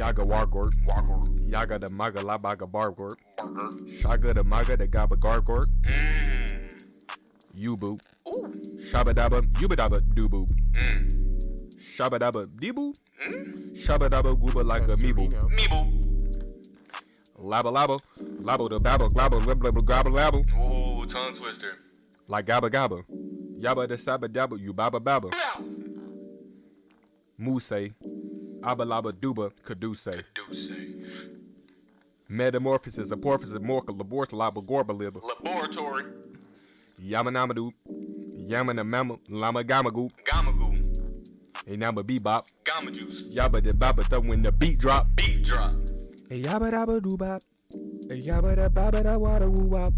Yaga Wargort. Yaga the Maga Labaga Bargort. Shaga the Maga the Gaba Gargort. Yubu. Shabadaba Yubadaba Dubu. Shabadaba Dibu. Shabadaba Gooba like a Meeble. Laba Laba. Labo the Babble Glabble Libble Gabble Labble. Ooh, tongue twister. Like Gabba Gabba. Yabba the Sabba Dabba you Baba Baba. Muse. Abba Laba Duba Caduce. Metamorphosis, Aporphosis, Morca, Labort, Laba, Gorba, Libba. Laboratory. Yamanamadu, Yamana Mama, Lama Gamagoo, and Namba Bebop, Gamma juice. Yabba the Baba, when the beat drop, a Yabba Dabba Doobop, a Yabba the Baba da Wada Woop,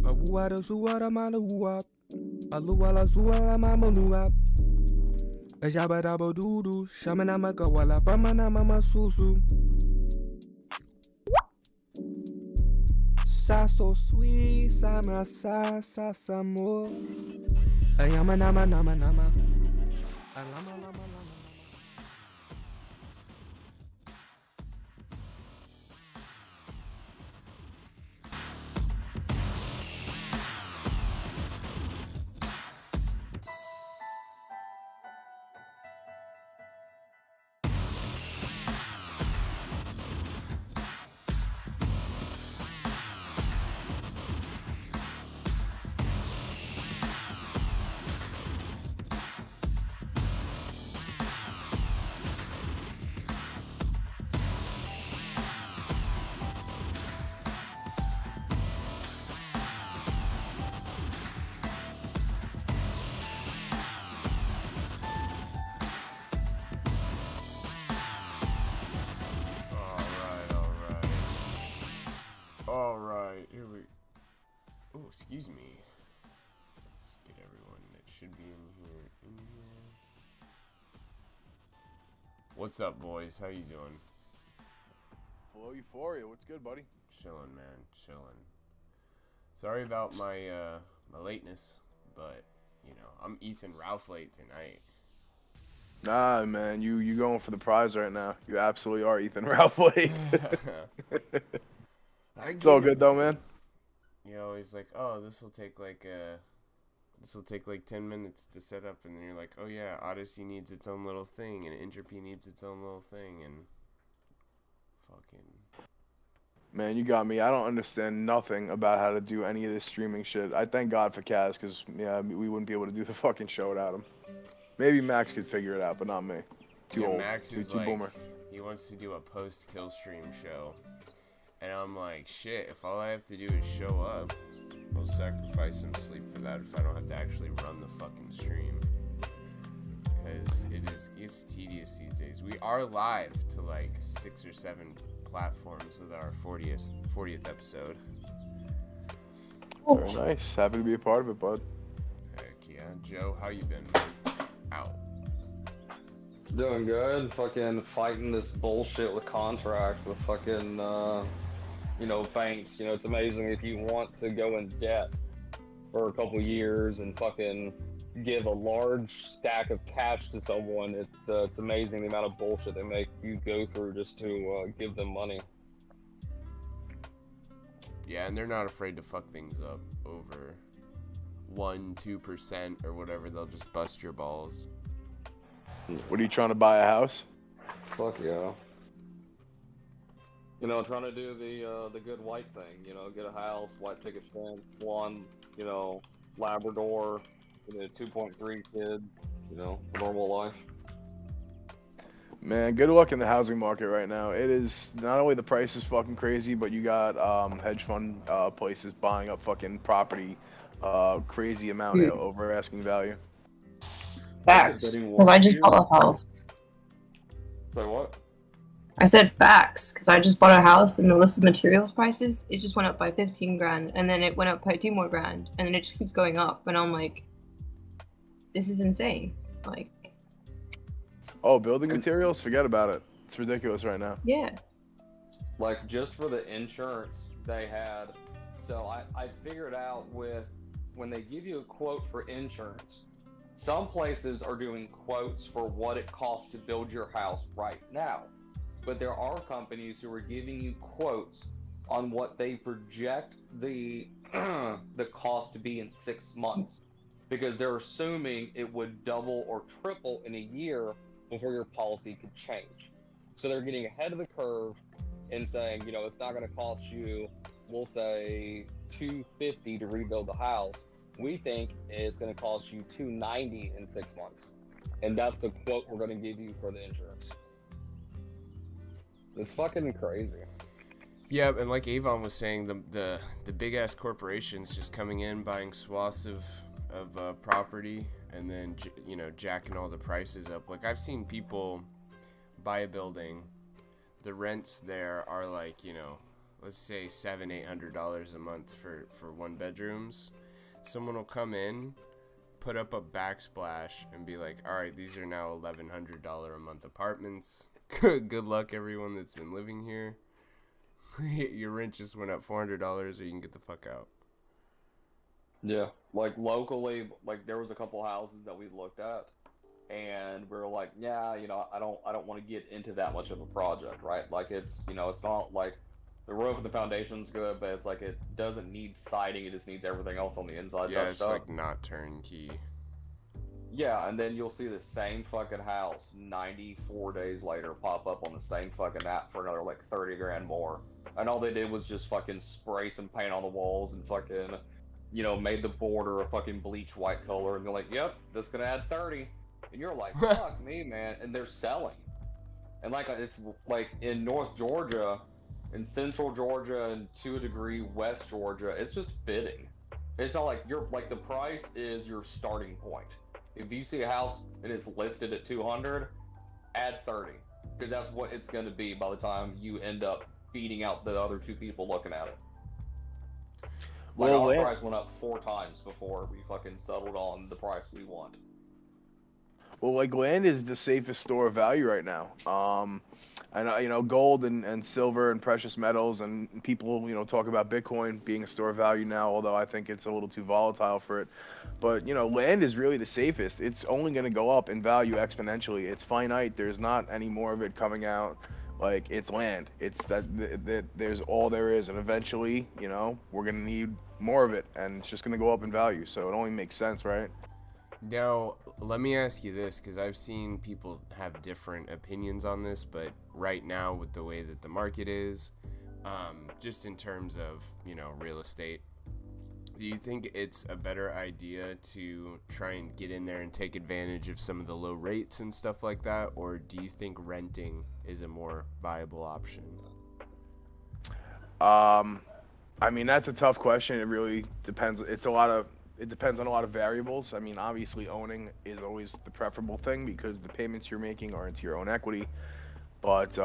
a Wada Suwada Mana Woop, a Luala Suala Mama Loop, a Yabba Dabba Doodoo, Shamanama Gawala, Famana Mama Susu. Sa so sweet, sama sa samo. Ayama nama nama nama. Alama lama lama. Alright, here we... Oh, excuse me. Get everyone that should be in here. What's up, boys? How you doing? Flow Euphoria, what's good, buddy? Chillin', man. Chillin'. Sorry about my lateness, but, you know, I'm Ethan Ralph late tonight. Nah, man, you going for the prize right now. You absolutely are Ethan Ralph late. It's all good though, man. You always like, oh, this will take like 10 minutes to set up, and then you're like, oh yeah, Odysee needs its own little thing, and Entropy needs its own little thing, and fucking. Man, you got me. I don't understand nothing about how to do any of this streaming shit. I thank God for Kaz, because yeah, we wouldn't be able to do the fucking show without him. Maybe Max could figure it out, but not me. Too old. Max is too like, boomer. he wants to do a post-kill stream show. And I'm like, shit, if all I have to do is show up, I'll sacrifice some sleep for that if I don't have to actually run the fucking stream. Because it's tedious these days. We are live to like 6 or 7 platforms with our 40th episode. Very nice. Happy to be a part of it, bud. Heck yeah. Joe, how you been? Out. It's doing good. Fucking fighting this bullshit with contracts with fucking, banks. You know, it's amazing if you want to go in debt for a couple years and fucking give a large stack of cash to someone. It's amazing the amount of bullshit they make you go through just to give them money. Yeah, and they're not afraid to fuck things up over 1-2% or whatever. They'll just bust your balls. What are you trying to buy a house? Fuck yeah. You know, trying to do the good white thing. You know, get a house, white picket fence, one, Labrador, 2.3 kid. You know, normal life. Man, good luck in the housing market right now. It is not only the price is fucking crazy, but you got hedge fund places buying up fucking property, crazy amount over asking value. Facts. Because I just bought a house. So what? I said facts because I just bought a house and the list of materials prices, it just went up by 15 grand and then it went up by 2 more grand and then it just keeps going up and I'm like, this is insane. Like, oh, building materials? Forget about it. It's ridiculous right now. Yeah. Like, just for the insurance they had, so I figured out with, when they give you a quote for insurance, some places are doing quotes for what it costs to build your house right now. but there are companies who are giving you quotes on what they project the the cost to be in 6 months, because they're assuming it would double or triple in a year before your policy could change. So they're getting ahead of the curve and saying, you know, it's not going to cost you, we'll say $250 to rebuild the house. We think it's going to cost you $290 in 6 months, and that's the quote we're going to give you for the insurance. It's fucking crazy. Yeah, and like Avon was saying, the big ass corporations just coming in, buying swaths of property, and then you know, jacking all the prices up. Like, I've seen people buy a building, the rents there are like, you know, let's say $700-800 a month for one bedrooms. Someone will come in, put up a backsplash, and be like, all right, these are now $1,100 a month apartments. Good luck, everyone that's been living here. Your rent just went up $400, or you can get the fuck out. Yeah, like locally, like there was a couple houses that we looked at, and we were like, yeah, you know, I don't want to get into that much of a project, right? Like, it's, you know, it's not like the roof and the foundation's good, but it's like it doesn't need siding, it just needs everything else on the inside. Yeah, it's up. like not turnkey. Yeah, and then you'll see the same fucking house 94 days later pop up on the same fucking app for another like 30 grand more. And all they did was just fucking spray some paint on the walls and fucking, you know, made the border a fucking bleach white color, and they're like, yep, that's gonna add 30. And you're like, fuck me, man. And they're selling. And like, it's like in North Georgia, in Central Georgia, and to a degree West Georgia, it's just bidding. It's not like you're like, the price is your starting point. If you see a house and it's listed at 200, add 30, because that's what it's going to be by the time you end up beating out the other two people looking at it. Like, Well, our price went up 4 times before we fucking settled on the price we want. Well, like, land is the safest store of value right now. And you know, gold and silver and precious metals, and people, you know, talk about Bitcoin being a store of value now, although I think it's a little too volatile for it. But, you know, land is really the safest. It's only going to go up in value exponentially. It's finite. There's not any more of it coming out. Like, it's land. It's that there's all there is, and eventually, you know, we're going to need more of it, and it's just going to go up in value. So it only makes sense, right? Now, let me ask you this, because I've seen people have different opinions on this, but right now, with the way that the market is, just in terms of, you know, real estate, do you think it's a better idea to try and get in there and take advantage of some of the low rates and stuff like that, or do you think renting is a more viable option? I mean, that's a tough question. It really depends. It depends on a lot of variables. I mean, obviously owning is always the preferable thing because the payments you're making are into your own equity. But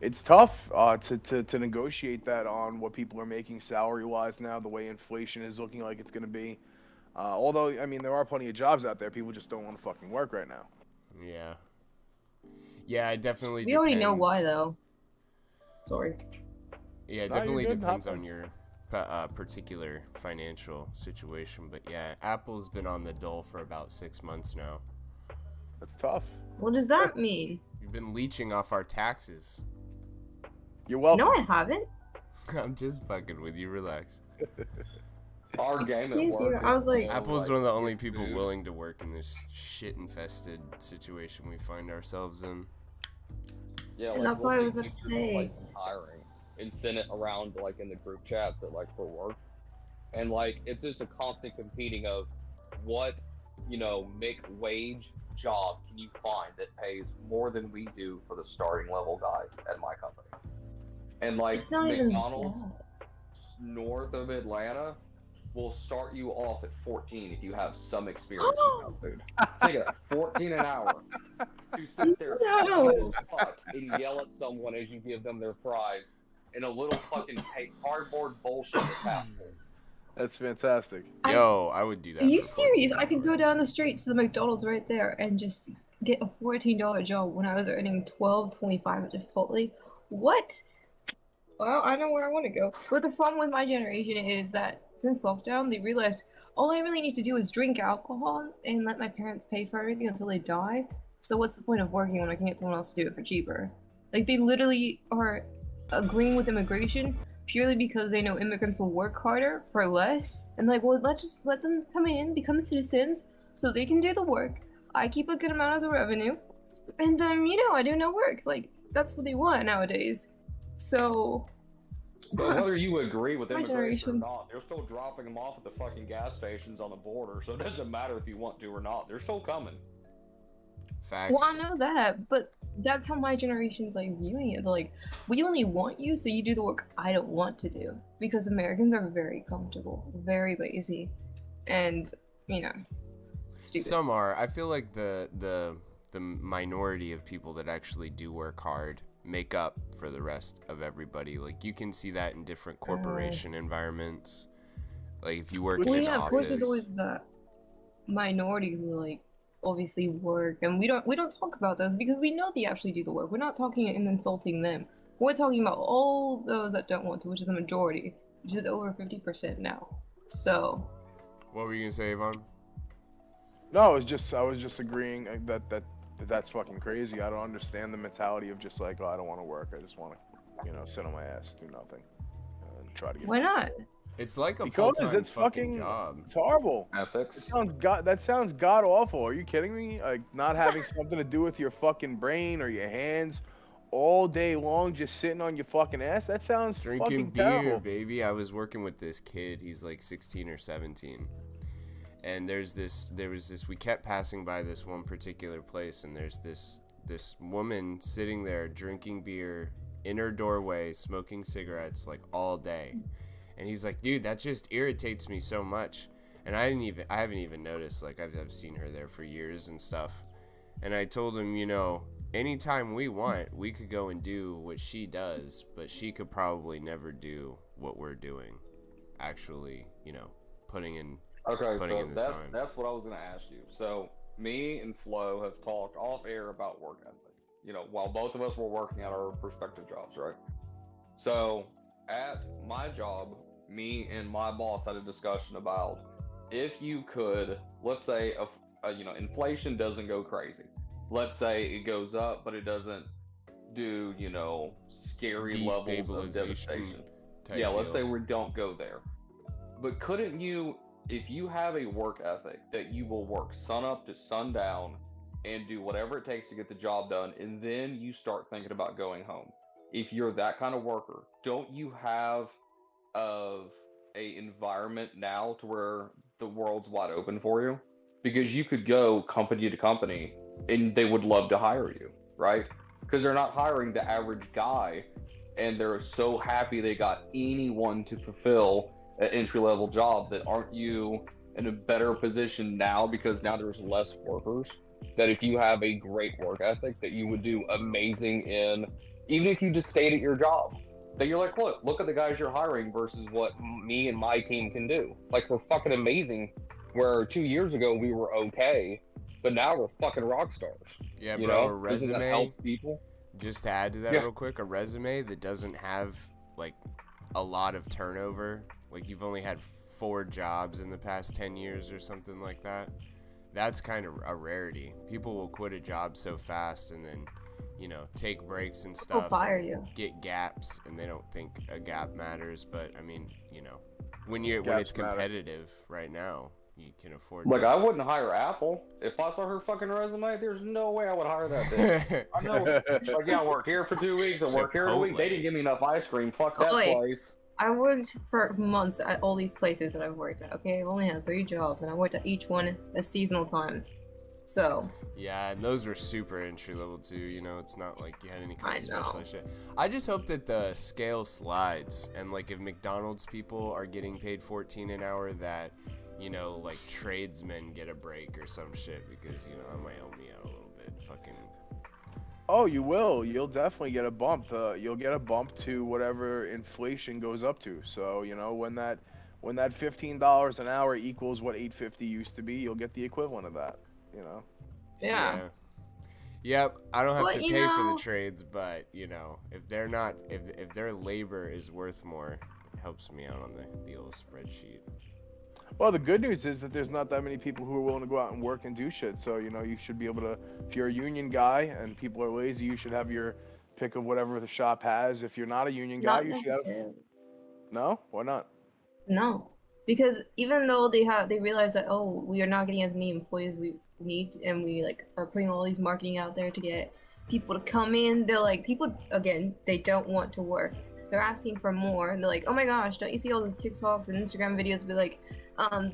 it's tough to negotiate that on what people are making salary-wise now, the way inflation is looking like it's going to be. Although, I mean, there are plenty of jobs out there. People just don't want to fucking work right now. Yeah. Yeah, it definitely We already know why, though. Sorry. Yeah, it definitely depends on your particular financial situation. But yeah, Apple's been on the dole for about 6 months now. That's tough. What does that mean? You've been leeching off our taxes. You're welcome. No, I haven't. I'm just fucking with you. Relax. Our game at Excuse you, work I was like- Apple's one of the only people willing to work in this shit-infested situation we find ourselves in. Yeah, And like, that's why I we'll was be about to featured in say. places hiring and send it around like in the group chats at like for work, and like it's just a constant competing of what, you know, wage job can you find that pays more than we do for the starting level guys at my company. And like It's not even McDonald's bad. north of Atlanta will start you off at 14 if you have some experience with food. Think of that, 14 an hour to sit there No. as fuck and yell at someone as you give them their fries in a little fucking cardboard bullshit fast food. That's fantastic. Yo, I would do that. Are you for 14 serious? I could go hours. down the street to the McDonald's right there and just get a $14 job when I was earning $12.25 at Chipotle. What? Well, I know where I want to go. But the problem with my generation is that since lockdown, they realized all I really need to do is drink alcohol and let my parents pay for everything until they die. So what's the point of working when I can get someone else to do it for cheaper? Like they literally are agreeing with immigration purely because they know immigrants will work harder for less, and like, well, let's just let them come in, become citizens, so they can do the work. I keep a good amount of the revenue, and I do no work. Like that's what they want nowadays. So. But whether you agree with My immigration or generation. not, they're still dropping them off at the fucking gas stations on the border, so it doesn't matter if you want to or not. They're still coming. Facts. Well, I know that, but that's how my generation's like viewing it. Like, we only want you, so you do the work I don't want to do. Because Americans are very comfortable, very lazy, and stupid. Some are. I feel like the minority of people that actually do work hard make up for the rest of everybody. Like you can see that in different corporation environments. Like if you work in an of office. course, there's always the minority who like obviously work, and we don't talk about those because we know they actually do the work. We're not talking and insulting them. We're talking about all those that don't want to, which is the majority, which is over 50% now. So. What were you gonna say, Avon? No, I was just agreeing that's fucking crazy. I don't understand the mentality of just like, oh, I don't want to work. I just want to, sit on my ass, do nothing, and try to get. Why not? It's like a Because full-time it's fucking job. It's horrible. Ethics. That sounds god awful. Are you kidding me? Like not having something to do with your fucking brain or your hands all day long, just sitting on your fucking ass. That sounds Drinking fucking beer, terrible. baby. I was working with this kid. He's like 16 or 17. And there was this, we kept passing by this one particular place, and there's this woman sitting there drinking beer in her doorway, smoking cigarettes like all day. And he's like, dude, that just irritates me so much. And I haven't even noticed, like I've seen her there for years and stuff. And I told him, anytime we want, we could go and do what she does, but she could probably never do what we're doing. Actually, putting in Okay, putting so in the time. that's what I was gonna ask you. So me and Flo have talked off air about work ethic. While both of us were working at our respective jobs, right? So at my job, me and my boss had a discussion about if you could, let's say, inflation doesn't go crazy. Let's say it goes up, but it doesn't do, scary levels of devastation. Yeah, let's say we don't go there. But couldn't you, if you have a work ethic that you will work sun up to sundown and do whatever it takes to get the job done, and then you start thinking about going home. If you're that kind of worker, don't you have a environment now to where the world's wide open for you? Because you could go company to company and they would love to hire you, right? Because they're not hiring the average guy, and they're so happy they got anyone to fulfill an entry-level job. That aren't you in a better position now because now there's less workers, that if you have a great work ethic that you would do amazing in, even if you just stayed at your job, that you're like, look at the guys you're hiring versus what me and my team can do. Like, we're fucking amazing, where 2 years ago we were okay, but now we're fucking rock stars. Yeah, bro, a Doesn't that resume, help people? just to add to that real quick, a resume that doesn't have like a lot of turnover, like you've only had 4 jobs in the past 10 years or something like that, that's kind of a rarity. People will quit a job so fast and then, take breaks and stuff, fire you, get gaps, and they don't think a gap matters. But I mean, when it's competitive right now, you can afford Like, that. I wouldn't hire Apple. If I saw her fucking resume, there's no way I would hire that bitch. I know. Like, yeah, I worked here for 2 weeks, I worked here a week. They didn't give me enough ice cream. Fuck that place. I worked for months at all these places that I've worked at. Okay, I've only had 3 jobs, and I worked at each one at seasonal time. So. Yeah, and those were super entry level too. It's not like you had any kind of I know. specialized shit. I just hope that the scale slides, and like if McDonald's people are getting paid $14 an hour, that like tradesmen get a break or some shit, because that might help me out a little bit. Fucking. Oh, you will. You'll definitely get a bump. You'll get a bump to whatever inflation goes up to. So when that $15 an hour equals what $8.50 used to be, you'll get the equivalent of that. Yeah. Yep. I don't have But, to pay for the trades, but if they're not, if their labor is worth more, it helps me out on the old spreadsheet. Well, the good news is that there's not that many people who are willing to go out and work and do shit. So, you should be able to, if you're a union guy and people are lazy, you should have your pick of whatever the shop has. If you're not a union guy, Not you should have. necessarily. No, why not? No, because even though they realize that, oh, we are not getting as many employees we need, and we like are putting all these marketing out there to get people to come in. They're like, people again, they don't want to work. They're asking for more, and they're like, oh my gosh, don't you see all those TikToks and Instagram videos? Be like,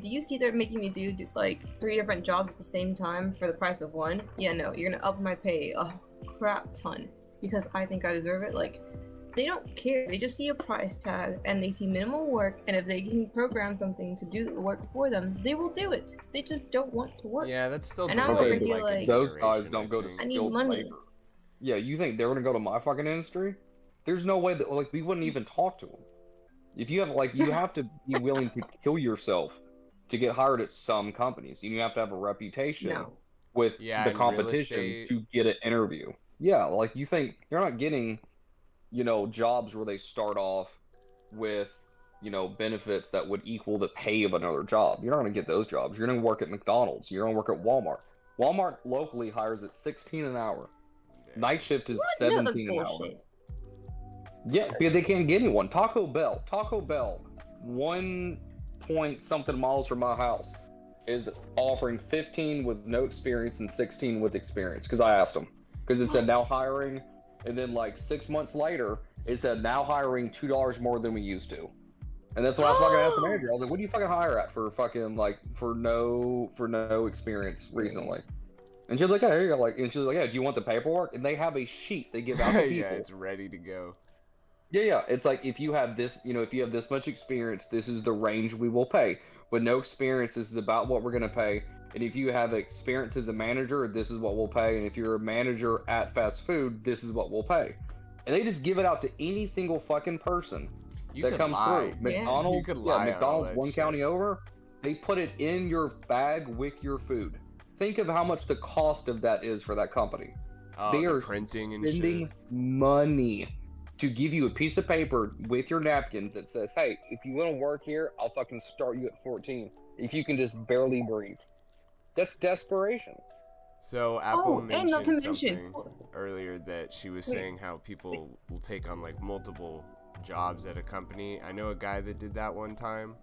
do you see they're making me do like 3 different jobs at the same time for the price of one? Yeah, no, you're gonna up my pay a crap ton because I think I deserve it. Like, they don't care. They just see a price tag and they see minimal work, and if they can program something to do the work for them, they will do it. They just don't want to work. Yeah, that's still And I'm over delayed, here like, a those guys generation, don't go to think. I need skilled money. labor. Yeah, you think they're gonna go to my fucking industry? There's no way that like we wouldn't even talk to them. If you have like you have to be willing to kill yourself to get hired at some companies. You have to have a reputation No. with Yeah, the in real competition estate. to get an interview. Yeah, like you think they're not getting, you know, jobs where they start off with, you know, benefits that would equal the pay of another job. You're not gonna get those jobs. You're gonna work at McDonald's. You're gonna work at Walmart. Walmart locally hires at 16 an hour. Night shift is What? No, that's 17 an hour. bullshit. Yeah, because they can't get anyone. Taco Bell, 1 point something miles from my house, is offering 15 with no experience and 16 with experience. Because I asked them, because it said now hiring, and then like 6 months later, it said now hiring $2 more than we used to. And that's what I fucking asked the manager. I was like, "What do you fucking hire at for fucking like for no experience recently?" And she was like, "Yeah, here you go." Like, and she was like, "Yeah, do you want the paperwork?" And they have a sheet they give out to people. Yeah, it's ready to go. Yeah. It's like if you have this, you know, if you have this much experience, this is the range we will pay. With no experience, this is about what we're gonna pay. And if you have experience as a manager, this is what we'll pay. And if you're a manager at fast food, this is what we'll pay. And they just give it out to any single fucking person You that could comes lie. through. McDonald's, You could lie on all McDonald's that one shit. county over, they put it in your bag with your food. Think of how much the cost of that is for that company. Oh, They the are printing and spending shit. money to give you a piece of paper with your napkins that says, "Hey, if you want to work here, I'll fucking start you at 14. If you can just barely breathe." That's desperation. So Apple and not to mentioned mention- something earlier that she was Wait. saying how people will take on like multiple jobs at a company. I know a guy that did that one time,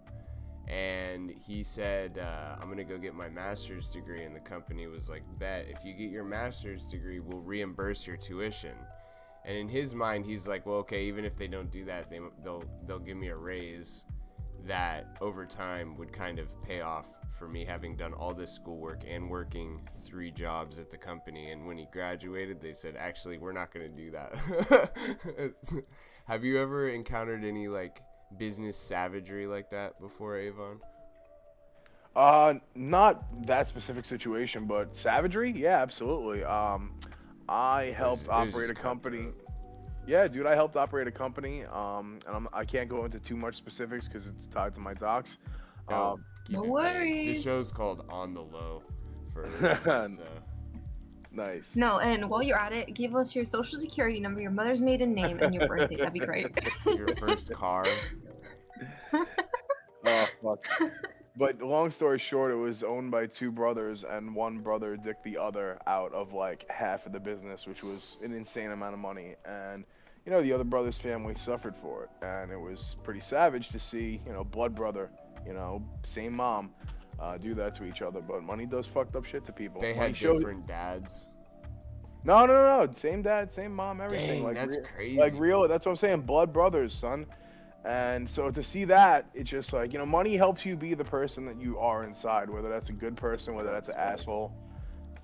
and he said, "I'm gonna go get my master's degree," and the company was like, "Bet if you get your master's degree, we'll reimburse your tuition." And in his mind, he's like, "Well, okay, even if they don't do that, they'll give me a raise." That over time would kind of pay off for me having done all this schoolwork and working 3 jobs at the company. And when he graduated, they said, actually, we're not going to do that. Have you ever encountered any like business savagery like that before, Avon? Not that specific situation, but savagery, yeah, absolutely. I helped It was operate just a company. cutthroat. Yeah, dude, I helped operate a company. And I can't go into too much specifics because it's tied to my docs. No, keep no it vague. worries. This show's called On the Low for a reason, so. Nice. No, and while you're at it, give us your social security number, your mother's maiden name, and your birthday. That'd be great. Your first car. Oh, fuck. But long story short, it was owned by 2 brothers, and one brother dicked the other out of like half of the business, which was an insane amount of money. And you know, the other brother's family suffered for it, and it was pretty savage to see, you know, blood brother, you know, same mom, do that to each other. But money does fucked up shit to people. They Money had showed- different dads. No, same dad, same mom, everything. Dang, like that's real, crazy. Like real, that's what I'm saying, blood brothers, son. And so to see that, it's just like, you know, money helps you be the person that you are inside, whether that's a good person, whether that's an asshole.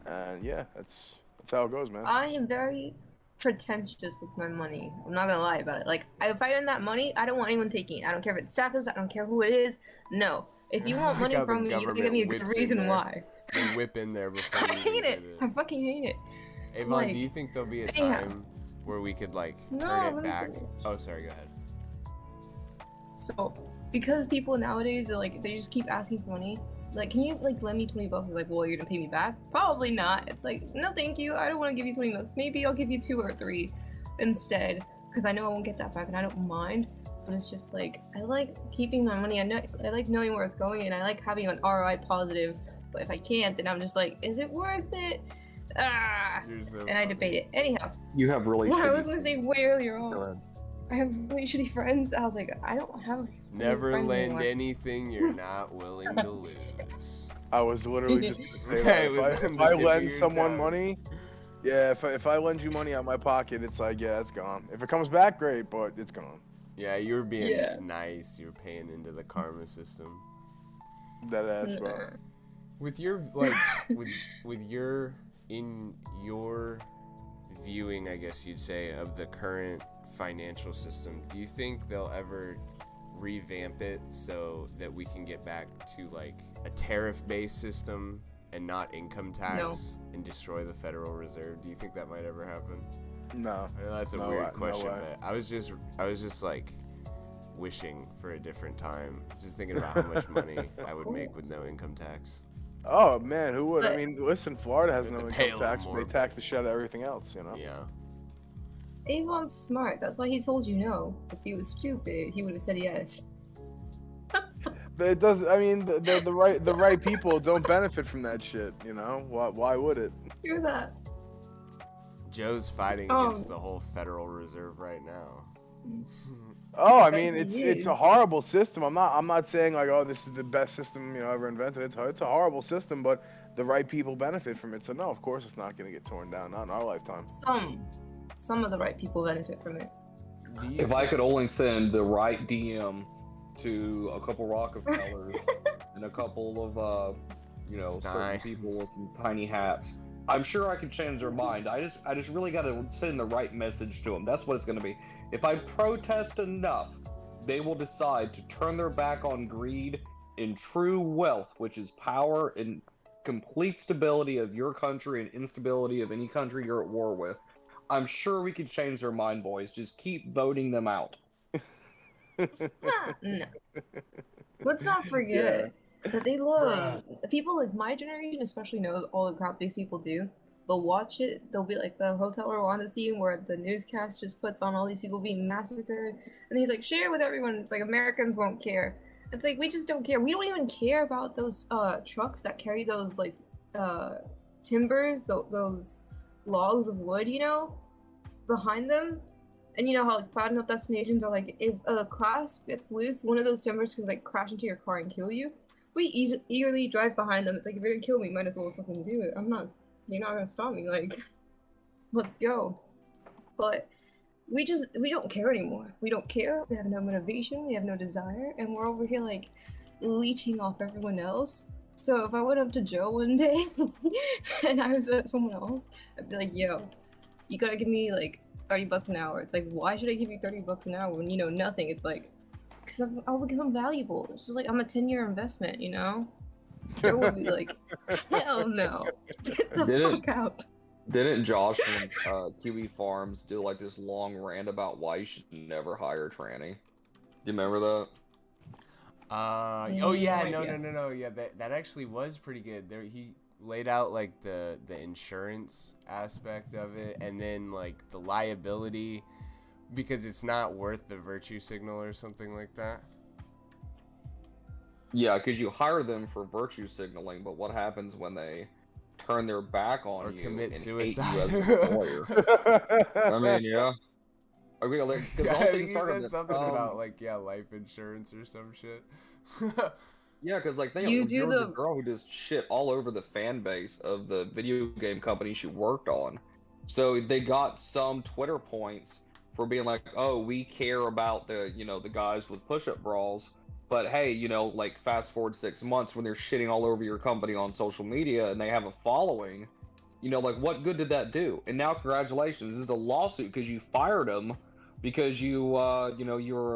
And yeah, that's how it goes, man. I am very pretentious with my money. I'm not gonna lie about it. Like, if I earn that money, I don't want anyone taking it. I don't care if it's status, I don't care who it is. No. If you want Like money how the from me, you gotta give government me a good whips in reason there. why. They whip in there before I you hate even it. get I fucking hate it. Avon, Like, do you think there'll be a anyhow. time where we could like No, turn let it me back? finish. Oh, sorry, go ahead. So, because people nowadays are like, they just keep asking for money. Like, can you like lend me $20? It's like, well, you're gonna pay me back? Probably not. It's like, no, thank you. I don't want to give you $20. Maybe I'll give you 2 or 3 instead, because I know I won't get that back, and I don't mind. But it's just like, I like keeping my money. I like knowing where it's going, and I like having an ROI positive. But if I can't, then I'm just like, is it worth it? You're so And I funny. debate it. Anyhow, You have really. what I shitty was gonna say friends. way earlier Go on, ahead. I have really shitty friends. I was like, I don't have any Never friends lend anymore. anything you're not willing to lose. I was literally just gonna say that. It was If on the I tip of lend your someone tongue. money, yeah, if I lend you money out of my pocket, it's like, yeah, it's gone. If it comes back, great, but it's gone. Yeah, you were being Yeah. nice. You were paying into the karma system. That ass, bro. Nah. With your like, with your viewing, I guess you'd say, of the current financial system, do you think they'll ever revamp it so that we can get back to like a tariff-based system and not income tax and destroy the Federal Reserve? Do you think that might ever happen? No. I know that's a No weird way- no question, way. but I was just like wishing for a different time, just thinking about how much money I would make with no income tax. Oh man, who would? I But- mean, listen, Florida has You no have to pay a income little tax, but more, they tax the shit out of everything else, you know. Yeah. Avon's smart. That's why he told you no. If he was stupid, he would have said yes. But it does. I mean, the right people don't benefit from that shit, you know. Why would it? Hear that? Joe's fighting against the whole Federal Reserve right now. Oh, I But mean, he it's a is. horrible system. I'm not saying like, oh, this is the best system ever invented. It's a horrible system, but the right people benefit from it. So no, of course it's not gonna get torn down. Not in our lifetime. Some of the right people benefit from it. Do you If I think- could only send the right DM to a couple Rockefellers and a couple of certain Stein. people with some tiny hats, I'm sure I could change their mind. I just really got to send the right message to them. That's what it's going to be. If I protest enough, they will decide to turn their back on greed and true wealth, which is power and complete stability of your country and instability of any country you're at war with. I'm sure we could change their mind, boys. Just keep voting them out. No. Let's not forget that they love people like my generation, especially knows all the crap these people do. They'll watch it. They'll be like the Hotel Rwanda where the newscast just puts on all these people being massacred, and he's like, share with everyone. It's like Americans won't care. It's like we just don't care. We don't even care about those trucks that carry those like timbers, those logs of wood, you know, behind them. And you know how like Final destinations are like, if a clasp gets loose, one of those timbers can like crash into your car and kill you. We eagerly drive behind them. It's like, if you're gonna kill me, might as well fucking do it. You're not gonna stop me. Like, let's go. But we don't care anymore. We don't care. We have no motivation. We have no desire, and we're over here like leeching off everyone else. So if I went up to Joe one day and I was at someone else, I'd be like, yo, you gotta give me like $30 an hour. It's like, why should I give you $30 an hour when you know nothing? It's like, because I'll become valuable. It's just like, I'm a 10-year investment, you know? Joe would be like, hell no. Get the Didn't- fuck out. Didn't Josh from QE Farms do like this long rant about why you should never hire a tranny? Do you remember that? Oh yeah, No idea. no. Yeah, that actually was pretty good. There he laid out like the insurance aspect of it, and then like the liability, because it's not worth the virtue signal or something like that. Yeah, because you hire them for virtue signaling, but what happens when they turn their back on Or you commit and suicide. hate you as an employer? I mean, yeah. Okay, like, 'cause the Yeah, whole I thing think he started said with, something about like life insurance or some shit. yeah, because like You do there was a the- girl who just shit all over the fan base of the video game company she worked on. So they got some Twitter points for being like, oh, we care about the the guys with push-up bras, but hey, like fast forward 6 months when they're shitting all over your company on social media and they have a following, like what good did that do? And now congratulations, this is a lawsuit because you fired them because you're a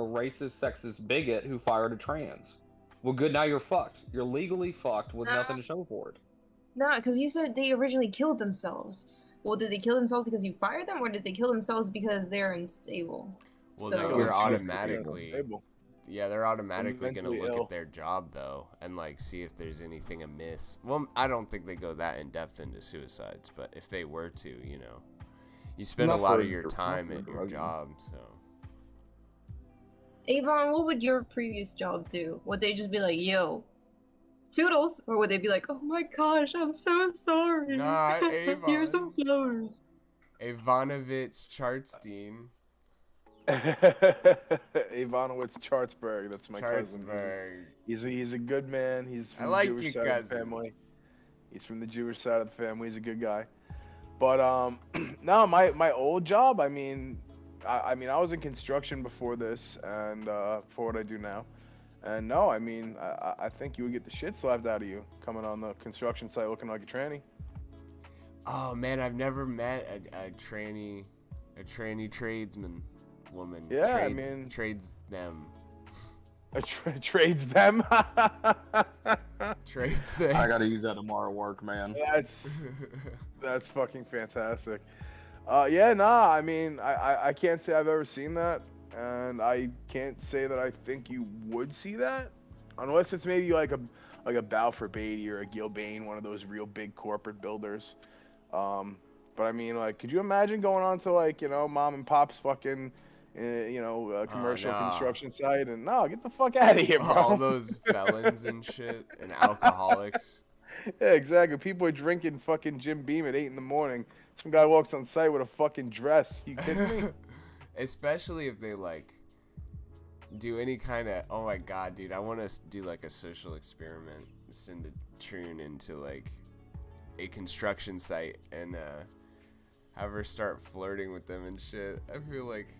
racist, sexist bigot who fired a trans. Well, good, now you're fucked. You're legally fucked with nothing to show for it. No, because you said they originally killed themselves. Well, did they kill themselves because you fired them, or did they kill themselves because they're unstable? Well, So- they It were was automatically. Stable. Yeah, they're automatically gonna mentally look ill. at their job though, and like see if there's anything amiss. Well, I don't think they go that in depth into suicides, but if they were to, you spend a Not lot for of your dr- time not at for your drugging. job, so. Avon, what would your previous job do? Would they just be like, yo, Toodles, or would they be like, oh my gosh, I'm so sorry. Nah, Avon. Here's some flowers. Ivanovich Chartstein. Ivanowitz Chartsberg. That's my cousin. Chartsberg. He's a good man. He's from I the like Jewish your side of the cousin. family. He's from the Jewish side of the family. He's a good guy. But no, my old job. I mean, I was in construction before this, and for what I do now. And no, I mean, I think you would get the shit slapped out of you coming on the construction site looking like a tranny. Oh man, I've never met a tranny tradesman woman. Yeah, I trades, mean- trades them. Trades them. Trades them. I gotta use that tomorrow at work, man. That's fucking fantastic. Yeah, nah, I mean, I can't say I've ever seen that, and I can't say that I think you would see that, unless it's maybe like a Balfour Beatty or a Gilbane, one of those real big corporate builders. But I mean, like, could you imagine going on to like, mom and pop's fucking, commercial nah. construction site, and no, get the fuck out of here, bro. All those felons and shit and alcoholics. Yeah, exactly. People are drinking fucking Jim Beam at 8 in the morning. Some guy walks on site with a fucking dress. You kidding me? Especially if they like do any kind of, oh my god, dude, I want to do like a social experiment, send a troon into like a construction site and have her start flirting with them and shit. I feel like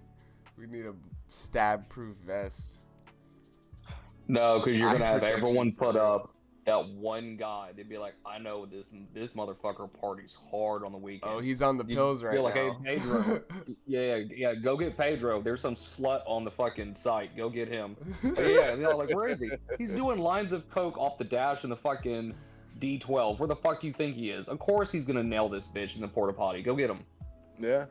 we need a stab-proof vest. No, because you're Eye gonna have protection everyone for put real. up that one guy. They'd be like, I know this motherfucker parties hard on the weekend. Oh, he's on the You pills right feel like, now. hey, Pedro. yeah, go get Pedro. There's some slut on the fucking site. Go get him. But yeah, like, where is he? He's doing lines of coke off the dash in the fucking D12. Where the fuck do you think he is? Of course he's gonna nail this bitch in the porta potty. Go get him. Yeah.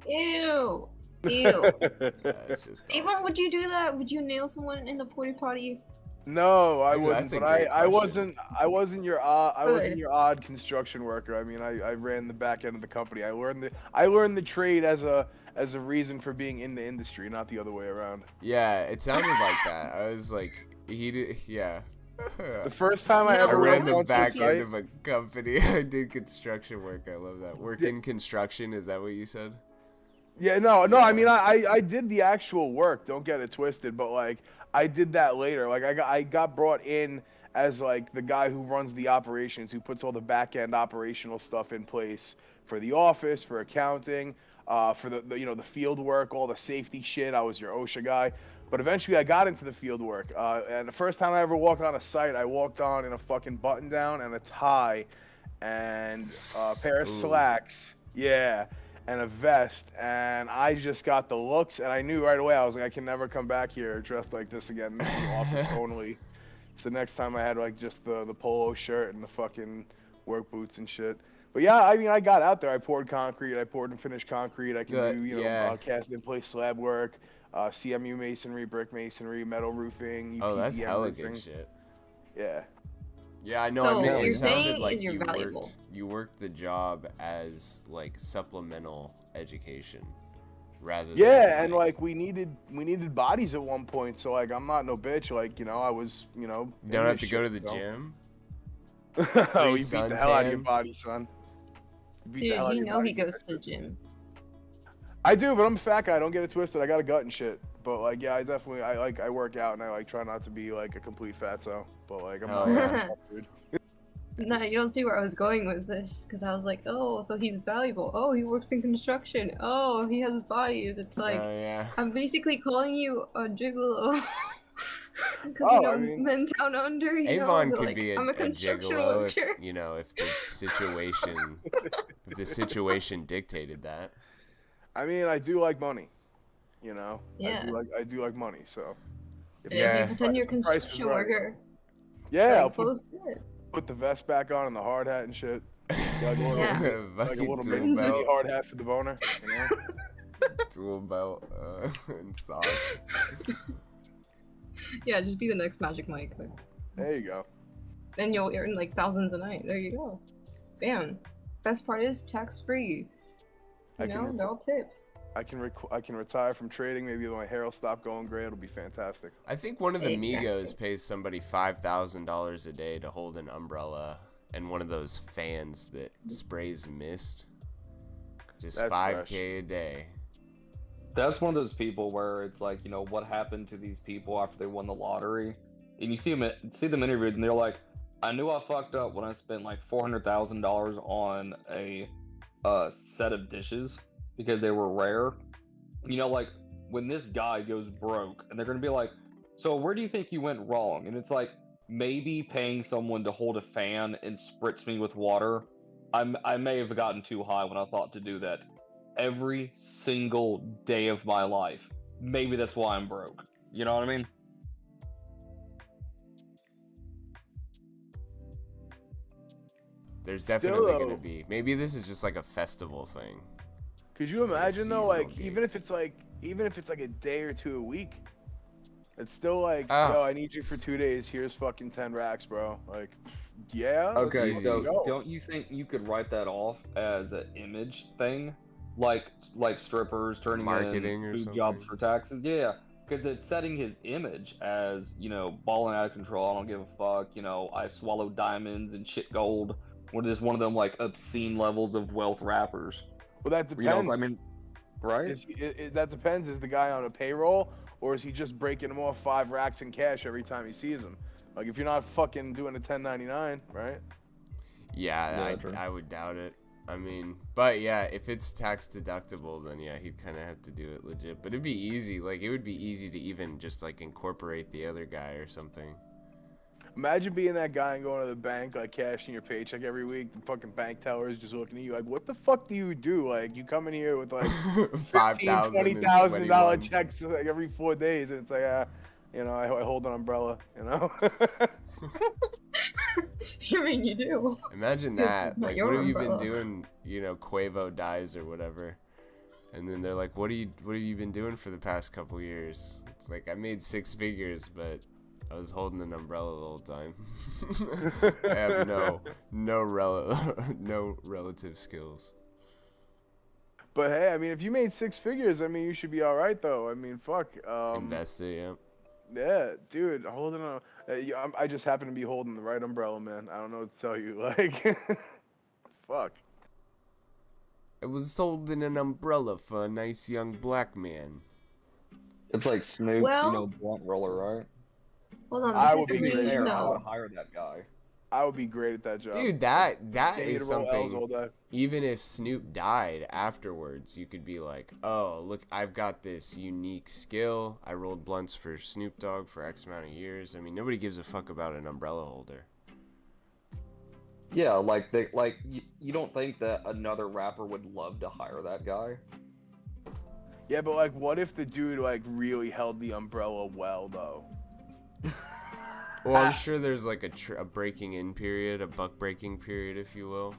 Ew. Ew. It's just Avon, would you do that? Would you nail someone in the porta potty? No, I Ooh, wouldn't. that's a But great I question. wasn't your Good. odd construction worker. I mean, I ran the back end of the company. I learned the trade as a reason for being in the industry, not the other way around. Yeah, it sounded like that. I was like, he did, yeah. The first time I No, I ever ran worked the on back site- end of a company. I did construction work. I love that. Work in construction, is that what you said? Yeah, no. I mean, I did the actual work. Don't get it twisted. But like, I did that later. Like, I got brought in as like the guy who runs the operations, who puts all the back end operational stuff in place for the office, for accounting, for the field work, all the safety shit. I was your OSHA guy. But eventually I got into the field work. And the first time I ever walked on a site, I walked on in a fucking button down and a tie and a pair of Ooh. slacks. Yeah. And a vest. And I just got the looks, and I knew right away. I was like, I can never come back here dressed like this again. This is office only. So next time I had like just the polo shirt and the fucking work boots and shit. But yeah, I mean, I got out there. I poured concrete. I poured and finished concrete. I can Good, do, yeah. cast in place slab work, CMU masonry, brick masonry, metal roofing. Oh, that's EPDM hella roofing. good shit. Yeah. Yeah, I know. So I mean, what it you're sounded saying like is you're valuable. you worked the job as like supplemental education, rather than Yeah, and like we needed bodies at one point. So like, I'm not no bitch. Like, I was, you don't have to go to the gym. Oh, Free you beat the hell out of your suntan. body, son. You beat the Dude, hell out of you your know body. he goes to the gym. I do, but I'm a fat guy. Don't get it twisted. I got a gut and shit. But like, yeah, I work out and I like try not to be like a complete fatso. But like, I'm Hell not. yeah. Dude. No, you don't see where I was going with this, because I was like, oh, so he's valuable. Oh, he works in construction. Oh, he has bodies. It's like, yeah. I'm basically calling you a gigolo. Because, Oh, I mean- men down under, Avon they're could like, be a I'm a construction gigolo worker. if the situation dictated that. I mean, I do like money. Yeah. I do like money. So. If Yeah, Yeah. if you pretend you're a the price was construction right. worker, Yeah, I'll like, post it. put the vest back on and the hard hat and shit. Like a little, Yeah. like a Fucking little tool mini belt, hard hat for the boner. tool belt, and socks. Yeah, just be the next Magic Mike. Like, There you go. then you'll earn like thousands a night. There you go. Bam. Best part is tax free. I You can know, report- they're all tips. I can retire from trading. Maybe my hair will stop going gray. It'll be fantastic. I think one of the Exactly. Migos pays somebody $5,000 a day to hold an umbrella and one of those fans that sprays mist. Just That's $5K a day. That's one of those people where it's like, you know, what happened to these people after they won the lottery? And you see them interviewed, and they're like, I knew I fucked up when I spent like $400,000 on a set of dishes because they were rare. You know, like when this guy goes broke, and they're gonna be like, so where do you think you went wrong? And it's like, maybe paying someone to hold a fan and spritz me with water. I may have gotten too high when I thought to do that every single day of my life. Maybe that's why I'm broke. You know what I mean? There's definitely Still, going to be. Maybe this is just like a festival thing. Could you It's like a imagine though, like seasonal even if it's like a day or two a week, it's still like, Ah. yo, I need you for 2 days. Here's fucking 10 racks, bro. Like, yeah. Okay, Easy. so Go. don't you think you could write that off as an image thing, like strippers turning Marketing in or food something? jobs for taxes? Yeah, because it's setting his image as, you know, balling out of control. I don't give a fuck. You know, I swallow diamonds and shit gold. What is one of them like obscene levels of wealth rappers? Well, that You know, depends. I mean, right? That depends. Is the guy on a payroll, or is he just breaking him off 5 racks in cash every time he sees him? Like, if you're not fucking doing a 1099, right? Yeah, Yeah, true. I would doubt it. I mean, but yeah, if it's tax deductible, then yeah, he'd kind of have to do it legit. But it'd be easy. Like, it would be easy to even just like incorporate the other guy or something. Imagine being that guy and going to the bank, like cashing your paycheck every week. The fucking bank tellers just looking at you like, what the fuck do you do? Like, you come in here with like $5,000 $20,000 checks like every 4 days, and it's like, you know, I hold an umbrella, you know. You mean you do? Imagine This that. is not Like, your what have you been umbrella. doing? You know, Quavo dies or whatever, and then they're like, what have you been doing for the past couple years? It's like, I made 6 figures, but I was holding an umbrella the whole time. I have no relative skills. But hey, I mean, if you made 6 figures, I mean, you should be all right though. I mean, fuck. Invest it, yeah. Yeah, dude, holding a. I just happen to be holding the right umbrella, man. I don't know what to tell you. Like, fuck. I was holding an umbrella for a nice young black man. It's like Snoop's, Well- you know, blunt roller, right? Hold on, I this will is be something you should Fair, I know. would hire that guy. I would be great at that job. Dude, that Pay me is to roll L's something. all day. Even if Snoop died afterwards, you could be like, oh, look, I've got this unique skill. I rolled blunts for Snoop Dogg for X amount of years. I mean, nobody gives a fuck about an umbrella holder. Yeah, like you don't think that another rapper would love to hire that guy? Yeah, but like, what if the dude like really held the umbrella well though? Well, I'm sure there's like a breaking in period, a buck breaking period, if you will,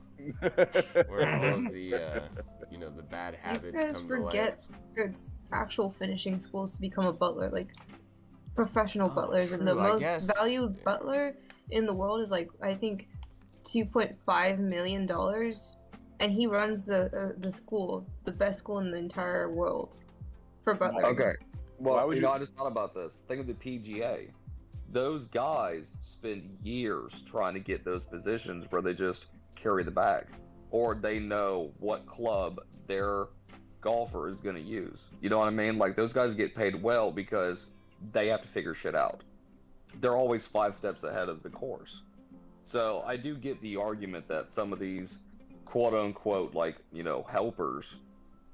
where all of the, you know, the bad You habits guys come to light. forget it's actual finishing schools to become a butler, like professional butlers, and the true, I most guess. valued Yeah. butler in the world is like, I think, $2.5 million, and he runs the school, the best school in the entire world for butler. Okay. Why Well, would you you- know, I just thought about this. Think of the PGA. Those guys spend years trying to get those positions where they just carry the bag, or they know what club their golfer is going to use. You know what I mean? Like, those guys get paid well because they have to figure shit out. They're always 5 steps ahead of the course. So I do get the argument that some of these quote unquote, like, you know, helpers,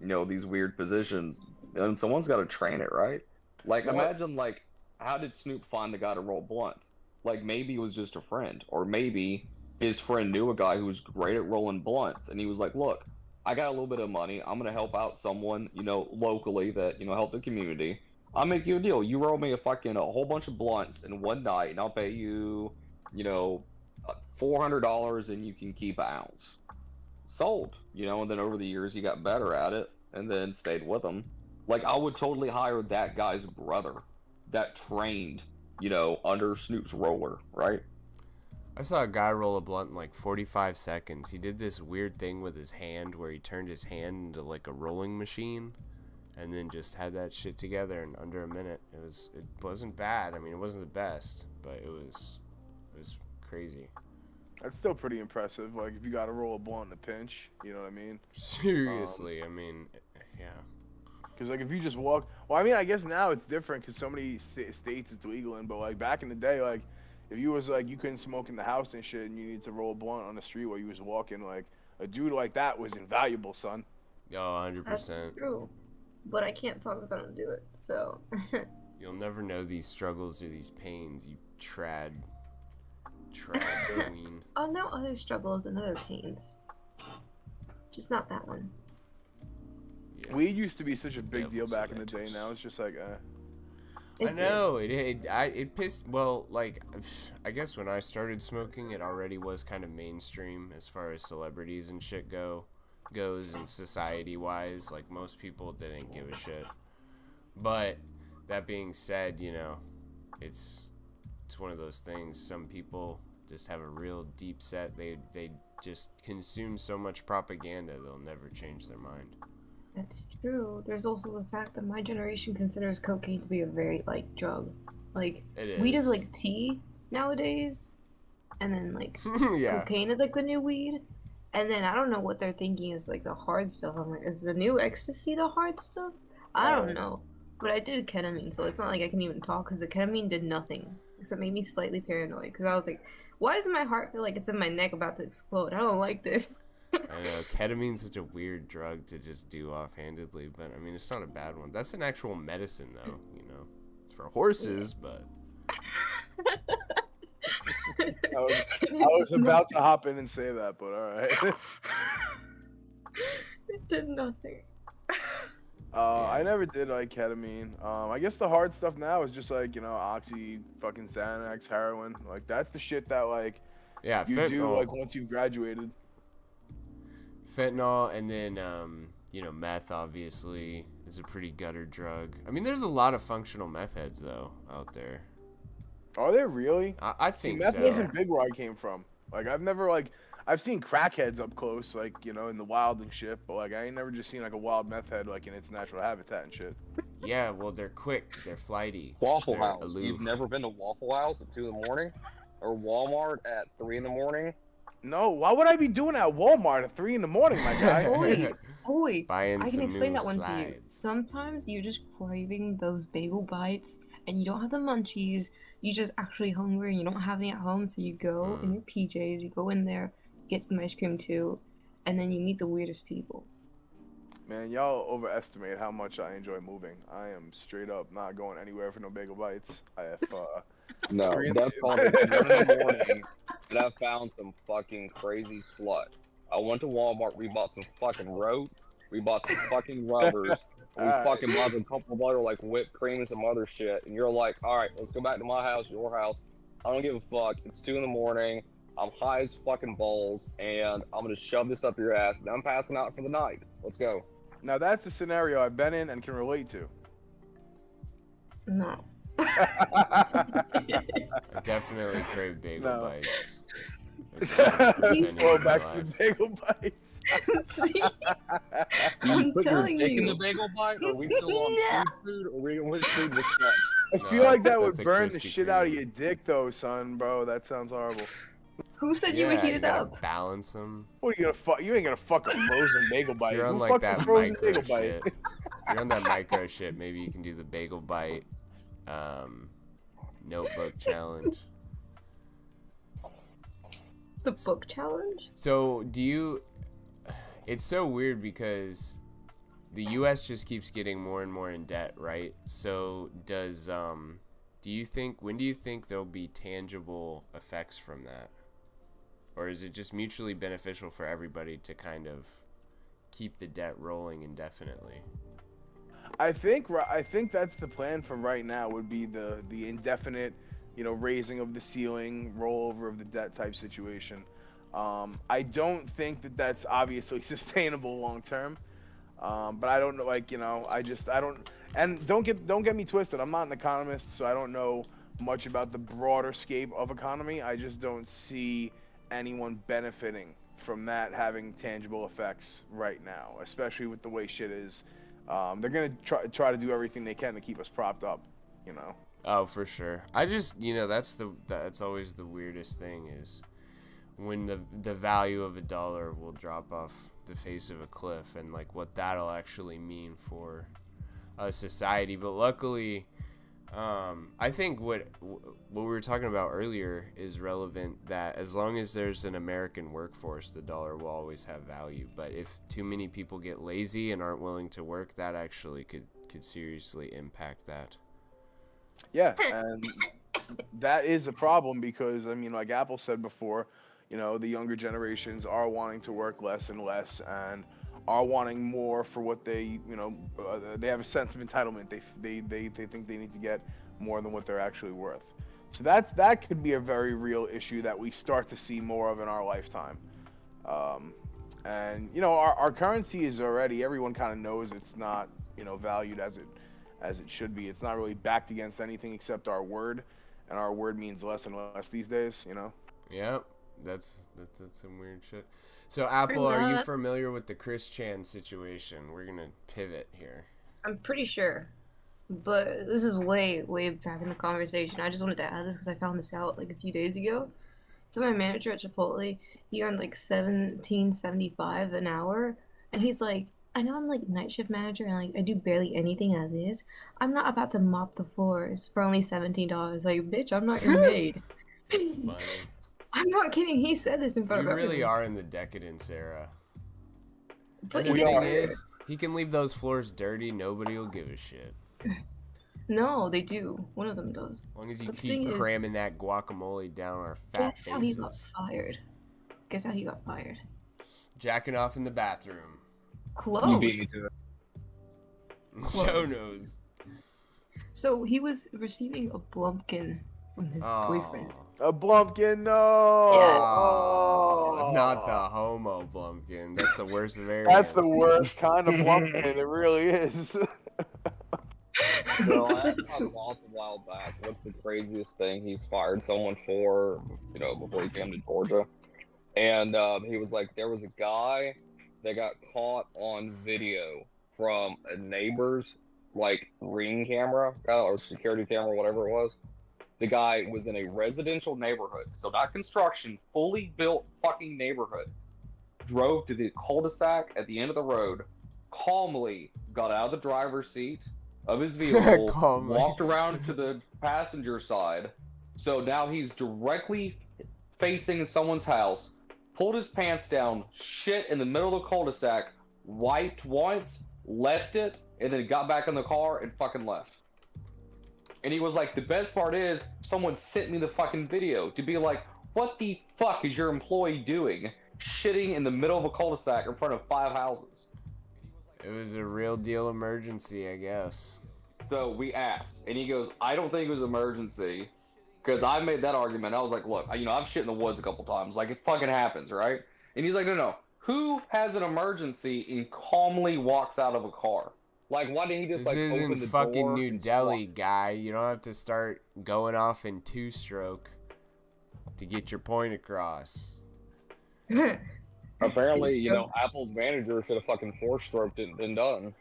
you know, these weird positions, and someone's got to train it, right? Like, What? imagine, like, how did Snoop find the guy to roll blunt? Like, maybe it was just a friend, or maybe his friend knew a guy who was great at rolling blunts, and he was like, look, I got a little bit of money. I'm going to help out someone, you know, locally that, you know, help the community. I'll make you a deal. You roll me a whole bunch of blunts in one night, and I'll pay you, you know, $400, and you can keep an ounce. Sold, you know, and then over the years he got better at it, and then stayed with him. Like, I would totally hire that guy's brother that trained, you know, under Snoop's roller, right? I saw a guy roll a blunt in like 45 seconds. He did this weird thing with his hand where he turned his hand into like a rolling machine. and then just had that shit together in under a minute. It wasn't bad. I mean, it wasn't the best, but it was crazy. That's still pretty impressive. Like, if you got to roll a blunt in a pinch, you know what I mean? Seriously, I mean, yeah. Because, like, if you just walk... Well, I mean, I guess now it's different because so many states it's legal in. But, like, back in the day, like, if you was, like, you couldn't smoke in the house and shit and you needed to roll a blunt on the street while you was walking, like, a dude like that was invaluable, son. Oh, 100%. That's true. But I can't talk because I don't do it, so... You'll never know these struggles or these pains, you trad queen. I'll know other struggles and other pains. Just not that one. Yeah. Weed used to be such a big deal Devil's back in the day. lettuce. Now it's just like, It I know it pissed. Well, like, I guess when I started smoking, it already was kind of mainstream as far as celebrities and shit goes, and society wise, like most people didn't give a shit. But that being said, you know, it's one of those things. Some people just have a real deep set. They just consume so much propaganda, they'll never change their mind. That's true. There's also the fact that my generation considers cocaine to be a very light drug. Like, It weed is. is like tea nowadays, and then like Yeah. cocaine is like the new weed, and then I don't know what they're thinking is like the hard stuff. I'm like, is the new ecstasy the hard stuff? I don't know. But I did ketamine, so it's not like I can even talk because the ketamine did nothing except made me slightly paranoid because I was like, why does my heart feel like it's in my neck about to explode? I don't like this. I know, ketamine's such a weird drug to just do offhandedly, but I mean, it's not a bad one. That's an actual medicine, though, you know. It's for horses, but... I was about to hop in and say that, but alright. It did nothing. I never did like ketamine. I guess the hard stuff now is just like, you know, oxy, fucking Xanax, heroin. Like, that's the shit that, like, Yeah, you do, fentanyl. like, once you've graduated. Fentanyl, and then, you know, meth, obviously, is a pretty gutter drug. I mean, there's a lot of functional meth heads, though, out there. Are there really? I See, think meth so. wasn't big where I came from. Like, I've seen crackheads up close, like, you know, in the wild and shit, but, like, I ain't never just seen, like, a wild meth head, like, in its natural habitat and shit. Yeah, well, they're quick. They're flighty. Waffle They're House. aloof. You've never been to Waffle House at 2 in the morning? Or Walmart at 3 in the morning? No, why would I be doing that at Walmart at 3 in the morning, my guy? Wait, Buying I can some explain new that one to you. slides. Sometimes you're just craving those bagel bites and you don't have the munchies. You're just actually hungry and you don't have any at home, so you go in your PJs, you go in there, get some ice cream too, and then you meet the weirdest people. Man, y'all overestimate how much I enjoy moving. I am straight up not going anywhere for no bagel bites. I have, No, Three in that's the- called it's 1 in the morning, and I found some fucking crazy slut. I went to Walmart, we bought some fucking rope, we bought some fucking rubbers, and we Alright. fucking bought a couple of other, like, whipped cream and some other shit, and you're like, alright, let's go back to my house, your house, I don't give a fuck, it's 2 in the morning, I'm high as fucking balls, and I'm gonna shove this up your ass, and I'm passing out for the night. Let's go. Now that's a scenario I've been in and can relate to. No. I definitely crave bagel No. bites. Like 100% in Go my back to life. the bagel bites. See? Do you I'm put your telling dick in you. the bagel bite, or are we still on No. food, or are we which food was that? I No, feel like that's- that would that's a burn the Krispy shit out of Kreme. your dick, though, son, bro. That sounds horrible. Who said you would heat you it gotta up? balance them. What are you gonna fuck? You ain't gonna fuck a frozen bagel bite. You're on Who like fucks that a frozen micro bagel shit. bite? If you're on that micro shit, maybe you can do the bagel bite notebook challenge. The book challenge? So do you... It's so weird because the U.S. just keeps getting more and more in debt, right? So does... do you think... When do you think there'll be tangible effects from that? Or is it just mutually beneficial for everybody to kind of keep the debt rolling indefinitely? I think that's the plan for right now. Would be the indefinite, you know, raising of the ceiling, rollover of the debt type situation. I don't think that that's obviously sustainable long term. But I don't know, like, you know, I don't, and don't get me twisted. I'm not an economist, so I don't know much about the broader scape of economy. I just don't see anyone benefiting from that having tangible effects right now, especially with the way shit is They're gonna try to do everything they can to keep us propped up, you know. Oh, for sure. I just, that's always the weirdest thing is when the value of a dollar will drop off the face of a cliff, and like what that'll actually mean for a society. But luckily, I think what we were talking about earlier is relevant, that as long as there's an American workforce, the dollar will always have value. But if too many people get lazy and aren't willing to work, that actually could seriously impact that. Yeah, and that is a problem because, I mean, like Apple said before, you know, the younger generations are wanting to work less and less and are wanting more for what they, you know, they have a sense of entitlement. They think they need to get more than what they're actually worth. So that could be a very real issue that we start to see more of in our lifetime. And, you know, our currency is already, everyone kind of knows it's not, you know, valued as it should be. It's not really backed against anything except our word, and our word means less and less these days, you know. Yep, that's some weird shit. So Apple, are you familiar with the Chris Chan situation? We're gonna pivot here. I'm pretty sure, but this is way back in the conversation. I just wanted to add this because I found this out like a few days ago. So my manager at Chipotle, he earned like $17.75 an hour, and he's like, I know I'm like night shift manager and like I do barely anything as is. I'm not about to mop the floors for only $17. Like, bitch, I'm not your maid. It's funny. I'm not kidding. He said this in front of everyone. We really are in the decadence era. But And the thing is, he can leave those floors dirty. Nobody will give a shit. No, they do. One of them does. As long as you keep cramming that guacamole down our fat faces. Guess how he got fired? Guess how he got fired? Jacking off in the bathroom. Close. You beat me to it. Joe knows. So he was receiving a blumpkin from his boyfriend. A blumpkin, no! Oh, not the homo blumpkin. That's the worst variant. That's the worst kind of blumpkin. It really is. So I had a loss a while back. What's the craziest thing he's fired someone for, you know, before he came to Georgia? And he was like, there was a guy that got caught on video from a neighbor's, like, ring camera, or security camera, whatever it was. The guy was in a residential neighborhood, so not construction, fully built fucking neighborhood. Drove to the cul-de-sac at the end of the road, calmly got out of the driver's seat of his vehicle, walked around to the passenger side. So now he's directly facing someone's house, pulled his pants down, shit in the middle of the cul-de-sac, wiped once, left it, and then got back in the car and fucking left. And he was like, the best part is, someone sent me the fucking video to be like, what the fuck is your employee doing? Shitting in the middle of a cul-de-sac in front of 5 houses. It was a real deal emergency, I guess. So we asked, and he goes, I don't think it was emergency, because I made that argument. I was like, look, you know, I've shit in the woods a couple times. Like, it fucking happens, right? And he's like, no. Who has an emergency and calmly walks out of a car? Like, why didn't he just, like, This open isn't the fucking door New and Delhi, squat? guy. You don't have to start going off in two-stroke to get your point across. Apparently, you know, Apple's manager should have fucking four-stroked it and done.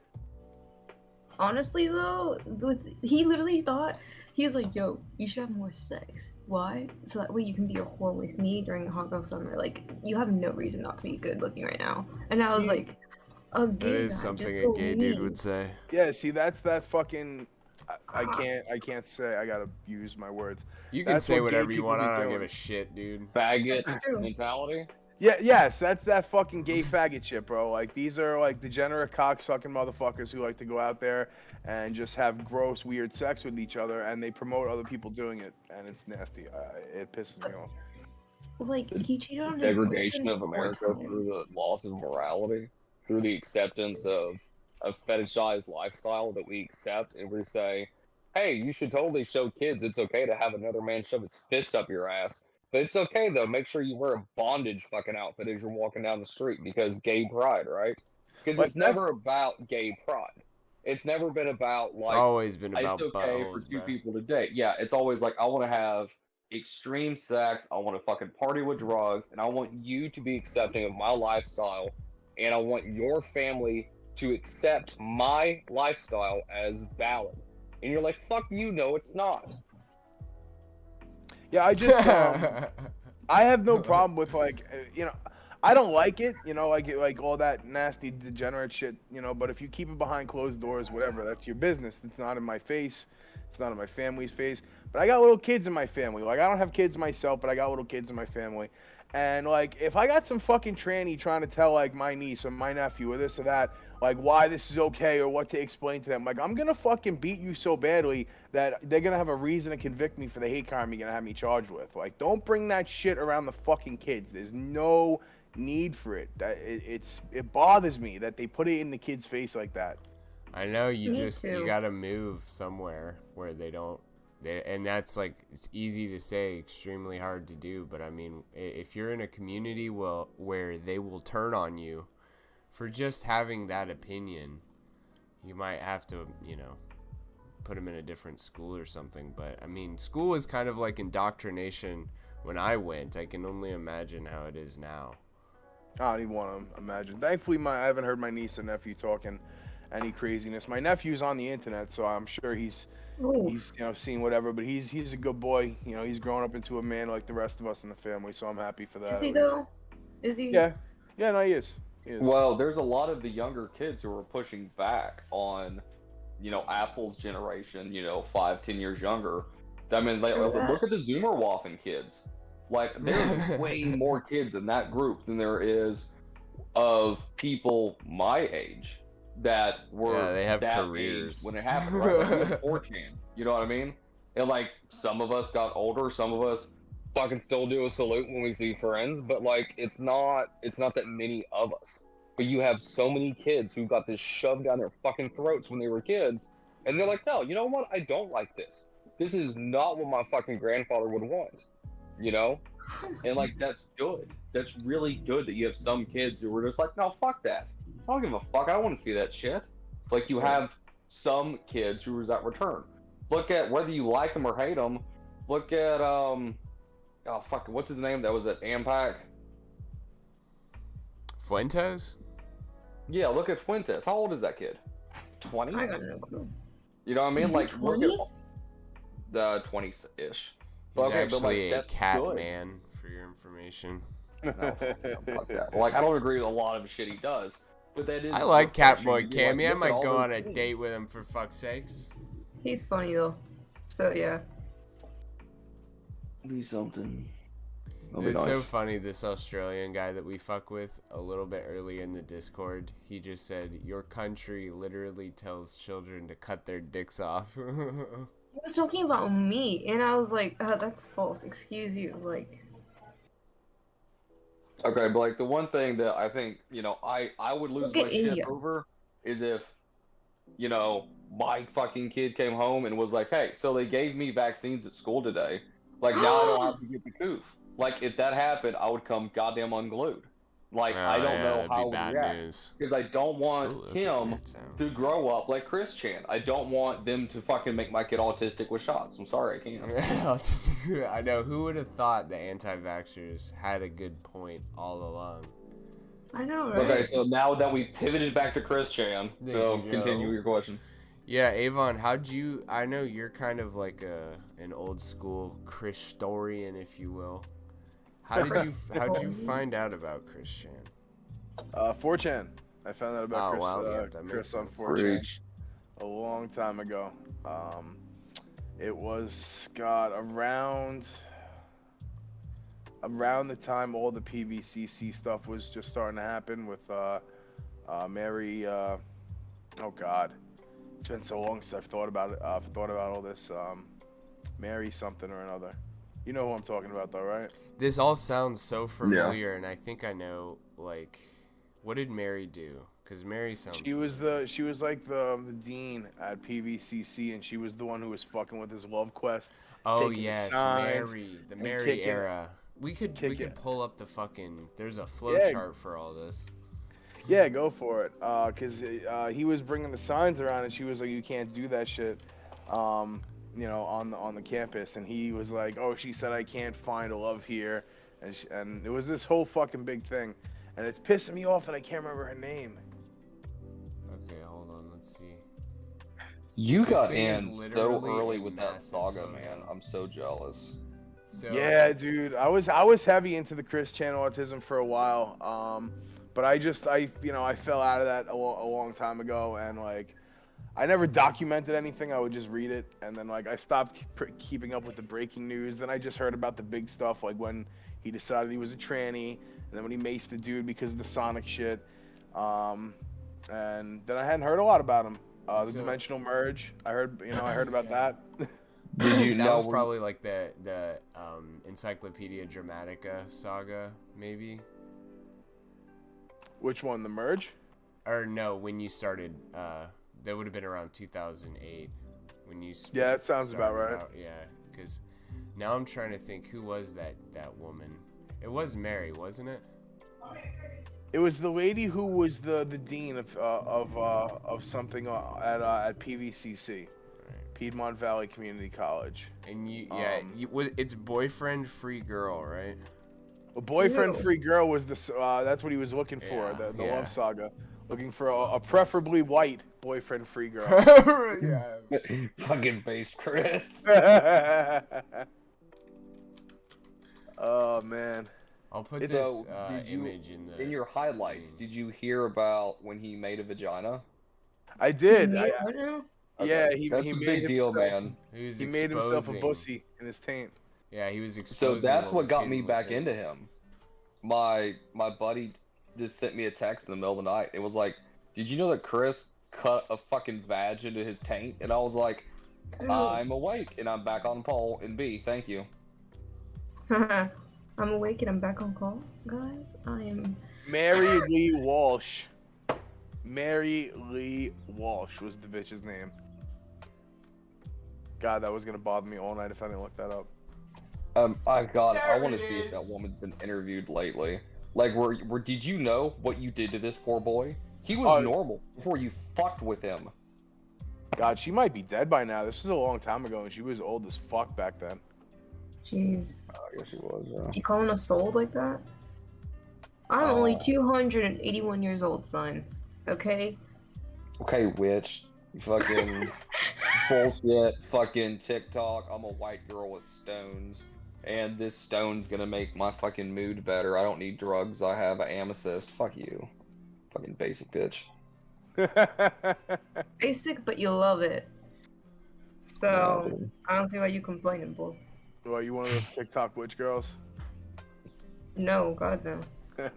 Honestly, though, he literally thought, he was like, yo, you should have more sex. Why? So that way you can be a whore with me during hot girl summer. Like, you have no reason not to be good looking right now. And I was like, a gay That is guy, something just a go gay me. dude would say. Yeah, see, that's that fucking. I can't say. I gotta use my words. You can That's say what gay whatever you people want. be I don't doing. give a shit, dude. Faggot true. mentality. Yeah, yes, that's that fucking gay faggot shit, bro. Like, these are like degenerate cocksucking motherfuckers who like to go out there and just have gross, weird sex with each other, and they promote other people doing it, and it's nasty. It pisses me off. Like, he cheated on his Degradation boyfriend of 4 America through times. the loss of morality, through the acceptance of a fetishized lifestyle that we accept, and we say, hey, you should totally show kids it's okay to have another man shove his fist up your ass. But it's okay, though. Make sure you wear a bondage fucking outfit as you're walking down the street, because gay pride, right? Because Like it's never about gay pride. It's never been about, It's like, always been about it's okay for buttholes, two bro. people to date. Yeah, it's always like, I want to have extreme sex, I want to fucking party with drugs, and I want you to be accepting of my lifestyle, and I want your family to accept my lifestyle as valid. And you're like, fuck you, no, it's not. Yeah, I just I have no problem with like I don't like it, like all that nasty degenerate shit, but if you keep it behind closed doors, whatever, that's your business. It's not in my face. It's not in my family's face. But I got little kids in my family. Like I don't have kids myself, but I got little kids in my family. And like if I got some fucking tranny trying to tell like my niece or my nephew or this or that, like why this is okay or what to explain to them, like I'm gonna fucking beat you so badly that they're gonna have a reason to convict me for the hate crime you're gonna have me charged with. Like don't bring that shit around the fucking kids. There's no need for it. It bothers me that they put it in the kid's face like that. I know you Me just too. you gotta move somewhere where they don't. And that's like it's easy to say, extremely hard to do. But I mean, if you're in a community where they will turn on you for just having that opinion, you might have to, put them in a different school or something. But I mean, school was kind of like indoctrination when I went. I can only imagine how it is now. I don't even want to imagine. Thankfully, I haven't heard my niece and nephew talking any craziness. My nephew's on the internet, so I'm sure he's seen whatever. But he's a good boy. He's grown up into a man like the rest of us in the family. So I'm happy for that. Is he though? Is he? Yeah, no, he is. He is. Well, there's a lot of the younger kids who are pushing back on, Apple's generation, 5-10 years younger. I mean, look at the Zoomerwaffen kids. Like, there's way more kids in that group than there is of people my age that were they have that careers age when it happened. Right? Like, we had 4chan, you know what I mean? And like, some of us got older, some of us fucking still do a salute when we see friends, but like, it's not that many of us. But you have so many kids who got this shoved down their fucking throats when they were kids, and they're like, no, you know what? I don't like this. This is not what my fucking grandfather would want. And like, that's good. That's really good that you have some kids who were just like, no, fuck that. I don't give a fuck. I don't want to see that shit. Like, you have some kids who resent return. Look at, whether you like them or hate them, look at, what's his name that was at AMPAC? Fuentes? Yeah, look at Fuentes. How old is that kid? 20? I got no clue. You know what I mean? Is he Like, 20? look at the 20-ish. He's Okay, but, actually like, a that's cat good. man, for your information. No, fuck that. Like, I don't agree with a lot of shit he does, but that is. I like refreshing Catboy to be like, Cammy. I look at might all go those on a kids. date with him for fuck's sakes. He's funny though. So yeah. Be something. It's so funny, this Australian guy that we fuck with a little bit early in the Discord, he just said, your country literally tells children to cut their dicks off. He was talking about me, and I was like, that's false. Excuse you. Like, Okay, but like, the one thing that I think, I would lose Look my at shit India. over is if, my fucking kid came home and was like, hey, so they gave me vaccines at school today. Like, now I don't have to get the coof. Like, if that happened, I would come goddamn unglued. Like, I don't know that'd how be I would bad react. news. Because I don't want Ooh, that's a him weird sound. to grow up like Chris Chan. I don't want them to fucking make my kid autistic with shots. I'm sorry, I can't. I know, who would have thought the anti-vaxxers had a good point all along? I know, right? Okay, so now that we pivoted back to Chris Chan, There so you go. continue your question. Yeah, Avon, I know you're kind of like an old school Christorian, if you will. How'd you find out about Chris Chan? 4chan. I found out about Oh, Chris, wow, yeah, that makes Chris on sense. 4chan a long time ago. It was around the time all the PVCC stuff was just starting to happen with Mary. Oh God, it's been so long since I've thought about it. Thought about all this. Mary something or another. You know who I'm talking about, though, right? This all sounds so familiar, and I think I know. Like, what did Mary do? Because Mary sounds. She was like the dean at PVCC, and she was the one who was fucking with his love quest. Oh taking yes, signs the and Mary kicking- era. We could kicking. pull up the fucking. There's a flow Yeah. chart for all this. Yeah, go for it. Cause he was bringing the signs around, and she was like, "You can't do that shit." On the campus, and he was like, "Oh, she said I can't find a love here," and it was this whole fucking big thing, and it's pissing me off that I can't remember her name. Okay, hold on. Let's see. You This got thing is in so literally early a with that massive saga, photo. man. I'm so jealous. So Yeah, dude, I was heavy into the Chris Chan autism for a while, but I fell out of that a long time ago, and like I never documented anything. I would just read it, and then like I stopped keeping up with the breaking news. Then I just heard about the big stuff, like when he decided he was a tranny, and then when he maced the dude because of the Sonic shit, and then I hadn't heard a lot about him. The So- dimensional merge, I heard about that. Did you that know? was probably like the Encyclopedia Dramatica saga, maybe. Which one, the merge? Or no, when you started, that would have been around 2008 when you. Yeah, that sounds about started right. out, yeah, because now I'm trying to think who was that woman. It was Mary, wasn't it? It was the lady who was the dean of something at PVCC, Piedmont Valley Community College. And it's boyfriend free girl, right? A boyfriend Ew. free girl was that's what he was looking for, Yeah, the yeah. love saga, looking for a preferably white boyfriend free girl. Yeah. Fucking base, Chris. Oh man. I'll put It's- this So, did you- image in the. In your highlights, thing. did you hear about when he made a vagina? I did. Me, what now? Yeah, Okay, that's he a made big deal, himself- man. He He made himself a bussy in his taint. Yeah, he was So exposing. that's what was got hidden me back within. into him. My buddy just sent me a text in the middle of the night. It was like, "Did you know that Chris cut a fucking vag into his taint?" And I was like, "I'm awake and I'm back on pole in B. Thank you." I'm awake and I'm back on call, guys. I am. Mary Lee Walsh. Mary Lee Walsh was the bitch's name. God, that was gonna bother me all night if I didn't look that up. I There want it to see if that is. woman's been interviewed lately. Like, did you know what you did to this poor boy? He was Oh. normal before you fucked with him. God, she might be dead by now. This was a long time ago, and she was old as fuck back then. Jeez. I guess he was, yeah. You calling us old like that? I'm only 281 years old, son. Okay? Okay, witch. You fucking bullshit. Fucking TikTok. I'm a white girl with stones. And this stone's gonna make my fucking mood better. I don't need drugs. I have an amethyst. Fuck you. Fucking basic bitch. Basic, but you love it. So, I don't see why you complaining, bull. Well, you one of those TikTok witch girls? No, God, no. I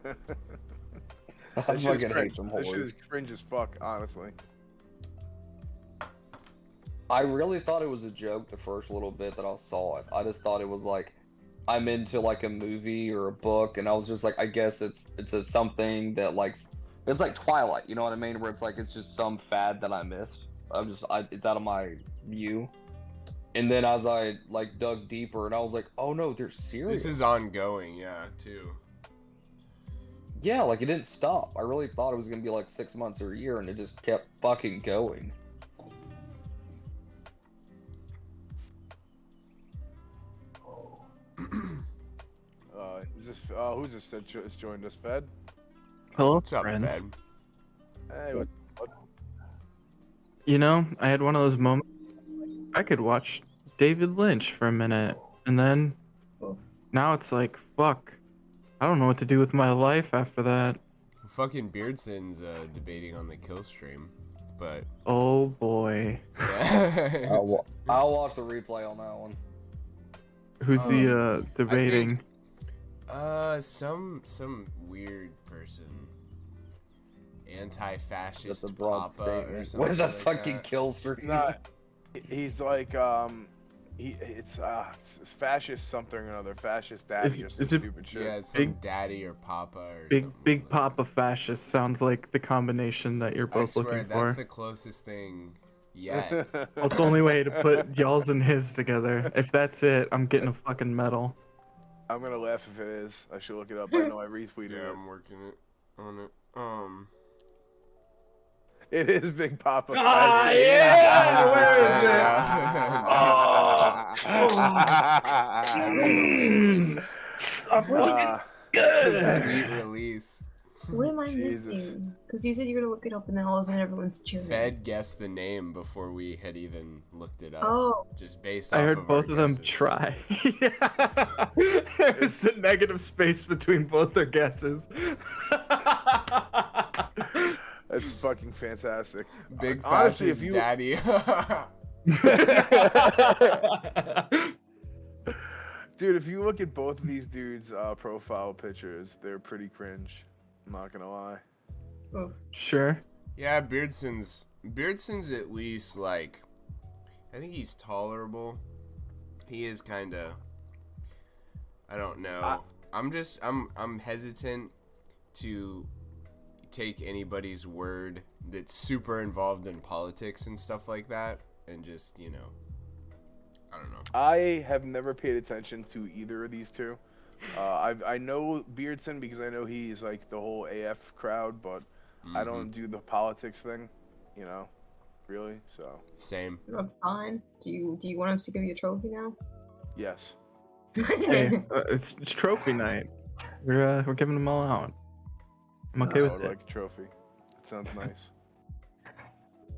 That shit is fucking hate cringe. them That shit whores. is cringe as fuck, honestly. I really thought it was a joke the first little bit that I saw it. I just thought it was like, I'm into like a movie or a book, and I was just like, I guess it's something that like, it's like Twilight, you know what I mean? Where it's like, it's just some fad that I missed. It's out of my view. And then as I like dug deeper, and I was like, oh no, they're serious. This is ongoing, yeah, too. Yeah, like it didn't stop. I really thought it was gonna be like 6 months or a year, and it just kept fucking going. Who's this that just joined us, Fed? Hello, What's up, friends. Fed? Hey, You know, I had one of those moments. I could watch David Lynch for a minute, and then Oof. now it's like, fuck. I don't know what to do with my life after that. Fucking Beardson's debating on the kill stream, but Oh boy. yeah. I'll watch the replay on that one. Who's the debating? Some weird person, anti-fascist Just a broad papa or statement. something With a like fucking that. kill streak. Nah, he's like it's fascist something or another, fascist daddy Is- or some is it- stupid shit. Yeah, it's Big- some daddy or papa or Big something Big like Papa fascist sounds like the combination that you're that. I both swear looking that's for. the closest thing yet. Well, it's the only way to put y'all's and his together. If that's it, I'm getting a fucking medal. I'm gonna laugh if it is. I should look it up. I know I retweeted Yeah, it. I'm working on it. It is Big Papa. Ah, Fascist. yeah! Where is it? I'm fucking It's the sweet release. What am I Jesus. missing? Because you said you're gonna look it up, and then all of a sudden everyone's cheering. Fed guessed the name before we had even looked it up. Oh, Just based off I heard of both our of them guesses. try. There's the negative space between both their guesses. That's fucking fantastic. Big Honestly, fascist daddy. Dude, if you look at both of these dudes' profile pictures, they're pretty cringe. I'm not gonna lie. oof. Sure. Yeah, Beardson's at least like, I think he's tolerable. He is kind of, I don't know. I'm hesitant to take anybody's word that's super involved in politics and stuff like that, and just, you know, I don't know. I have never paid attention to either of these two. I know Beardson because I know he's like the whole AF crowd, but I don't do the politics thing, you know, really. So Same. That's fine. Do you want us to give you a trophy now? yes, Hey, it's trophy night. We're giving them all out. I'm okay I with would it. like a trophy. That sounds nice.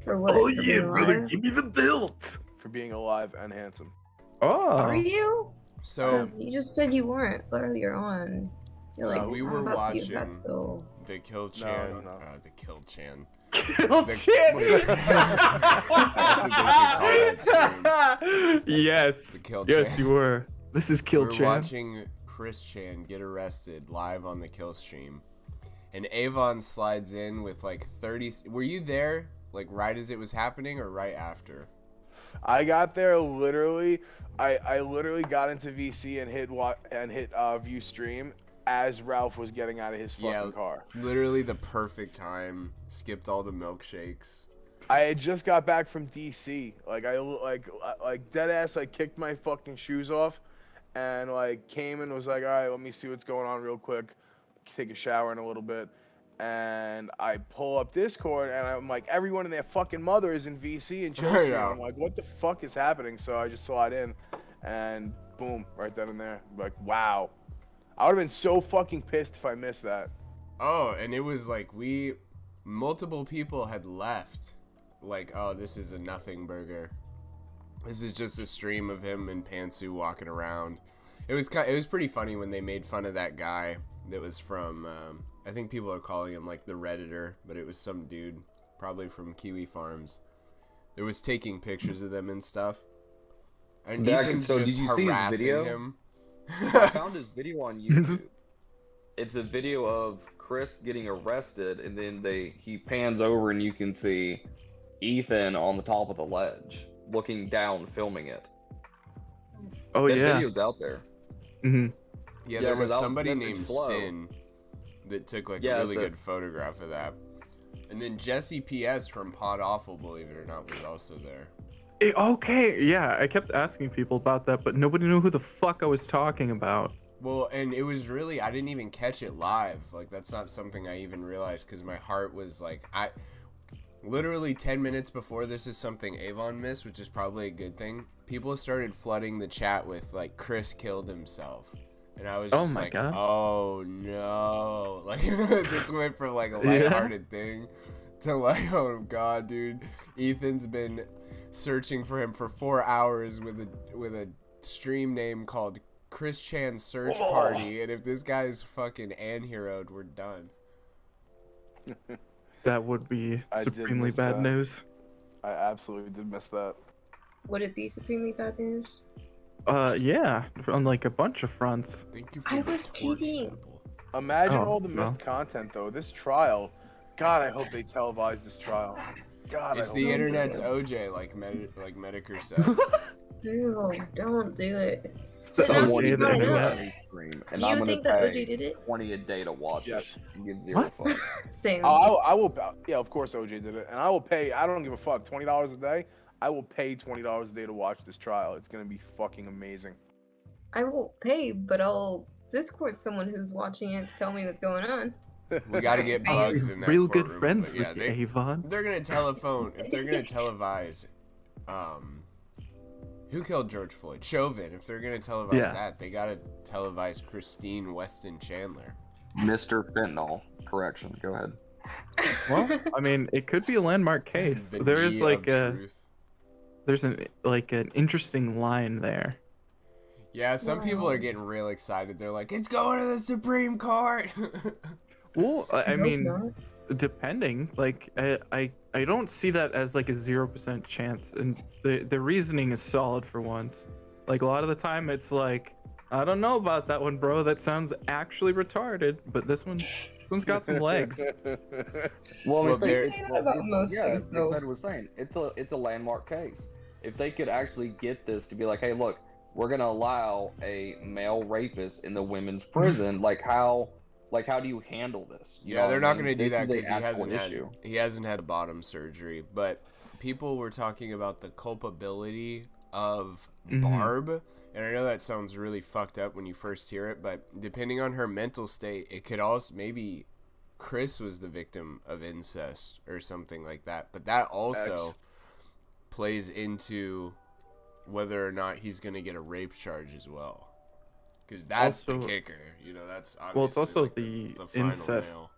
For what? Oh For yeah, being brother, alive? give me the belt. For being alive and handsome. Are Oh, you? So 'Cause you just said you weren't earlier on. You're So like, we "I'm were about to give that watching- still." the Kill Chan, no. the Kill Chan. kill The- Chan. That's what they should call that stream. Yes. The Kill Yes, Chan. you were. This is Kill We're Chan. watching Chris Chan get arrested live on the Kill stream, and Avon slides in with like 30. Were you there, like right as it was happening, or right after? I got there literally. I literally got into VC and hit view stream as Ralph was getting out of his fucking car. Literally the perfect time. Skipped all the milkshakes. I had just got back from DC. Like dead ass. Like kicked my fucking shoes off, and like came and was like, all right, let me see what's going on real quick. Take a shower in a little bit, and I pull up Discord, and I'm like, everyone and their fucking mother is in VC and chill stream. Yeah. I'm like, what the fuck is happening? So I just slide in, and boom, right then and there. Like, wow. I would have been so fucking pissed if I missed that. Oh, and it was like multiple people had left. Like, oh, this is a nothing burger. This is just a stream of him and Pantsu walking around. It was pretty funny when they made fun of that guy that was from, I think people are calling him like the Redditor, but it was some dude, probably from Kiwi Farms. That was taking pictures of them and stuff. And Yeah, Ethan's so just did you see his harassing video? him. I found his video on YouTube. It's a video of Chris getting arrested, and then he pans over and you can see Ethan on the top of the ledge, looking down, filming it. Oh That yeah. video's out there. Mm-hmm. Yeah, Yeah, there was 'cause somebody that's named Flow. Sin that took like Yeah, a really it's a- good photograph of that. And then Jesse PS from Pod Awful, believe it or not, was also there. Okay, yeah. I kept asking people about that, but nobody knew who the fuck I was talking about. Well, and it was really, I didn't even catch it live. Like, that's not something I even realized because my heart was like, literally 10 minutes before this is something Avon missed, which is probably a good thing. People started flooding the chat with, like, Chris killed himself. And I was Oh just my like, God. oh no. Like, this went from, like, a lighthearted thing to, like, oh God, dude. Ethan's been searching for him for 4 hours with a stream name called Chris Chan Search Party. And if this guy's fucking anheroed, we're done. That would be I did supremely miss bad that. news. I absolutely did miss that. Would it be supremely bad news? Yeah, on like a bunch of fronts. Thank you for I the was torch, kidding. Apple. Imagine Oh, all the no. missed content, though. This trial, God, I hope they televise this trial. God, It's I hope the they do. internet's OJ, like Medicare said. Dude, don't do it. Someone say did that, it yeah. on his stream, and Do I'm you gonna think that pay OJ did it? 20 a day to watch Yes. it. Give zero fucks. Same. I will. Yeah, of course OJ did it, and I will pay. I don't give a fuck. $20 a day. I will pay $20 a day to watch this trial. It's gonna be fucking amazing. I won't pay, but I'll Discord someone who's watching it to tell me what's going on. We got to get bugs in that Real courtroom. good friends but yeah, with Avon. they're gonna telephone if they're gonna televise. Who killed George Floyd? Chauvin. If they're gonna televise Yeah. that, they gotta televise Christine Weston Chandler. Mr. Fentanyl. correction. Go ahead. Well, I mean, it could be a landmark case. The There is knee like of truth. there's an interesting line there. Yeah, some people are getting real excited. They're like, it's going to the Supreme Court. Well, I No, mean, no. depending. Like, I don't see that as like a 0% chance, and the reasoning is solid for once. Like a lot of the time, it's like, I don't know about that one, bro. That sounds actually retarded, but this one's got some legs. Well, Well, They there- say that about most yeah, things, like though. Fed was saying, it's a landmark case. If they could actually get this to be like, hey, look, we're gonna allow a male rapist in the women's prison, like how do you handle this? You Yeah, know they're what I not mean? going to do This that is an because actual he hasn't had bottom surgery. But people were talking about the culpability of Barb, and I know that sounds really fucked up when you first hear it, but depending on her mental state, it could also maybe Chris was the victim of incest or something like that. But that also plays into whether or not he's going to get a rape charge as well. Because that's the Also- kicker, you know. That's obviously Well, it's also like the final incest. nail.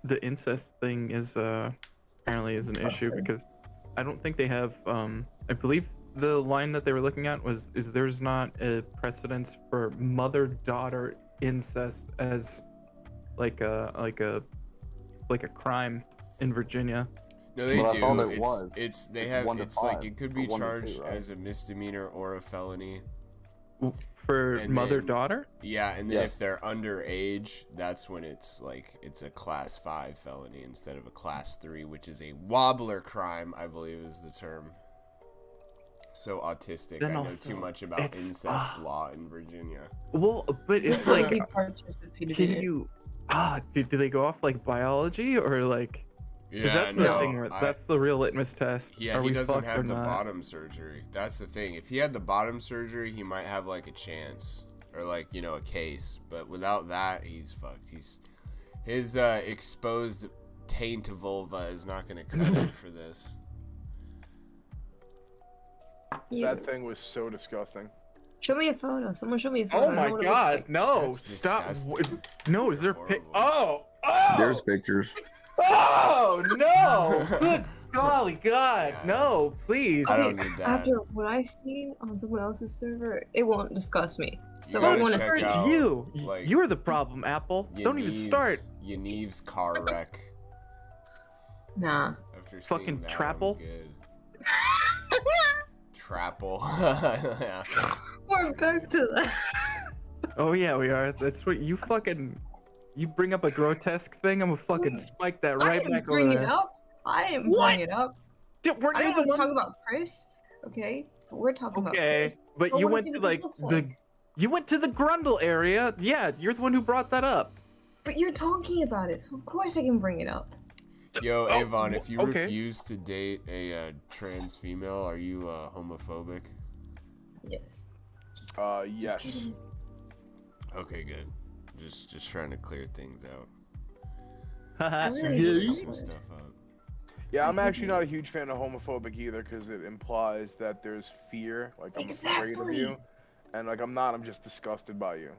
The incest thing is apparently is an issue because I don't think they have. I believe the line that they were looking at is there's not a precedence for mother-daughter incest as like a crime in Virginia. No, they But I do. thought it was. It's they It's have. 1 to It's like 5, it could or be 1 to 2, charged right? as a misdemeanor or a felony. For And mother-daughter? Yeah, and then Yes. if they're underage, that's when it's a class 5 felony instead of a class 3, which is a wobbler crime, I believe is the term. So autistic. Then I know also, too much about it's- incest law in Virginia. Well, but it's Like like, he participated can in it. you? Do they go off like biology or like? 'Cause Yeah, that's the no, thing. Where, that's the real litmus test. Yeah, Are he we doesn't fucked or have the not? bottom surgery. That's the thing. If he had the bottom surgery, he might have like a chance or like, you know, a case. But without that, he's fucked. His exposed taint vulva is not gonna cut it for this. Yeah. That thing was so disgusting. Show me a photo. Someone show me a photo. Oh I don't know my what it looks god, like. no! That's Stop! disgusting. No, is there? Horrible. Oh! There's pictures. Oh no! Good golly god, Yeah, no! Please. I don't need that. After what I've seen on someone else's server, it won't disgust me. So gotta I want to check see. out- like, You're the problem, Apple. Don't even start. Yanive's car wreck. Nah. After Fucking seeing that, Trapple? I'm good. Trapple. Yeah. We're back to that. Oh yeah, we are. That's what you fucking. You bring up a grotesque thing, I'm gonna fucking spike that I right didn't back over bring it there. up. I didn't What? bring it up. Weren't I you didn't the even one? talk about Chris. Okay, but we're talking about Okay, Chris. but I you wanna went see to what like this looks the. like. You went to the Grundle area. Yeah, you're the one who brought that up. But you're talking about it, so of course I can bring it up. Yo, Oh, Avon, if you okay. refuse to date a trans female, are you homophobic? Yes. Yes. kidding. Okay, good. Just trying to clear things out. I really Clear don't some know. stuff up. Yeah, I'm actually not a huge fan of homophobic either because it implies that there's fear, like I'm afraid of Exactly. you, and like I'm not. I'm just disgusted by you.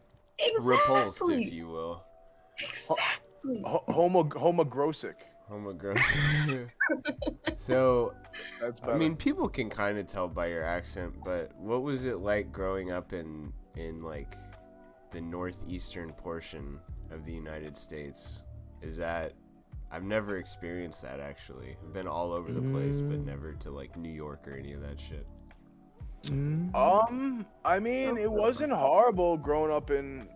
Repulsed, Exactly. if you will. Exactly. Homogrossic. Homogross. So, That's better. I mean, people can kind of tell by your accent, but what was it like growing up in like the northeastern portion of the United States? Is that I've never experienced that actually. I've been all over the place, but never to like New York or any of that shit. I mean, it wasn't horrible growing up in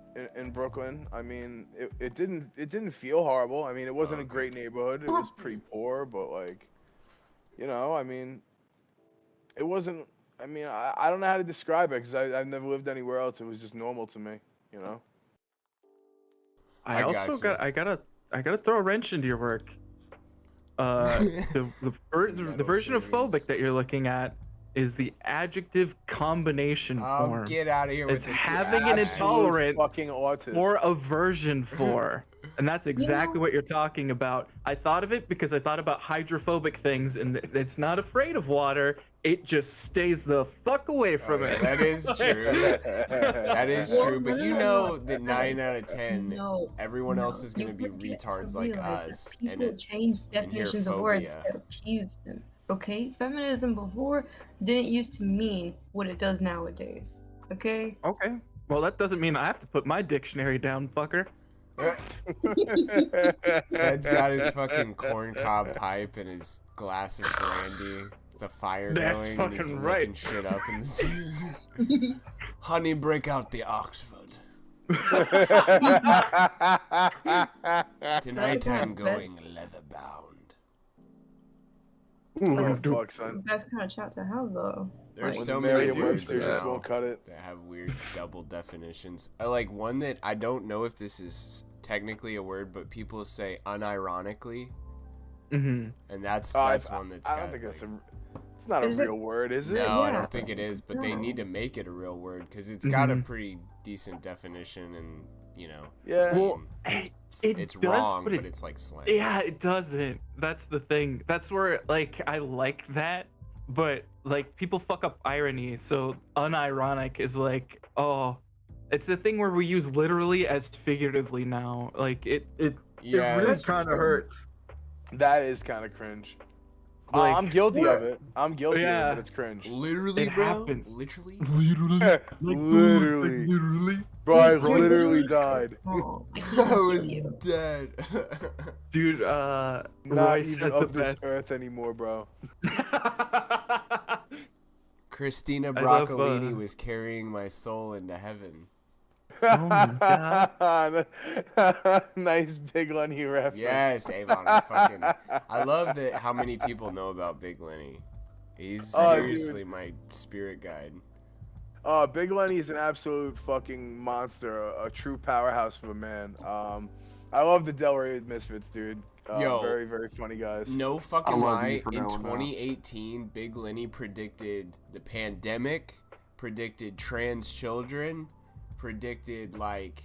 Brooklyn. I mean, it didn't feel horrible. I mean, it wasn't a great neighborhood. It was pretty poor, but like, you know, I mean, it wasn't. I mean, I don't know how to describe it because I've never lived anywhere else. It was just normal to me, you know. I also got you. I gotta throw a wrench into your work. The metal version of shavings. phobic that you're looking at is the adjective combination Oh, form. get out of here It's with this. having an ass. intolerance Fucking autist. or aversion for. And that's exactly what you're talking about. I thought of it because I thought about hydrophobic things, and it's not afraid of water. It just stays the fuck away from it. That is true. That is true. But you know that 9 out of 10, everyone else is going to be retards like us. People change definitions of words to appease them. Okay? Feminism before didn't used to mean what it does nowadays. Okay? Okay. Well, that doesn't mean I have to put my dictionary down, fucker. Fred's got his fucking corncob pipe and his glass of brandy. The fire going and he's looking shit up. And honey, break out the Oxford. Tonight I'm going leather bound. Fuck, son. Best kind of chat to have, though. There's so many words just now won't cut it. that have weird double definitions. I like one that I don't know if this is technically a word, but people say unironically. Mm-hmm. And that's one that's. I don't think it's not a real word, is it? No, I don't think it is, but they need to make it a real word because it's got a pretty decent definition, and you know. Yeah. Well, it's wrong, but it's like slang. Yeah, it doesn't. That's the thing. That's where like I like that, but like people fuck up irony. So unironic is like, oh, it's the thing where we use literally as figuratively now. Like it really kind of hurts. That is kind of cringe. Like, I'm guilty of it. I'm guilty of it, but it's cringe. Literally, it bro. Happens. Literally. Literally. Bro, I literally died. I was dead. Dude, Not Royce even has of the this best. earth anymore, bro. Christina Broccolini was carrying my soul into heaven. Oh my God. Nice Big Lenny reference. Yes, Avon. I love that how many people know about Big Lenny. He's seriously my spirit guide. Big Lenny is an absolute fucking monster, a true powerhouse of a man. I love the Delray Misfits, dude. Yo, very, very funny guys. No fucking lie. In 2018, Big Lenny predicted the pandemic, predicted trans children, predicted like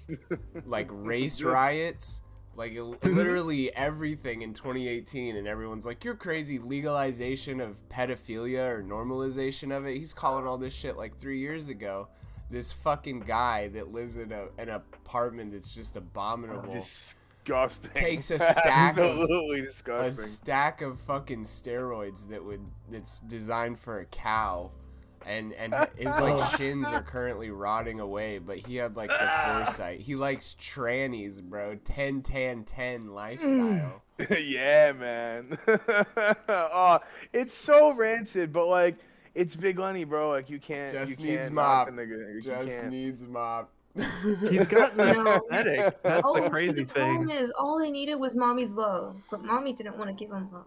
race riots, like literally everything in 2018, and everyone's like, you're crazy. Legalization of pedophilia or normalization of it. He's calling all this shit like 3 years ago. This fucking guy that lives in an apartment that's just abominable. Disgusting. Takes a stack absolutely disgusting. a stack of fucking steroids that's designed for a cow. And his like shins are currently rotting away, but he had like the foresight. He likes trannies, bro. 10-10-10 lifestyle. Yeah, man. Oh, it's so rancid, but like it's Big Lenny, bro. Like you can't. Needs mop. Needs mop. He's got an aesthetic. That's the crazy the thing. problem is, all he need was mommy's love, but mommy didn't want to give him love.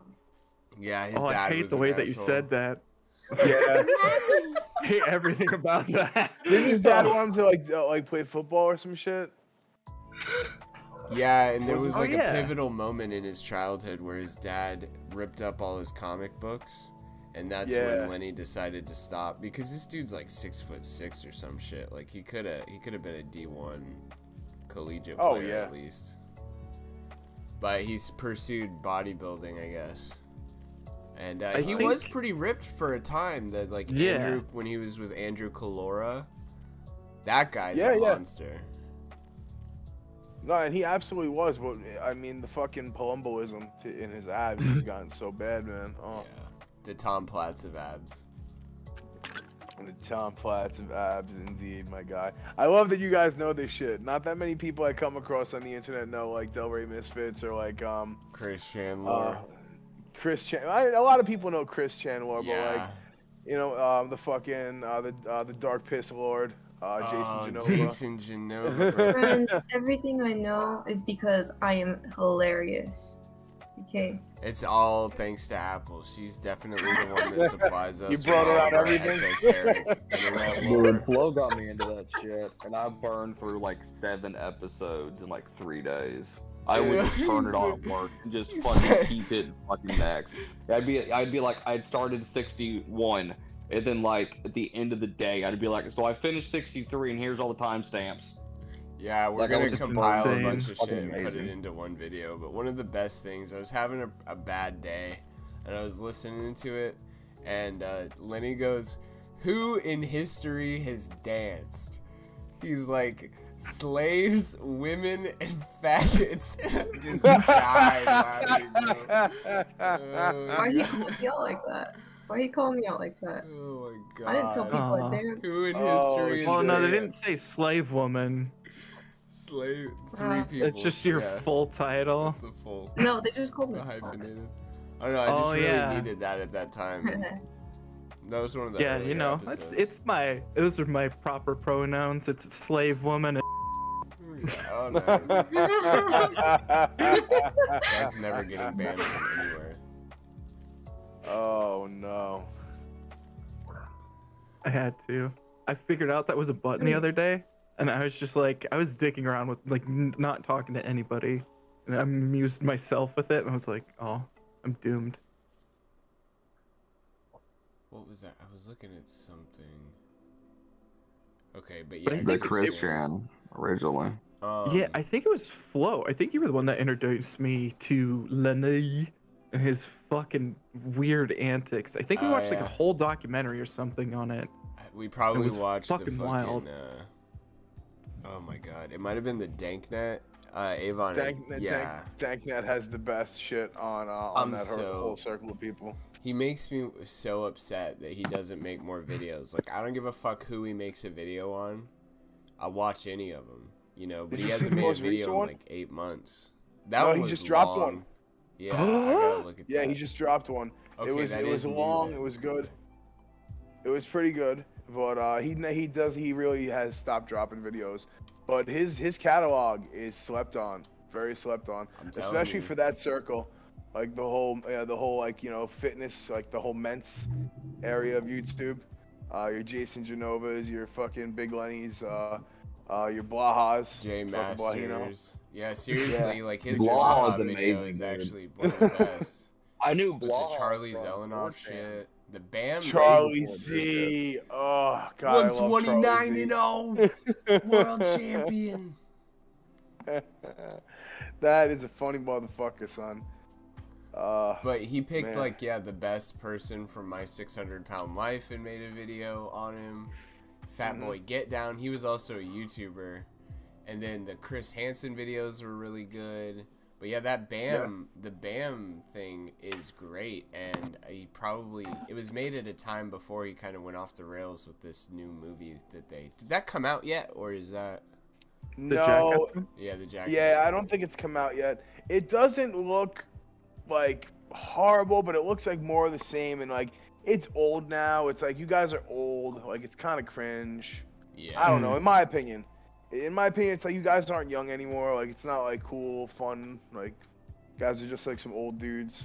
Yeah, his dad I hate was the way an that asshole. you said that. Yeah. I hate everything about that. Didn't his dad want him to like play football or some shit? Yeah, and there was like a pivotal moment in his childhood where his dad ripped up all his comic books, and that's when Lenny decided to stop, because this dude's like 6'6" or some shit. Like he could have been a D1 collegiate player at least. But he's pursued bodybuilding, I guess. And he was pretty ripped for a time. That like Andrew, when he was with Andrew Calora, that guy's a monster. No, and he absolutely was. But I mean, the fucking Palumboism in his abs has gotten so bad, man. Oh. Yeah, the Tom Platz of abs. The Tom Platz of abs, indeed, my guy. I love that you guys know this shit. Not that many people I come across on the internet know like Delray Misfits or like Chris Chandler. A lot of people know Chris Chandler, but like, you know, the fucking the Dark Piss Lord, Jason Genova. Bro. Friends, everything I know is because I am hilarious. Okay. It's all thanks to Apple. She's definitely the one that supplies us. You brought her out everything. Dude, Flo got me into that shit, and I burned through like 7 episodes in like 3 days. I would just turn it on at work and just fucking keep it fucking next. I'd be like, I'd started 61, and then like at the end of the day, I'd be like, so I finished 63, and here's all the timestamps. Yeah, we're Like, I gonna was just compile a insane. bunch of shit Fucking and put it amazing. into one video. But one of the best things, I was having a bad day, and I was listening to it, and Lenny goes, "Who in history has danced?" He's like, "Slaves, women, and faggots." I just died laughing, bro. Why he calling me out like that? Why he calling me out like that? Oh my god. I didn't tell people Aw. to dance. Who in Oh, history has Well, no, they didn't danced? say slave woman. Slave. Ah. 3 people. It's just your yeah. full title. That's the full. No, they just called me. The hyphenated. I don't know. I just Oh, really yeah. needed that at that time. That was one of the Yeah, earlier you know, episodes. those are my proper pronouns. It's slave woman. Oh, nice. That's never getting banned from anywhere. Oh no. I had to. I figured out that was a button the other day, and I was just like, I was dicking around with like not talking to anybody, and I amused myself with it, and I was like, oh, I'm doomed. What was that? I was looking at something. Okay, but yeah. Like The good to Chris see. Chan originally. Yeah, I think it was Flo. I think you were the one that introduced me to Lenny and his fucking weird antics. I think we watched like yeah. a whole documentary or something on it. We probably It was watched the fucking fucking. wild. Oh my god, it might have been the Danknet. Avon. Yeah. Danknet has the best shit on I'm that so- whole circle of people. He makes me so upset that he doesn't make more videos. Like, I don't give a fuck who he makes a video on. I'll watch any of them, you know. But Did he you see hasn't the made a most video recent in one? like 8 months. That No, one he was just dropped long. one. Yeah, I gotta look at Yeah, that. he just dropped one. Okay, it was that it was is new long. then. It was good. It was pretty good, but he really has stopped dropping videos. But his catalog is slept on, very slept on, I'm telling especially you. for that circle, like the whole like fitness, like the whole men's area of YouTube. Your Jason Genovas, your fucking Big Lenny's, your Blahas. Jay fucking Blahino. Masters. Yeah, seriously, like his Blah Blaha is video amazing, is dude. actually one of the best. I knew With the Blah. Charlie from Zelenoff 4chan. shit. The Bam. Charlie before Z. Oh god, I love 129 Charlie and 0. World champion. That is a funny motherfucker, son. But he picked Man. like the best person from My 600-Pound Life and made a video on him. Fat Boy Get Down, he was also a YouTuber. And then the Chris Hansen videos were really good. But yeah, that the Bam thing is great, and it was made at a time before he kind of went off the rails with this new movie that did that come out yet, or is that The no, Jackass one? the Jackass? yeah, I one? don't think it's come out yet. It doesn't look like horrible, but it looks like more of the same, and like it's old now. It's like you guys are old, like it's kind of cringe. Yeah. I don't know, in my opinion. In my opinion, it's like you guys aren't young anymore. Like it's not like cool, fun. Like you guys are just like some old dudes.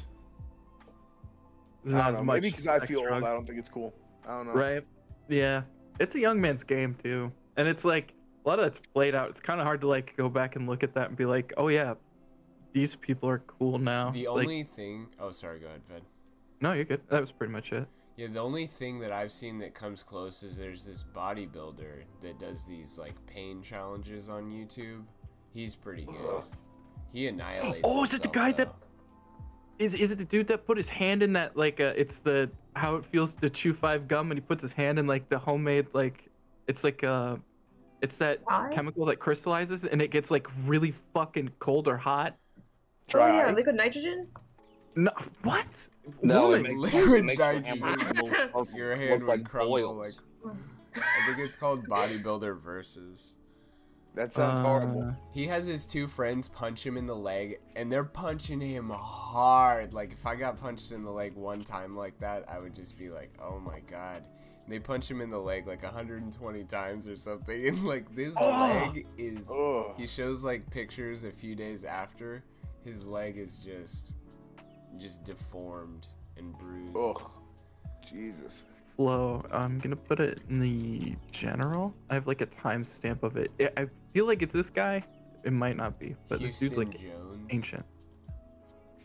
There's I not don't as know. much Maybe because I sex, feel old, drugs. I don't think it's cool. I don't know. Right. Yeah. It's a young man's game too. And it's like a lot of that's played out. It's kind of hard to like go back and look at that and be like, "Oh yeah, these people are cool now." The Like, only thing. Oh, sorry. Go ahead, Fed. no, you're good. That was pretty much it. Yeah, the only thing that I've seen that comes close is there's this bodybuilder that does these like pain challenges on YouTube. He's pretty good. He annihilates. Oh, is it the himself, guy that- though. Is it the dude that put his hand in that like it's the how it feels to chew 5 gum and he puts his hand in like the homemade like it's like it's that Why? chemical that crystallizes and it gets like really fucking cold or hot. Oh Try. yeah, liquid nitrogen. No, what? No, Woman, it makes, Liquid it makes your nitrogen. hand look Your hand looks would like crumble like. boils. I think it's called Bodybuilder Versus. That sounds horrible. He has his 2 friends punch him in the leg, and they're punching him hard. Like, if I got punched in the leg one time like that, I would just be like, oh my god. And they punch him in the leg like 120 times or something, and like, this leg is... Ugh. He shows like pictures a few days after. His leg is just deformed and bruised. Ugh. Jesus. Flow. I'm gonna put it in the general. I have like a timestamp of it. I feel like it's this guy. It might not be, but Houston this dude's like Jones. ancient.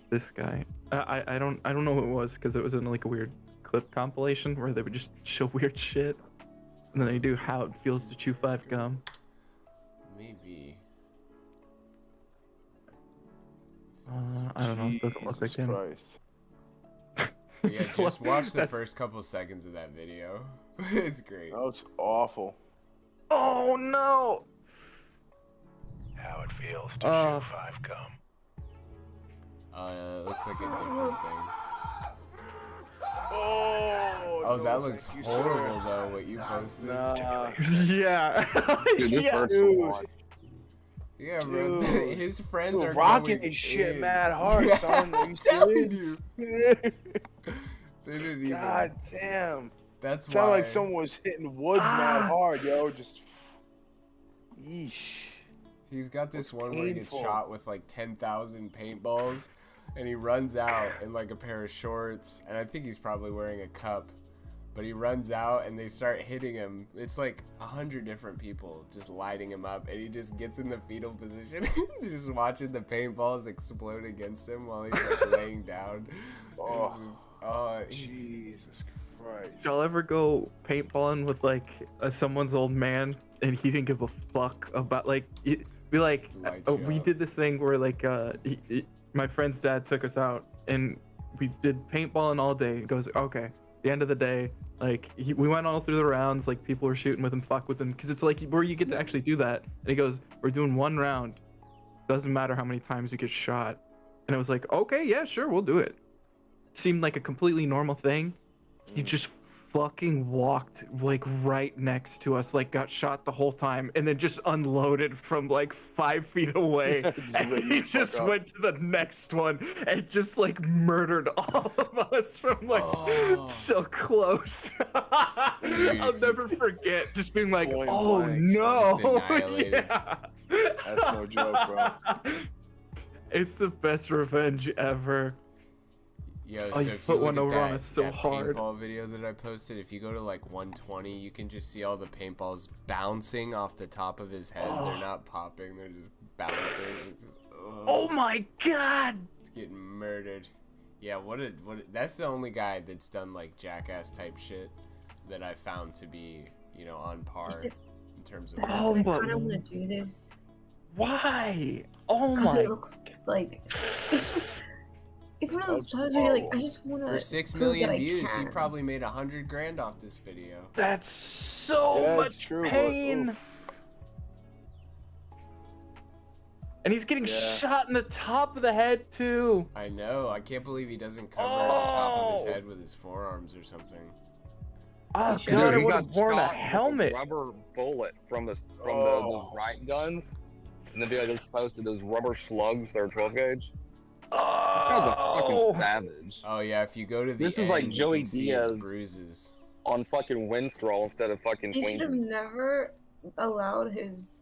This guy. I don't know who it was because it was in like a weird clip compilation where they would just show weird shit, and then they do how it feels to chew 5 gum. Maybe. I don't know. It doesn't look like Jesus him. Christ. Yeah, just watch the that's- first couple seconds of that video. It's great. That looks awful. Oh no! How it feels to Uh. chew 5 gum. It looks like a different thing. Oh, Oh, no, that looks thank you, horrible sir. though, what you posted. Nah. Yeah. Dude, this yeah. hurts to Dude. watch. Yeah, bro. Dude. His friends Dude, are rocking going his shit in. mad hard, Yeah, son. Are I'm you telling serious? you. They didn't even. God damn. That's Sounded why. like someone was hitting wood mad hard, yo. Just. Yeesh. He's got this Looks one where he gets painful. shot with like 10,000 paintballs, and he runs out in like a pair of shorts, and I think he's probably wearing a cup. But he runs out and they start hitting him. It's like 100 different people just lighting him up, and he just gets in the fetal position, just watching the paintballs explode against him while he's like laying down. Oh. It's just, Jesus Christ. Y'all ever go paintballing with like someone's old man and he didn't give a fuck about like be like Lights you we up. did this thing where like my friend's dad took us out and we did paintballing all day. He goes, okay, the end of the day, like we went all through the rounds, like people were shooting with him, fuck with him, because it's like where you get to actually do that. And he goes, we're doing one round, doesn't matter how many times you get shot. And I was like, okay, yeah, sure, we'll do it. Seemed like a completely normal thing. He just fucking walked like right next to us, like got shot the whole time, and then just unloaded from like 5 feet away. Just And lit he you the just fuck up. went to the next one and just like murdered all of us from like Oh. so close. I'll never forget just being like, Point oh blank, no. just annihilated. Yeah. That's no joke, bro. It's the best revenge ever. Yo, Oh, so you if put you look one at over on that, us so that hard. paintball video that I posted, if you go to like 120, you can just see all the paintballs bouncing off the top of his head. They're not popping, they're just bouncing. It's just, Oh my god. It's getting murdered. Yeah, that's the only guy that's done like jackass type shit that I found to be, you know, on par it- in terms of. Oh, I but kind of want to do this why? Oh because my. it looks like it's one of those times where you're like, I just want to. For 6 million views, he probably made 100 grand off this video. That's so Yeah, much it's true, but, pain. oof. And he's getting Yeah. shot in the top of the head too. I know. I can't believe he doesn't cover the top of his Oh. head with his forearms or something. Oh Dude, god, I he would got have worn a shot with helmet. rubber bullet from those Oh. riot guns. And the video just posted those rubber slugs that are 12 gauge. This Oh, guy's a fucking savage. Oh yeah, if you go to the This end, is like you Joey can see his Diaz. bruises. On fucking Winstrol instead of fucking They should have Queen. never allowed his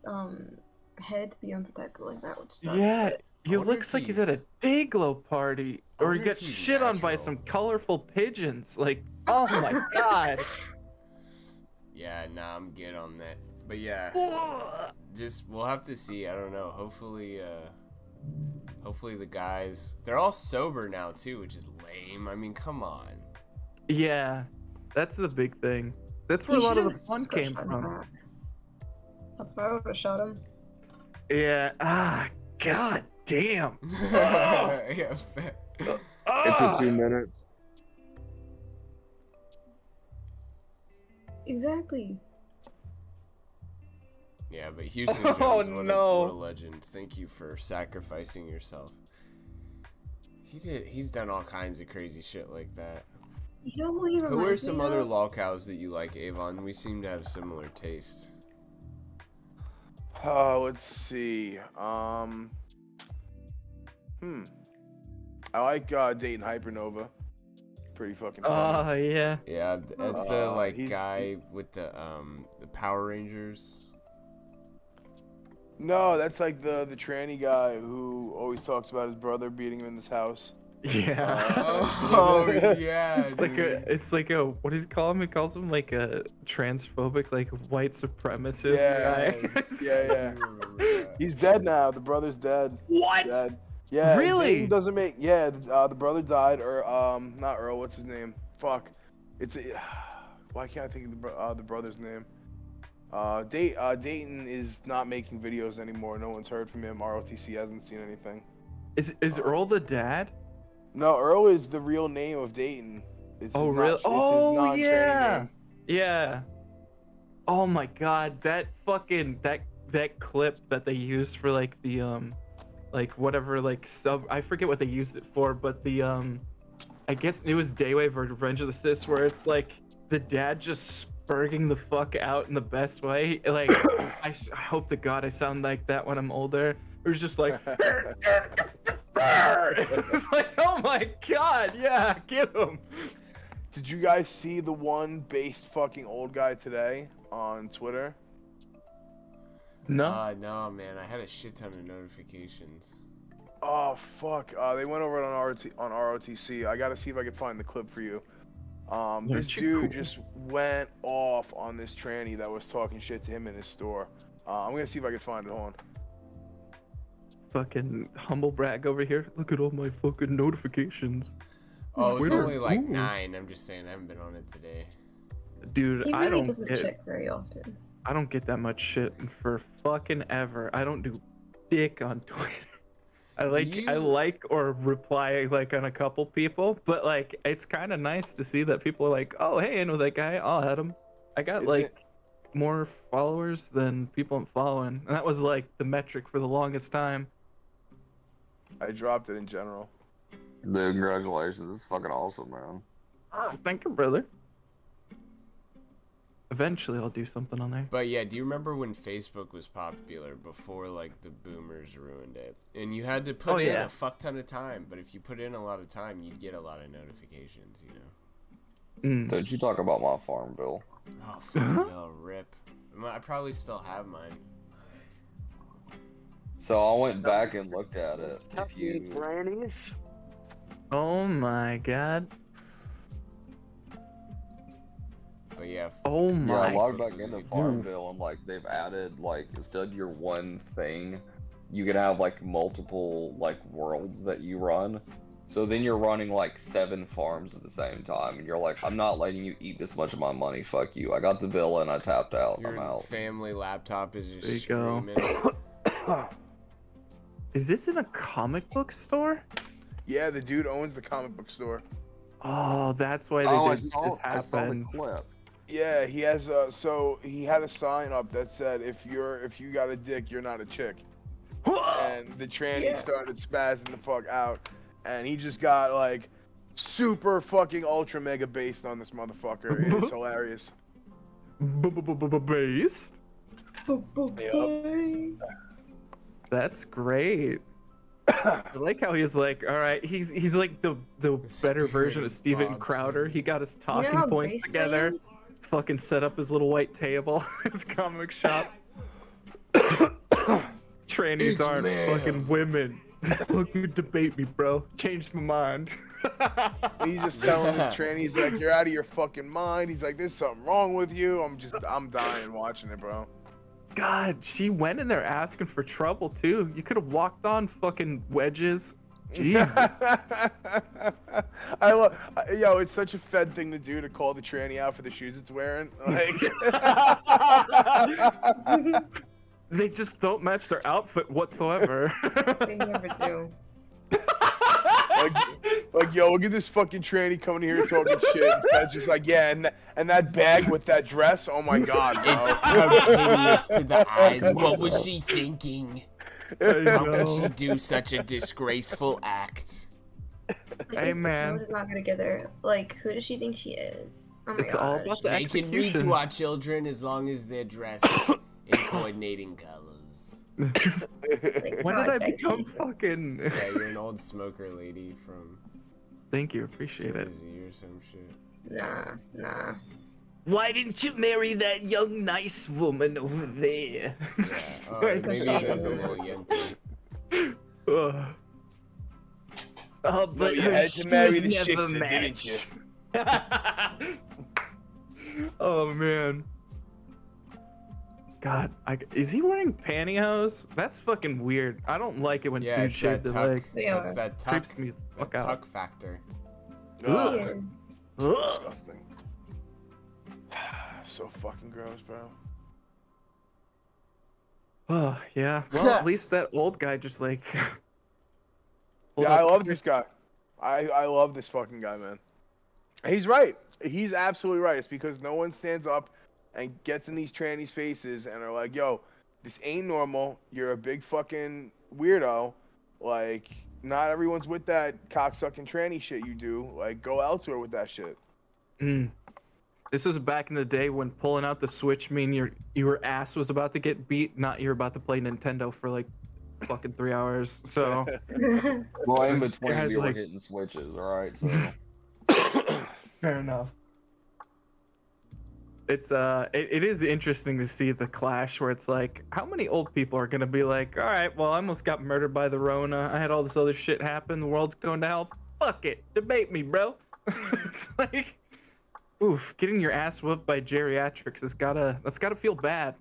head to be unprotected like that, which sucks. yeah, but- he wonder looks if like he's at a he's- Dayglow party, I or he wonder if gets he's shit on by natural. some colorful pigeons. Like, oh my god. Yeah, nah, I'm good on that. But yeah, Ugh. just we'll have to see. I don't know. Hopefully the guys, they're all sober now too, which is lame. I mean, come on. Yeah, that's the big thing. That's where He a lot of the should've fun just got came shot in from. the back. That's why I would have shot him. Yeah. Ah, god damn. Yeah, It's Ah! a 2 minutes. Exactly. yeah, but Houston Oh, Jones, what no. a legend. Thank you for sacrificing yourself. He's done all kinds of crazy shit like that. You know who he reminds Who are me some other of? lolcows that you like, Avon? We seem to have similar taste. Let's see. I like Dayton Hypernova. Pretty fucking funny. Oh yeah. Yeah, that's the like he's- guy with the Power Rangers. No, that's like the tranny guy who always talks about his brother beating him in this house. Yeah. Oh yeah, It's like a what does he call him? He calls him like a transphobic, like white supremacist guy. Yes, Yeah, yeah. I do remember that. He's dead now. The brother's dead. What? Dead. Yeah. Really? Dayton doesn't make. Yeah. The brother died, or not Earl. What's his name? Fuck. It's why can't I think of the brother's name? Dayton is not making videos anymore. No one's heard from him. ROTC hasn't seen anything. Is Earl the dad? No, Earl is the real name of Dayton. It's Oh his really? It's his Oh non-tranny yeah. name. Yeah. Oh my god, that fucking that clip that they used for like the like whatever like sub, I forget what they used it for, but the I guess it was Daywave or Revenge of the Sith, where it's like the dad just spurging the fuck out in the best way. Like I hope to God I sound like that when I'm older. It was just like it's like, oh my god, yeah, get him. Did you guys see the one based fucking old guy today on Twitter? No. No, man. I had a shit ton of notifications. Oh fuck! They went over it on ROTC. I gotta see if I can find the clip for you. This dude just went off on this tranny that was talking shit to him in his store. I'm gonna see if I can find it. Hold on. Fucking humble brag over here. Look at all my fucking notifications. Oh, it's Twitter. only like Ooh. 9. I'm just saying, I haven't been on it today. Dude, He I really don't doesn't get, check very often. I don't get that much shit for fucking ever. I don't do dick on Twitter. I like or reply like on a couple people, but like it's kind of nice to see that people are like, oh hey, I know that guy, I'll add him. I got more followers than people I'm following, and that was like the metric for the longest time. I dropped it in general. Dude, congratulations. This is fucking awesome, man. Oh, thank you, brother. Eventually I'll do something on there. But yeah, do you remember when Facebook was popular before like the boomers ruined it? And you had to put in a fuck ton of time, but if you put in a lot of time, you'd get a lot of notifications, you know? Did you talk about my Farmville? Oh, Farmville, rip. I probably still have mine. So I went back and looked at it. If you... Oh my god. But yeah. Oh my. Yeah, I logged back into Farmville and like they've added like instead of your one thing, you can have like multiple like worlds that you run. So then you're running like 7 farms at the same time, and you're like, I'm not letting you eat this much of my money. Fuck you. I got the bill and I tapped out. Your I'm out. family laptop is just There you screaming. Is this in a comic book store? Yeah, the dude owns the comic book store. Oh, that's why they I did saw the clip. Yeah, he has so he had a sign up that said if you got a dick, you're not a chick. And the tranny started spazzing the fuck out, and he just got like super fucking ultra mega based on this motherfucker. It's hilarious. Based? That's great. I like how he's like, all right, he's like the better version of Steven Crowder. He got his talking points together, fucking set up his little white table, his comic shop. Trannies aren't fucking women. Fucking debate me, bro. Changed my mind. He's just telling this tranny, he's like, you're out of your fucking mind. He's like, there's something wrong with you. I'm dying watching it, bro. God, she went in there asking for trouble too. You could have walked on fucking wedges. Jesus. Yo, it's such a Fed thing to do to call the tranny out for the shoes it's wearing. Like, they just don't match their outfit whatsoever. They never do. like, yo, look at this fucking tranny coming here talking shit. And Fed's just like, yeah, and that bag with that dress, oh my god, bro. It's hideous to the eyes. What was she thinking? How could she do such a disgraceful act? Hey, man. I'm just not gonna get there. Like, who does she think she is? Oh my It's all about the They can read execution. to our children as long as they're dressed in coordinating colors. Like, When God, did I Becky. become fucking... Yeah, you're an old smoker lady from Thank you, appreciate it. Jersey or some shit. Nah. Why didn't you marry that young, nice woman over there? Yeah, maybe it is a little yente. Oh, but you her had to marry the shoes never Shiksa, didn't match. Oh man. God, is he wearing pantyhose? That's fucking weird. I don't like it when Yeah, dudes it's shave that their tuck. legs. That's that tuck. Creeps me the That fuck out. tuck factor. He is. Disgusting. So fucking gross, bro. Oh yeah. Well, at least that old guy just like pulled Yeah, I up love the this guy. I love this fucking guy, man. He's right. He's absolutely right. It's because no one stands up and gets in these trannies' faces and are like, yo, this ain't normal. You're a big fucking weirdo. Like, not everyone's with that cocksucking tranny shit you do. Like, go elsewhere with that shit. This was back in the day when pulling out the Switch mean your ass was about to get beat, not you're about to play Nintendo for like fucking 3 hours. So Well, in This between, guy's we were like- hitting switches, alright? So. fair enough. It's it is interesting to see the clash where it's like, how many old people are gonna be like, all right, well, I almost got murdered by the Rona. I had all this other shit happen. The world's going to hell. Fuck it, debate me, bro. It's like, oof, getting your ass whooped by geriatrics that's gotta feel bad.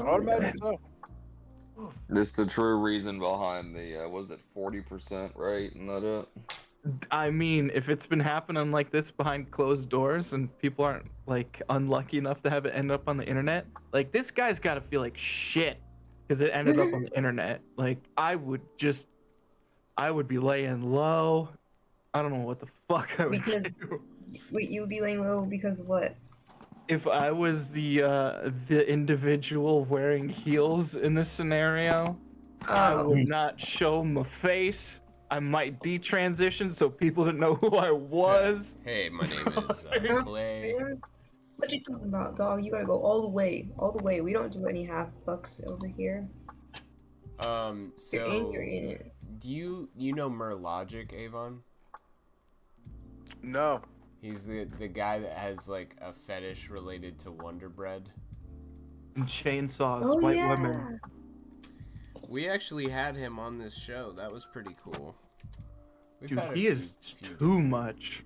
I would imagine so. This the true reason behind the, was it 40% rate? Isn't that it? I mean, if it's been happening like this behind closed doors and people aren't like unlucky enough to have it end up on the internet, like this guy's got to feel like shit because it ended up on the internet. Like I would be laying low. I don't know what the fuck I would do. Wait, you would be laying low because of what? If I was the individual wearing heels in this scenario, I would not show my face. I might detransition so people didn't know who I was. Hey, my name is Clay. What you talking about, dog? You gotta go all the way, all the way. We don't do any half bucks over here. So You're in. do you know Merlogic, Avon? No. He's the guy that has like a fetish related to Wonder Bread. And chainsaws, Oh white yeah. women. We actually had him on this show. That was pretty cool. We've Dude, had a he is few too different- much.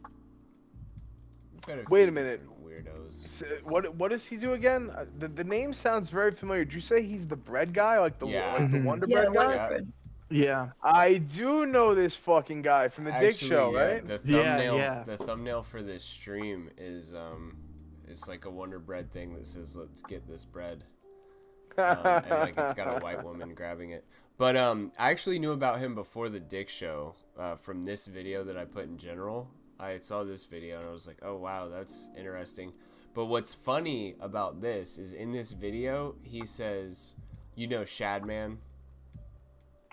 we've had a Wait few a minute. different Weirdos. So, what does he do again? The name sounds very familiar. Did you say he's the bread guy, like the Yeah. like the Mhm. Wonder Yeah, Bread guy? Yeah. Wonderbread. Yeah. I do know this fucking guy from the Dick Actually, Show, yeah, right? The Yeah, thumbnail, yeah. the thumbnail for this stream is it's like a Wonder Bread thing that says "Let's get this bread," and like it's got a white woman grabbing it. But I actually knew about him before the Dick Show from this video that I put in general. I saw this video and I was like, oh wow, that's interesting. But what's funny about this is in this video he says, you know, Shadman.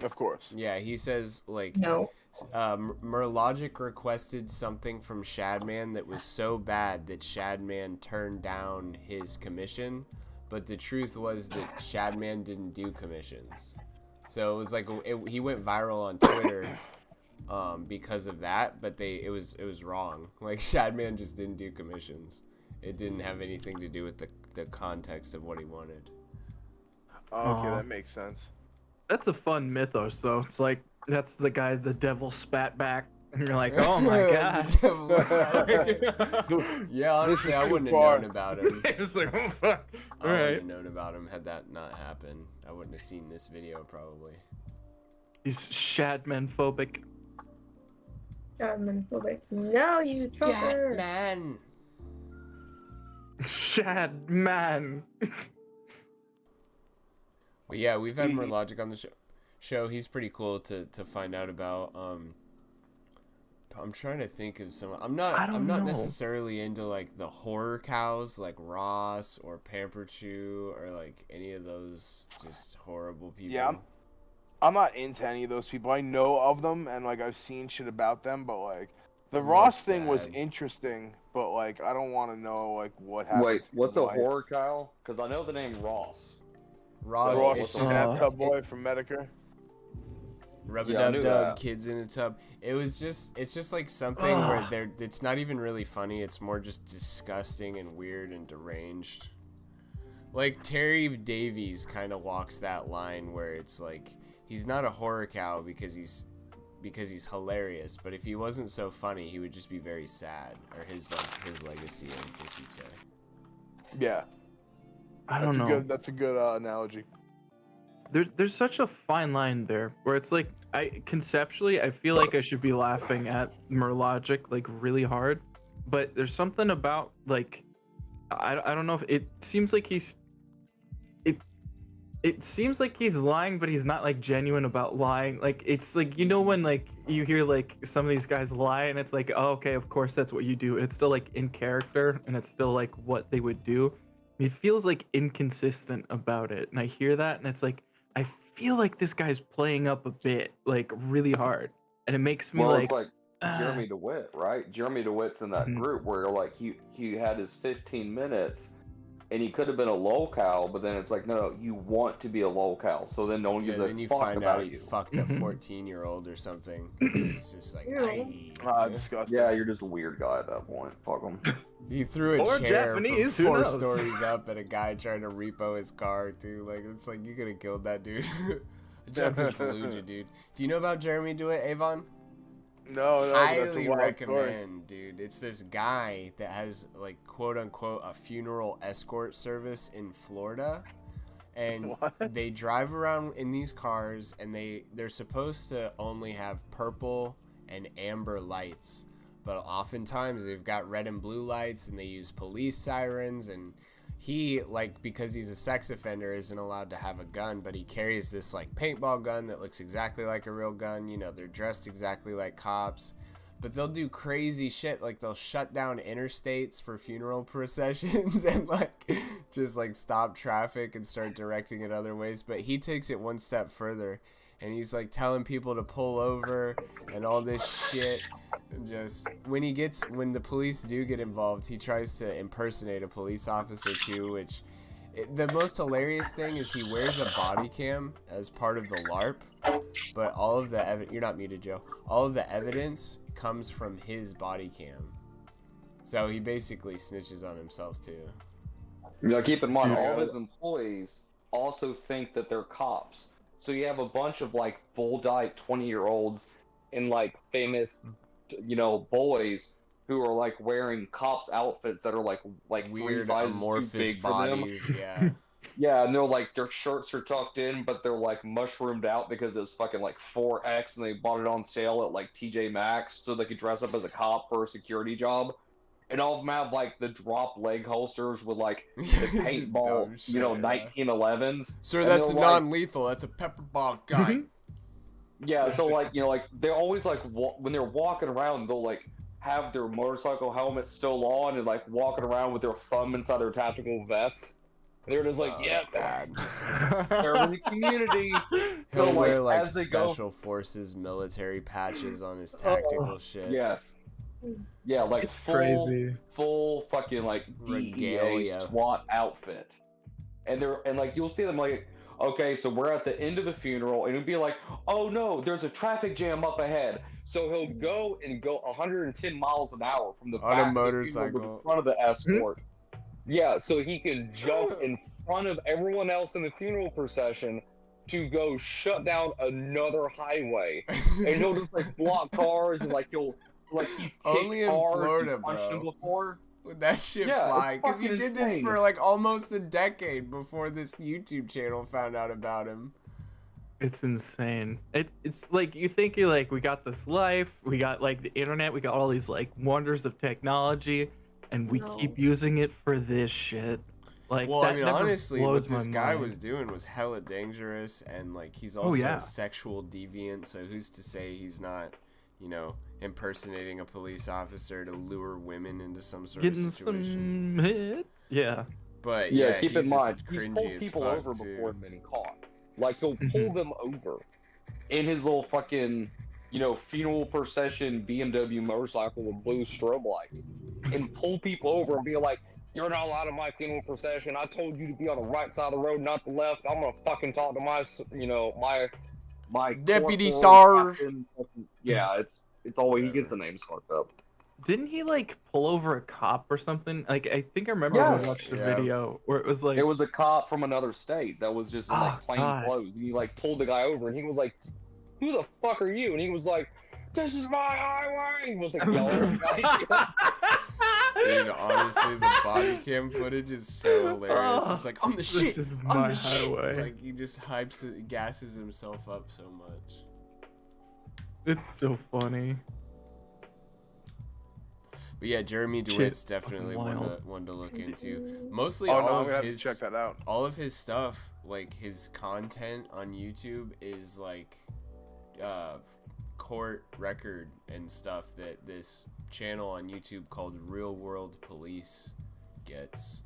Of course. Yeah, he says like No. Merlogic requested something from Shadman that was so bad that Shadman turned down his commission, but the truth was that Shadman didn't do commissions. So it was like he went viral on Twitter because of that, but it was wrong. Like Shadman just didn't do commissions. It didn't have anything to do with the context of what he wanted. Oh, okay, Aw. that makes sense. That's a fun mythos, though. It's like that's the guy the devil spat back, and you're like, oh my god. The devil was back. Yeah, honestly, is I too wouldn't far. have known about him. It's like, oh fuck. I All wouldn't right. have known about him had that not happened. I wouldn't have seen this video probably. He's Shadman phobic. No, you fucker. Man. Shadman. But yeah, we've had Merlogic on the show. He's pretty cool to find out about. I'm trying to think of some. I'm not know. necessarily into like the horror cows like Ross or Pamper Chew or like any of those just horrible people. Yeah, I'm not into any of those people. I know of them and like I've seen shit about them, but like the More Ross thing was sad. interesting, but like I don't want to know like what happened. Wait, to what's his a wife. horror cow? Because I know the name Ross. Ross, Ross, it's the just bathtub boy from Medicare. rub a Yeah, I dub knew dub that. kids in a tub. It's just like something where it's not even really funny. It's more just disgusting and weird and deranged. Like Terry Davies kind of walks that line where it's like he's not a horror cow because he's hilarious, but if he wasn't so funny, he would just be very sad. Or his legacy, I guess you'd say. Yeah, I don't know. That's a good analogy. There's such a fine line there where it's like conceptually I feel like I should be laughing at Merlogic like really hard, but there's something about like I don't know if it seems like it seems like he's lying, but he's not like genuine about lying. Like it's like, you know, when like you hear like some of these guys lie and it's like, oh, okay, of course that's what you do. It's still like in character and it's still like what they would do. He feels like inconsistent about it. And I hear that and it's like, I feel like this guy's playing up a bit, like really hard. And it makes me Well, like, it's like Jeremy DeWitt, right? Jeremy DeWitt's in that group where like he had his 15 minutes and he could have been a lolcow, but then it's like, no, you want to be a lolcow, so then no one gives a then you fuck find about out he fucked a 14-year-old or something. It's just like, disgusting. Yeah, you're just a weird guy at that point. Fuck him. He threw a Or chair Japanese, from who 4 knows? stories up at a guy trying to repo his car, too. Like, it's like, you could have killed that dude. Jumped to Fallujah, dude. Do you know about Jeremy DeWitt, Avon? No, but that's a Highly wild recommend, dude. It's this guy that has, like, quote unquote, a funeral escort service in Florida, and they drive around in these cars, and they're supposed to only have purple and amber lights, but oftentimes they've got red and blue lights, and they use police sirens, and he, like, because he's a sex offender, isn't allowed to have a gun, but he carries this, like, paintball gun that looks exactly like a real gun. You know, they're dressed exactly like cops, but they'll do crazy shit, like they'll shut down interstates for funeral processions and, like, just, like, stop traffic and start directing it other ways. But he takes it one step further, and he's, like, telling people to pull over and all this shit. And just when the police do get involved, he tries to impersonate a police officer too, which the most hilarious thing is he wears a body cam as part of the LARP, but all of the you're not muted, Joe. All of the evidence comes from his body cam, so he basically snitches on himself too. You know, keep in mind, all of his employees also think that they're cops. So you have a bunch of like bull dyke 20-year-olds and like famous, you know, boys who are like wearing cops outfits that are like Weird 3 sizes too amorphous big bodies, for them. yeah. Yeah, and they're like, their shirts are tucked in, but they're like mushroomed out because it was fucking like 4X and they bought it on sale at like TJ Maxx so they could dress up as a cop for a security job. And all of them have like the drop leg holsters with like the Just dumb paintball, shit, you know, yeah. 1911s. Sir, And that's they're a like- non-lethal. That's a pepper ball guy. Yeah, so like, you know, like they're always like when they're walking around, they'll like have their motorcycle helmets still on and like walking around with their thumb inside their tactical vests. And they're just like, yeah, bad. they're in the community. He'll So wear like like as they go, special forces military patches on his tactical shit. yes, yeah, like crazy. full fucking like DEA Regalia. SWAT outfit. And like you'll see them like, okay, so we're at the end of the funeral, and it'll be like, oh no, there's a traffic jam up ahead. So he'll go 110 miles an hour from the On a back of the motorcycle. funeral to the front of the escort. Yeah, so he can jump in front of everyone else in the funeral procession to go shut down another highway, and he'll just like block cars and like he's kicked Only in cars, Florida, he's punched them bro. before. Would that shit Yeah, fly? it's Because he fucking did this insane. for like almost a decade before this YouTube channel found out about him. It's insane. It's like you think you're like, we got this life, we got like the internet, we got all these like wonders of technology, and we keep using it for this shit. Like, Well, that I mean, never honestly, blows what this my guy mind. was doing was hella dangerous, and like he's also yeah. a sexual deviant. So who's to say he's not, you know, impersonating a police officer to lure women into some sort Getting of situation? some hit. Yeah. But Yeah, keep he's in mind, just he's cringy pulled as people fuck, over too. before and been caught. Like, he'll pull them over in his little fucking, you know, funeral procession BMW motorcycle with blue strobe lights, and pull people over and be like, you're not allowed in my funeral procession. I told you to be on the right side of the road, not the left. I'm gonna fucking talk to my, you know, my Deputy corporal, Sarge. captain. Yeah, it's always, he gets the names fucked up. Didn't he like pull over a cop or something? Like, I think I remember Yes. when I watched a Yeah. video where it was like, It was a cop from another state that was just in like Oh, plain God. clothes, and he like pulled the guy over, and he was like, "Who the fuck are you?" And he was like, "This is my highway." He was like yelling. Dude, honestly, the body cam footage is so hilarious. Oh, It's like, on the this shit, is on my the shit. highway. Like, he just hypes it, gasses himself up so much. it's so funny. But yeah, Jeremy DeWitt's definitely one to look into. Mostly Oh all no, I'm of gonna have to his check that out. all of his stuff, like his content on YouTube is like court record and stuff that this channel on YouTube called Real World Police gets.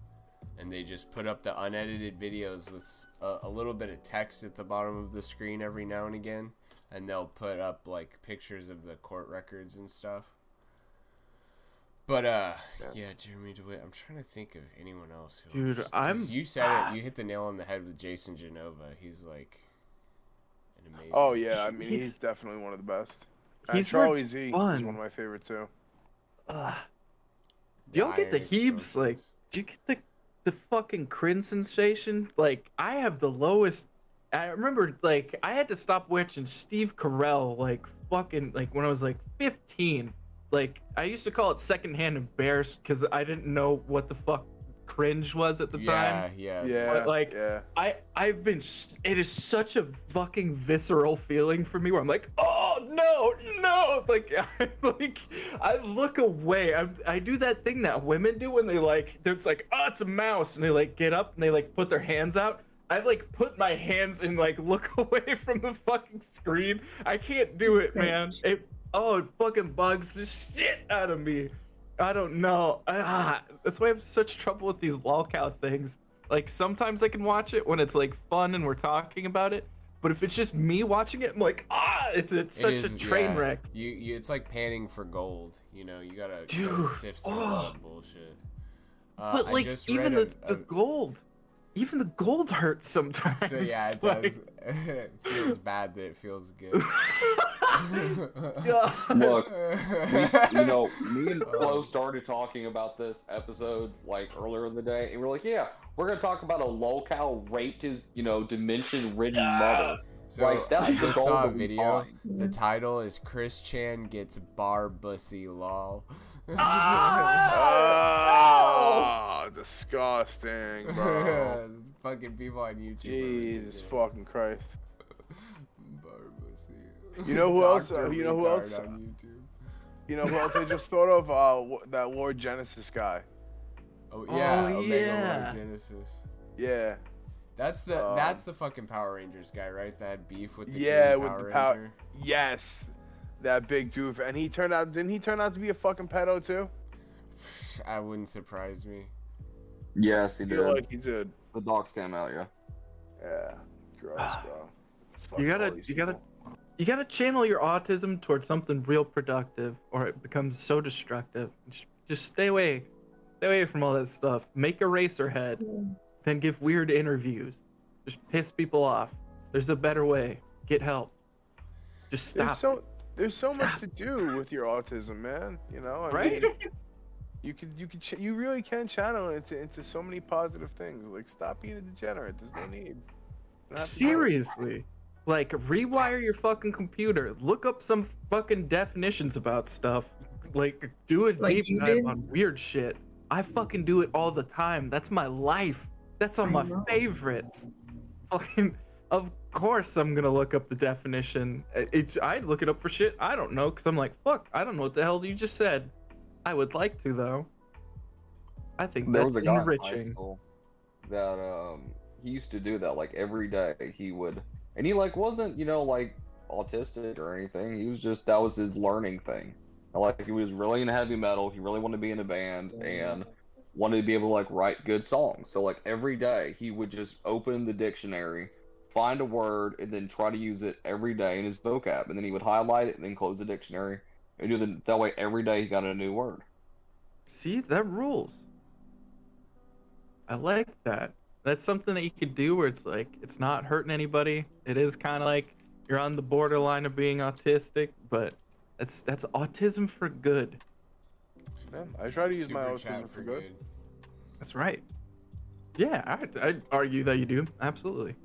And they just put up the unedited videos with a little bit of text at the bottom of the screen every now and again. And they'll put up like pictures of the court records and stuff. But yeah, Jeremy DeWitt. I'm trying to think of anyone else who. Dude, you said it. You hit the nail on the head with Jason Genova. He's like an amazing. Oh yeah, I mean he's definitely one of the best. And He's Charlie Z is fun. one of my favorites too. Do y'all get the Iron heaves? Soldiers. Like, do you get the fucking cringe sensation? Like, I have the lowest. I remember, like, I had to stop watching Steve Carell, like, fucking, like, when I was, like, 15. Like, I used to call it secondhand embarrassed because I didn't know what the fuck cringe was at the time. Yeah. But, like, yeah. I've been, it is such a fucking visceral feeling for me where I'm like, oh no, like I look away. I do that thing that women do when they like, it's like, oh, it's a mouse, and they like get up and they like put their hands out. I like put my hands and like look away from the fucking screen. I can't do it, man. It fucking bugs the shit out of me. I don't know. That's why I have such trouble with these lolcow things. Like, sometimes I can watch it when it's like fun and we're talking about it, but if it's just me watching it, I'm like, it's such a train wreck. You it's like panning for gold. You know, you gotta sift through all that bullshit. But like, even the gold, even the gold hurts sometimes. So yeah, it does. It feels bad that it feels good. Look, you know, me and Flo started talking about this episode like earlier in the day, and we're like, yeah, we're gonna talk about a lolcow raped his, dementia-ridden mother. So like, that's I the just goal saw a that we video. find. The title is Chris Chan gets bar bussy lol. Oh, disgusting, bro. Fucking people on YouTube. Jesus fucking Christ. Bar bussy. You know who else? Dr. You know who Retard else? on YouTube. You know who else I just thought of? That Lord Genesis guy. Oh yeah, Oh, Omega yeah. Lord Genesis. Yeah. That's the fucking Power Rangers guy, right? That had beef with the Yeah, Green with Power the power. Ranger. Yes. That big doof, and didn't he turn out to be a fucking pedo too? I wouldn't surprise me. Yes, he I did. feel like he did. The docs came out, yeah. Yeah. Gross, bro. Fuck You all these people. gotta channel your autism towards something real productive, or it becomes so destructive. Just stay away from all that stuff. Make a racer head, then give weird interviews. Just piss people off. There's a better way. Get help. Just stop. There's so much to do with your autism, man. You know, I Right? mean, you really can channel it into so many positive things. Like, stop being a degenerate. There's no need. You don't have to do it. Seriously. Like, rewire your fucking computer. Look up some fucking definitions about stuff. Like, do a Like deep you dive did? on weird shit. I fucking do it all the time. That's my life. That's on I my know. favorites. Fucking, of course I'm gonna look up the definition. I'd look it up for shit I don't know, because I'm like, fuck, I don't know what the hell you just said. I would like to, though. I think There that's was a guy in high enriching. school that he used to do that like every day. He would, and he like wasn't like autistic or anything. He was just, that was his learning thing. And, like, he was really into heavy metal. He really wanted to be in a band and wanted to be able to like write good songs. So like every day he would just open the dictionary, find a word, and then try to use it every day in his vocab. And then he would highlight it and then close the dictionary. And do that way every day he got a new word. See, that rules. I like that. That's something that you could do where it's like, it's not hurting anybody. It is kind of like you're on the borderline of being autistic, but that's autism for good. Yeah, I try to use my Super autism chat for good. That's right. Yeah, I'd argue that you do. Absolutely.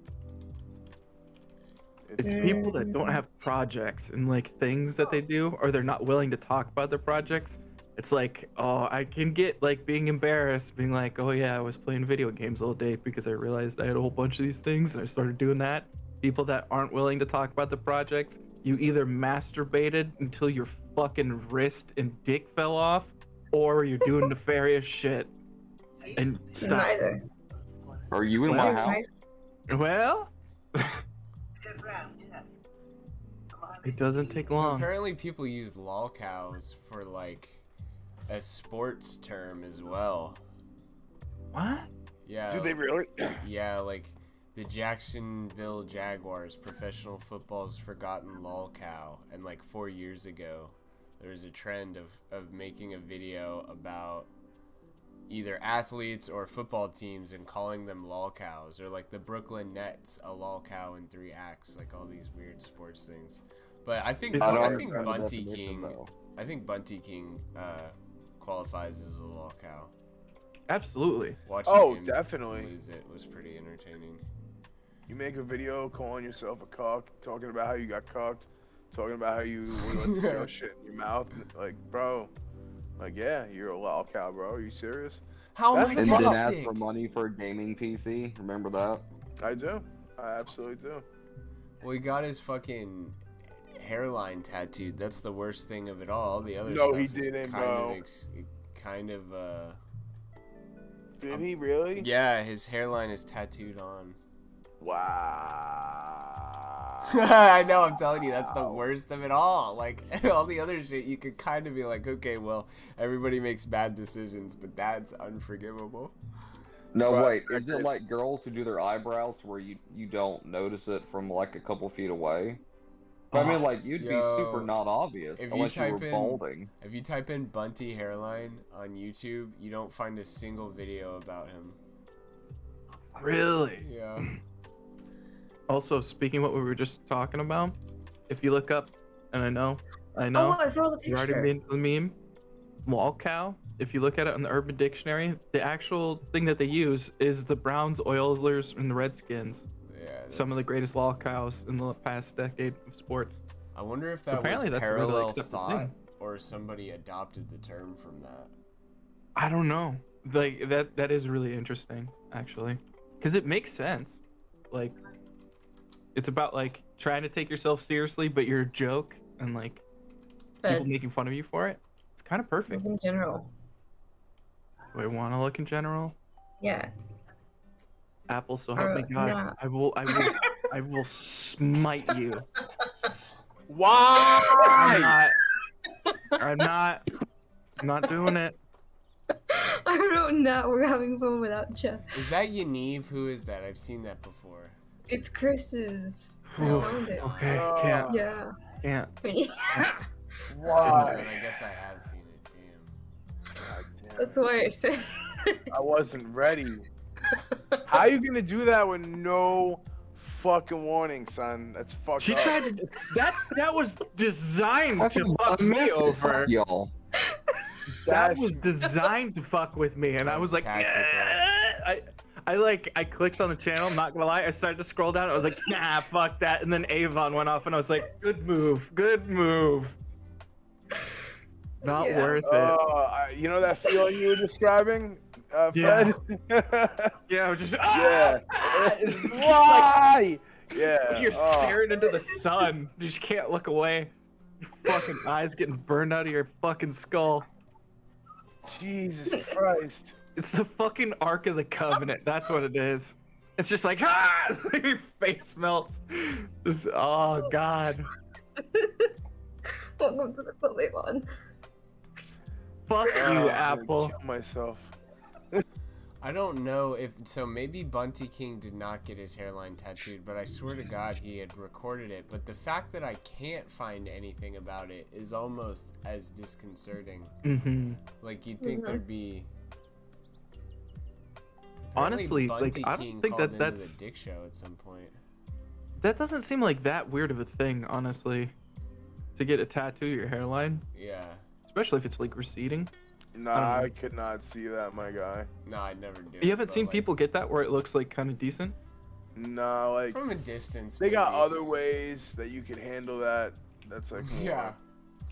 It's people that don't have projects and like things that they do, or they're not willing to talk about their projects. It's like, oh, I can get like being embarrassed, being like, oh yeah, I was playing video games all day because I realized I had a whole bunch of these things and I started doing that. People that aren't willing to talk about the projects, you either masturbated until your fucking wrist and dick fell off, or you're doing nefarious shit. And stop. Neither. Are you in my house? Well, it doesn't take So long. apparently people use lolcows for like a sports term as well. What? Yeah. Do they really? Yeah, like the Jacksonville Jaguars, professional football's forgotten lolcow, and like 4 years ago, there was a trend of making a video about either athletes or football teams and calling them lolcows, or like the Brooklyn Nets, a lolcow in 3 acts, like all these weird sports things. But I think Bunty King qualifies as a lolcow. Absolutely. Watching him definitely. lose it was pretty entertaining. You make a video calling yourself a cock, talking about how you got cocked, talking about how you let shit in your mouth, like, bro, like, yeah, you're a lol cow, bro. Are you serious? How am I And then ask toxic? for money for a gaming PC. Remember that? I do. I absolutely do. Well, he got his fucking hairline tattooed. That's the worst thing of it all. The other No, stuff he is didn't, kind of Did he really? yeah, his hairline is tattooed on. Wow. I know, I'm telling you, that's the worst of it all. Like, all the other shit, you could kind of be like, okay, well, everybody makes bad decisions, but that's unforgivable. No, Right. wait. Is it like girls who do their eyebrows to where you don't notice it from like a couple feet away? But I mean, like, you'd be super not obvious If you unless you type were in- balding. If you type in Bunty hairline on YouTube, you don't find a single video about him. Really? Yeah. Also, speaking of what we were just talking about, if you look up, and I know, Oh, I saw the you already picture. made the meme, lolcow, if you look at it in the Urban Dictionary, the actual thing that they use is the Browns, Oilers, and the Redskins. Yeah. Some of the that's- greatest lolcows in the past decade of sports. I wonder if So that was apparently that's a really parallel accepted thought, thing. or somebody adopted the term from that. I don't know. Like that is really interesting, actually, because it makes sense. Like, it's about like trying to take yourself seriously, but you're a joke, and like people But making fun of you for it. It's kind of perfect. in general, Do I want to look in general? yeah. Apple, so help me God. Nah. I will smite you. Why? I'm not doing it. I don't know. We're having fun without Jeff. Is that Yaniv? Who is that? I've seen that before. It's Chris's. I Oof, found it. okay, can't. Yeah. Can't. Why? And I guess I have seen it. Damn. God damn That's it. why I said. I wasn't ready. How you gonna do that with no fucking warning, son? That's fucked She up. tried to. That was designed to Fucking fuck me missed it, over. fuck y'all. That That's- was designed to fuck with me, and I was like, Tactical. yeah. I clicked on the channel. I'm not gonna lie. I started to scroll down. I was like, nah, fuck that. And then Avon went off, and I was like, good move, good move. Not Yeah. worth it. You know that feeling you were describing, Fred? Yeah, I was just Yeah. It's just like, Why? Yeah. it's like you're oh. staring into the sun. You just can't look away. Your fucking eyes getting burned out of your fucking skull. Jesus Christ. It's the fucking Ark of the Covenant. That's what it is. It's just like, your face melts. Just, oh god. Welcome to the public one. Fuck Oh, I'm you, gonna Apple. kill myself. I don't know if so. Maybe Bunty King did not get his hairline tattooed, but I swear to God he had recorded it. But the fact that I can't find anything about it is almost as disconcerting. Mm-hmm. Like you'd think there'd be. Honestly, Apparently, like, I Bunty don't King think called that into that's- the Dick Show at some point. That doesn't seem like that weird of a thing, honestly. To get a tattoo of your hairline, Yeah. especially if it's like receding. Nah, I could not see that, my guy. No, I'd never do. You haven't but, seen like, people get that where it looks like kind of decent? No, like from a distance. they got maybe. other ways that you can handle that. That's like more- Yeah.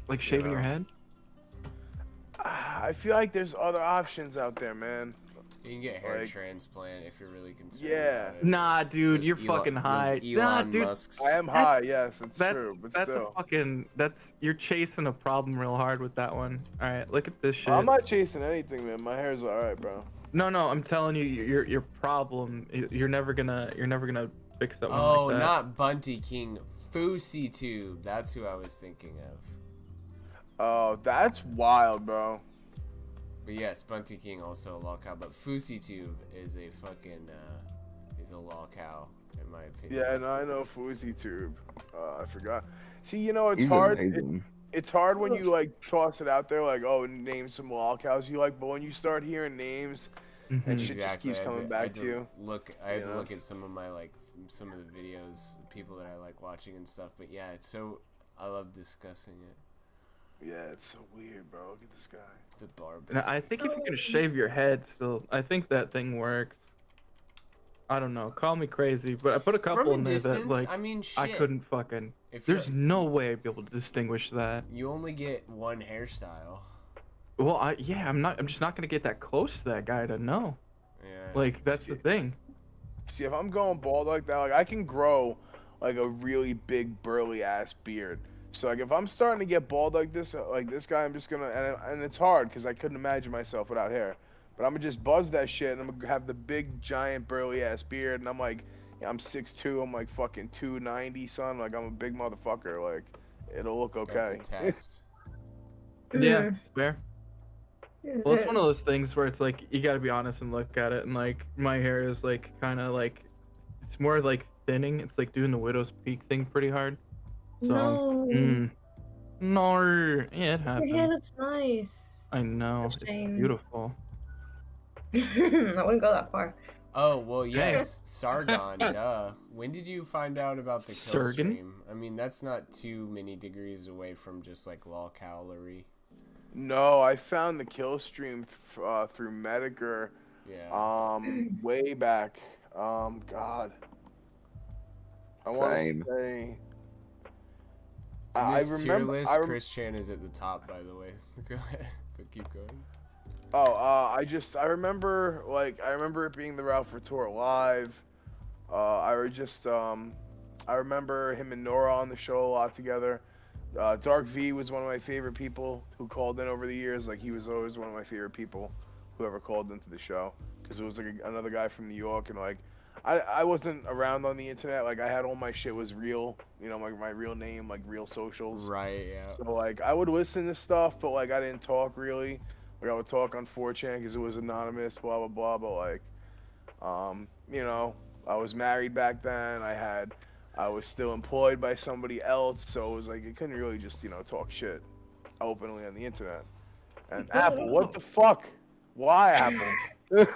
Like shaving Yeah. your head? I feel like there's other options out there, man. You can get hair Like- transplant if you're really concerned. Yeah. About it. Nah, dude, Those you're Elon- fucking high. those Nah, Elon dude, Musk's. I am That's- high, yes, it's true, but that's still. a fucking you're chasing a problem real hard with that one. All right, look at this shit. I'm not chasing anything, man. My hair's alright, bro. No, I'm telling you, your problem. You're never gonna fix that one. Oh, like that. not Bunty King. Fousey Tube. That's who I was thinking of. Oh, that's wild, bro. But yes, Bunty King also a lolcow, but Fousey Tube is a fucking is a lolcow in my opinion. Yeah, no, I know Fousey Tube. I forgot. See, you know, it's He's hard. amazing. It's hard when you like toss it out there, like, oh, name some lolcows you like. But when you start hearing names and Mhm. shit Exactly. just keeps coming I back had to you. I had to Yeah. look at some of my some of the videos, people that I like watching and stuff. But yeah, it's so I love discussing it. Yeah, it's so weird, bro. Look at this guy. The barb. Now, I think if you're gonna shave your head, still, I think that thing works. I don't know. Call me crazy, but I put a couple From a in there distance, that like I mean, shit. I couldn't fucking. If There's you're- no way I'd be able to distinguish that. You only get one hairstyle. Well, I'm just not gonna get that close to that guy to know. Yeah. Like that's the thing. See, if I'm going bald like that, like I can grow like a really big burly ass beard. So like if I'm starting to get bald like this guy, I'm just gonna and it's hard because I couldn't imagine myself without hair. But I'm gonna just buzz that shit and I'm gonna have the big giant burly ass beard and I'm like, yeah, I'm 6'2", I'm like fucking 290, son. Like I'm a big motherfucker. Like it'll look Got okay. the test. Yeah, fair. Well, it's one of those things where it's like you gotta be honest and look at it, and like my hair is like kind of like it's more like thinning. It's like doing the widow's peak thing pretty hard. So No. no, yeah, it Your hair happened. looks nice. I know, It's a it's shame. beautiful. I wouldn't go that far. Oh well, yes, Sargon. Duh. When did you find out about the kill Sargon? stream? I mean, that's not too many degrees away from just like lolcowlery. No, I found the kill stream through Medicare. Yeah. Way back. God. I want Same. to say. In this tier remember. list, Chris Chan is at the top, by the way. Go ahead, but keep going. I remember it being the Ralph Tour live. I remember him and Nora on the show a lot together. Dark V was one of my favorite people who called in over the years. Like he was always one of my favorite people who ever called into the show because it was like another guy from New York and like I wasn't around on the internet. Like I had all my shit was real, you know, my real name, like real socials. Right. Yeah. So like I would listen to stuff, but like I didn't talk really. Like I would talk on 4chan because it was anonymous, blah blah blah. But like, you know, I was married back then. I was still employed by somebody else, so it was like you couldn't really just talk shit openly on the internet. And Apple, what the fuck? Why Apple?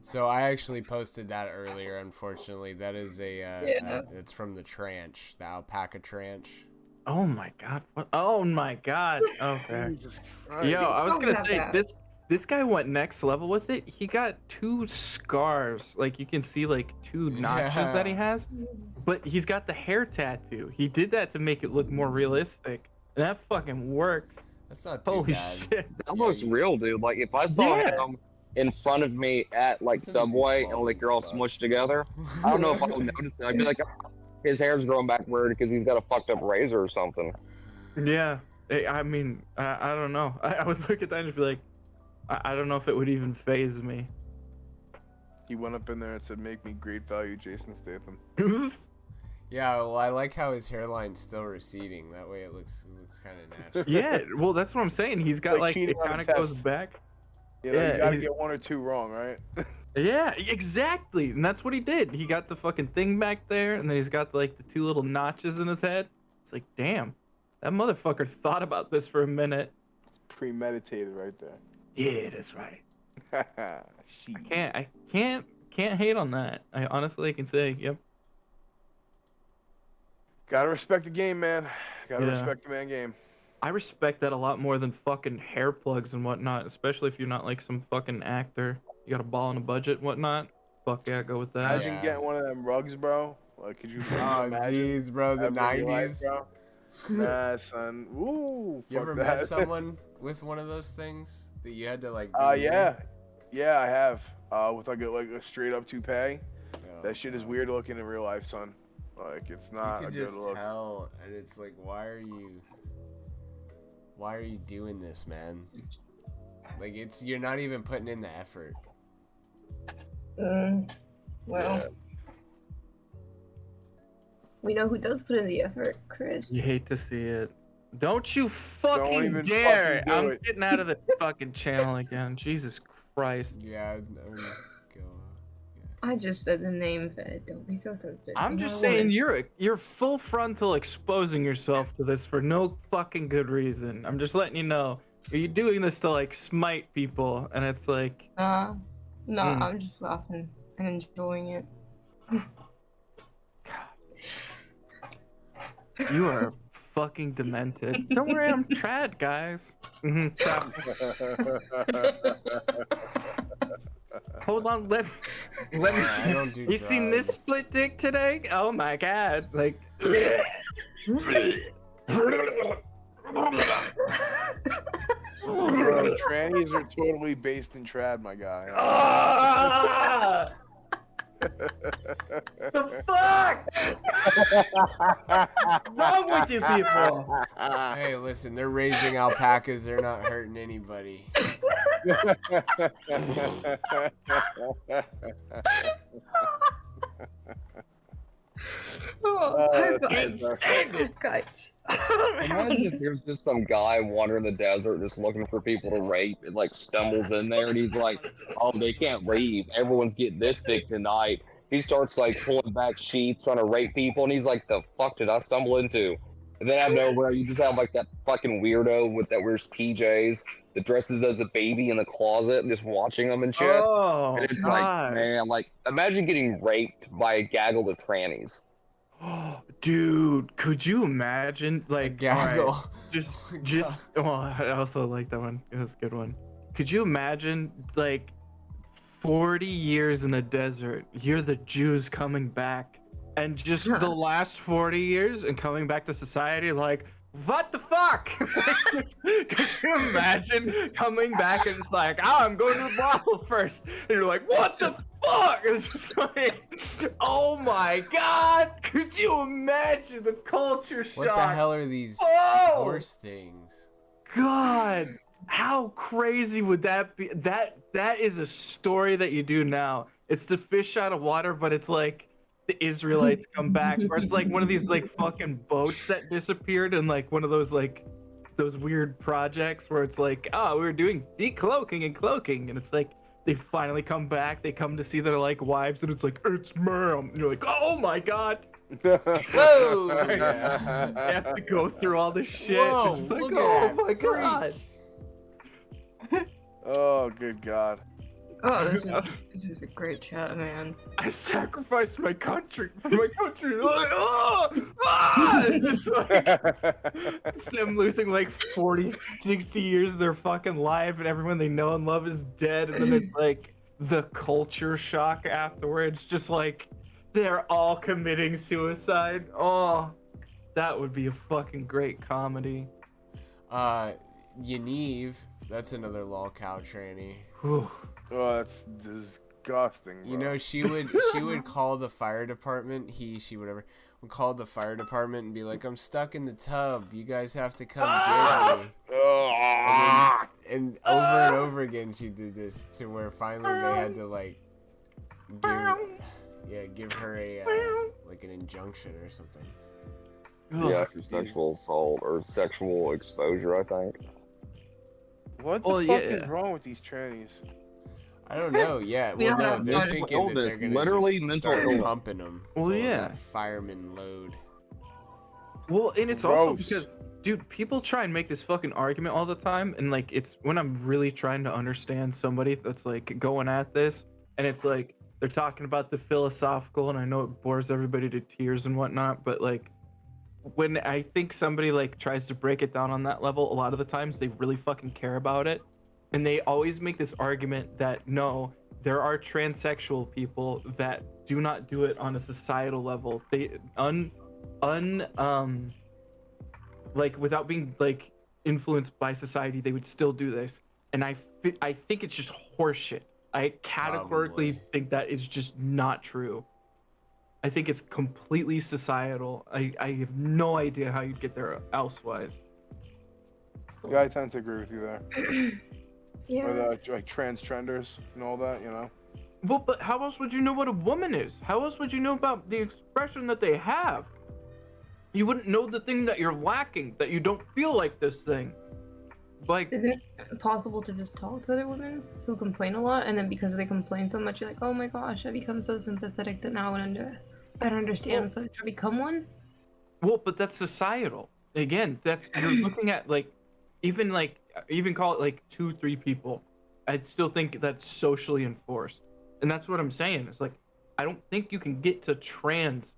So I actually posted that earlier. Unfortunately, that is it's from the tranch, the alpaca tranch. Oh my god! What? Oh my god! Okay. Jesus Christ. Yo, I was wrong gonna with say that? this guy went next level with it. He got 2 scars, like you can see like 2 notches that he has, but he's got the hair tattoo. He did that to make it look more realistic, and that fucking works. That's not too Holy bad. shit! It's almost real, dude. Like if I saw Yeah. him in front of me at like Listen to these Subway and balls, like you're all fuck. smushed together, I don't know if I would notice it. I'd be like, his hair's growing back weird because he's got a fucked up razor or something. Yeah, I mean, I don't know. I would look at that and just be like, I don't know if it would even phase me. He went up in there and said, "Make me great value, Jason Statham." Yeah, well, I like how his hairline's still receding. That way, it looks kind of natural. Yeah, well, that's what I'm saying. He's got Like like cheating it on a kind of goes test. back. You Yeah, gotta he- get 1 or 2 wrong, right? Yeah, exactly. And that's what he did. He got the fucking thing back there, and then he's got like the 2 little notches in his head. It's like, damn, that motherfucker thought about this for a minute. Premeditated right there. Yeah, that's right. Shit. I can't hate on that. I honestly can say, yep. Gotta respect the game, man. Gotta Yeah. respect the man game. I respect that a lot more than fucking hair plugs and whatnot, especially if you're not like some fucking actor. You got a ball and a budget and whatnot. Fuck yeah, go with that. Imagine Yeah. getting one of them rugs, bro. Like, could you Oh, imagine jeez, bro, the having your life, 90s. bro? Nah, son. Ooh. You fuck ever that. met someone with one of those things that you had to like? Yeah. Yeah, I have. With like a straight up toupee. Oh, That shit is God. weird looking in real life, son. Like it's not You a can good just look. tell, and it's like, why are you doing this, man? Like, you're not even putting in the effort. Well, Yeah. we know who does put in the effort, Chris. You hate to see it. Don't you fucking even dare! fucking do I'm it. getting out of the fucking channel again. Jesus Christ. Yeah, I mean, go. I just said the name, Fed. Don't be so sensitive. I'm You're just not a woman. saying you're full frontal exposing yourself to this for no fucking good reason. I'm just letting you know. You're doing this to like smite people, and it's like No, Mm. I'm just laughing and enjoying it. you are fucking demented. Don't worry, I'm trad, guys. Trad. Hold on, let me. I don't do You seen this drugs. split dick today? Oh my god! Like. Bro, trannies are totally based in trad, my guy. Ah! The fuck? What's wrong with you people? Hey, listen, they're raising alpacas. They're not hurting anybody. High fives. Guys. Imagine if there's just some guy wandering the desert just looking for people to rape and like stumbles in there and he's like, oh, they can't leave. Everyone's getting this dick tonight. He starts like pulling back sheets, trying to rape people, and he's like, the fuck did I stumble into? And then out of nowhere, you just have like that fucking weirdo that wears PJs that dresses as a baby in the closet and just watching them and shit. Oh, And it's God. like, man, like, imagine getting raped by a gaggle of trannies. Dude, could you imagine? Like, Gaggle. alright, just. Oh, I also like that one. It was a good one. Could you imagine, like, 40 years in the desert? You're the Jews coming back, and just the last 40 years and coming back to society, like, what the fuck? Could you imagine coming back and it's like, oh, I'm going to the brothel first, and you're like, what the fuck? It's just like, oh my god, could you imagine the culture shock? What the hell are these Oh! horse things? God, how crazy would that be? That is a story that you do now. It's the fish out of water, but it's like the Israelites come back, or it's like one of these like fucking boats that disappeared in like one of those like those weird projects where it's like, oh, we were doing decloaking and cloaking, and it's like they finally come back, they come to see their like wives, and it's like, it's ma'am, and you're like, oh my god. Whoa! They have to go through all this shit. Whoa, It's just like, look oh at my that god. Oh, good God. Oh, this is a great chat, man. I sacrificed my country for my country. Like, oh, ah! It's just like it's them losing like 40, 60 years of their fucking life, and everyone they know and love is dead, and then it's like the culture shock afterwards. Just like they're all committing suicide. Oh, that would be a fucking great comedy. Yaniv, that's another lol cow tranny. Whew. Oh, that's disgusting, bro. You know, she would call the fire department. She, whatever, would call the fire department and be like, "I'm stuck in the tub. You guys have to come get me." Oh, And over and over again, she did this to where finally they had to like give her a like an injunction or something. Yeah, for sexual assault or sexual exposure, I think. what the Well, fuck yeah. is wrong with these trannies? I don't know. Yeah, We well, don't no, have they're mental thinking that they're illness, gonna literally just mental start illness. pumping them. Well, full of yeah. that fireman load. Well, and it's also Gross. because, dude, people try and make this fucking argument all the time, and like, it's when I'm really trying to understand somebody that's like going at this, and it's like they're talking about the philosophical, and I know it bores everybody to tears and whatnot, but like, when I think somebody like tries to break it down on that level, a lot of the times they really fucking care about it, and they always make this argument that no, there are transsexual people that do not do it on a societal level. They like without being like influenced by society, they would still do this. And I think it's just horseshit. I categorically Probably. think that is just not true. I think it's completely societal. I have no idea how you'd get there elsewise. Yeah, I tend to agree with you there. Yeah. Or the like trans trenders and all that, you know. Well, but how else would you know what a woman is? How else would you know about the expression that they have? You wouldn't know the thing that you're lacking, that you don't feel like this thing. Like, Isn't it possible to just talk to other women who complain a lot, and then because they complain so much, you're like, oh my gosh, I become so sympathetic that now I better understand, so I try to become one? well, but that's societal. Again, that's you're looking at even call it like 2-3 people. I still think that's socially enforced, and that's what I'm saying. It's like I don't think you can get to trans.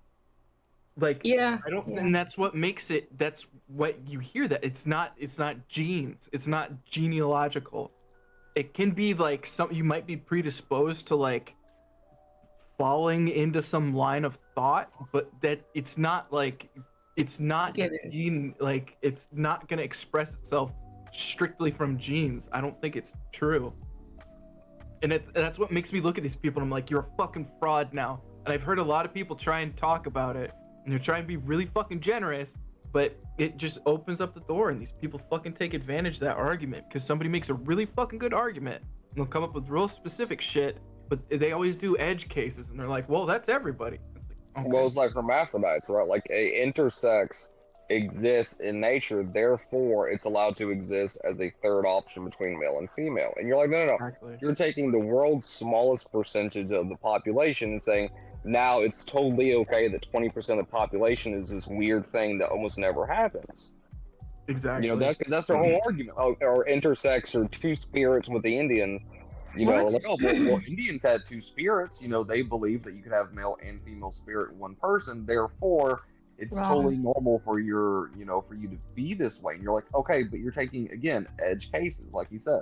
Like Yeah. I don't, yeah. and that's what makes it. That's what you hear. That it's not genes. It's not genealogical. It can be like you might be predisposed to like falling into some line of thought, but that it's not Given. gene, like it's not gonna express itself strictly from genes. I don't think it's true. And that's what makes me look at these people and I'm like, you're a fucking fraud now. And I've heard a lot of people try and talk about it, and they're trying to be really fucking generous, but it just opens up the door, and these people fucking take advantage of that argument because somebody makes a really fucking good argument, and they'll come up with real specific shit, but they always do edge cases, and they're like, well, that's everybody. It's like, okay. Well, it's like hermaphrodites, right? Like a intersex exists in nature, therefore it's allowed to exist as a third option between male and female. And you're like, no. Exactly. You're taking the world's smallest percentage of the population and saying, now it's totally okay that 20% of the population is this weird thing that almost never happens. Exactly. You know, that's their whole argument. Or intersex or two spirits with the Indians. You know, What? like, oh, well, Indians had two spirits. You know, they believed that you could have male and female spirit in one person. Therefore, it's Wrong. totally normal for for you to be this way. And you're like, okay, but you're taking, again, edge cases, like you said.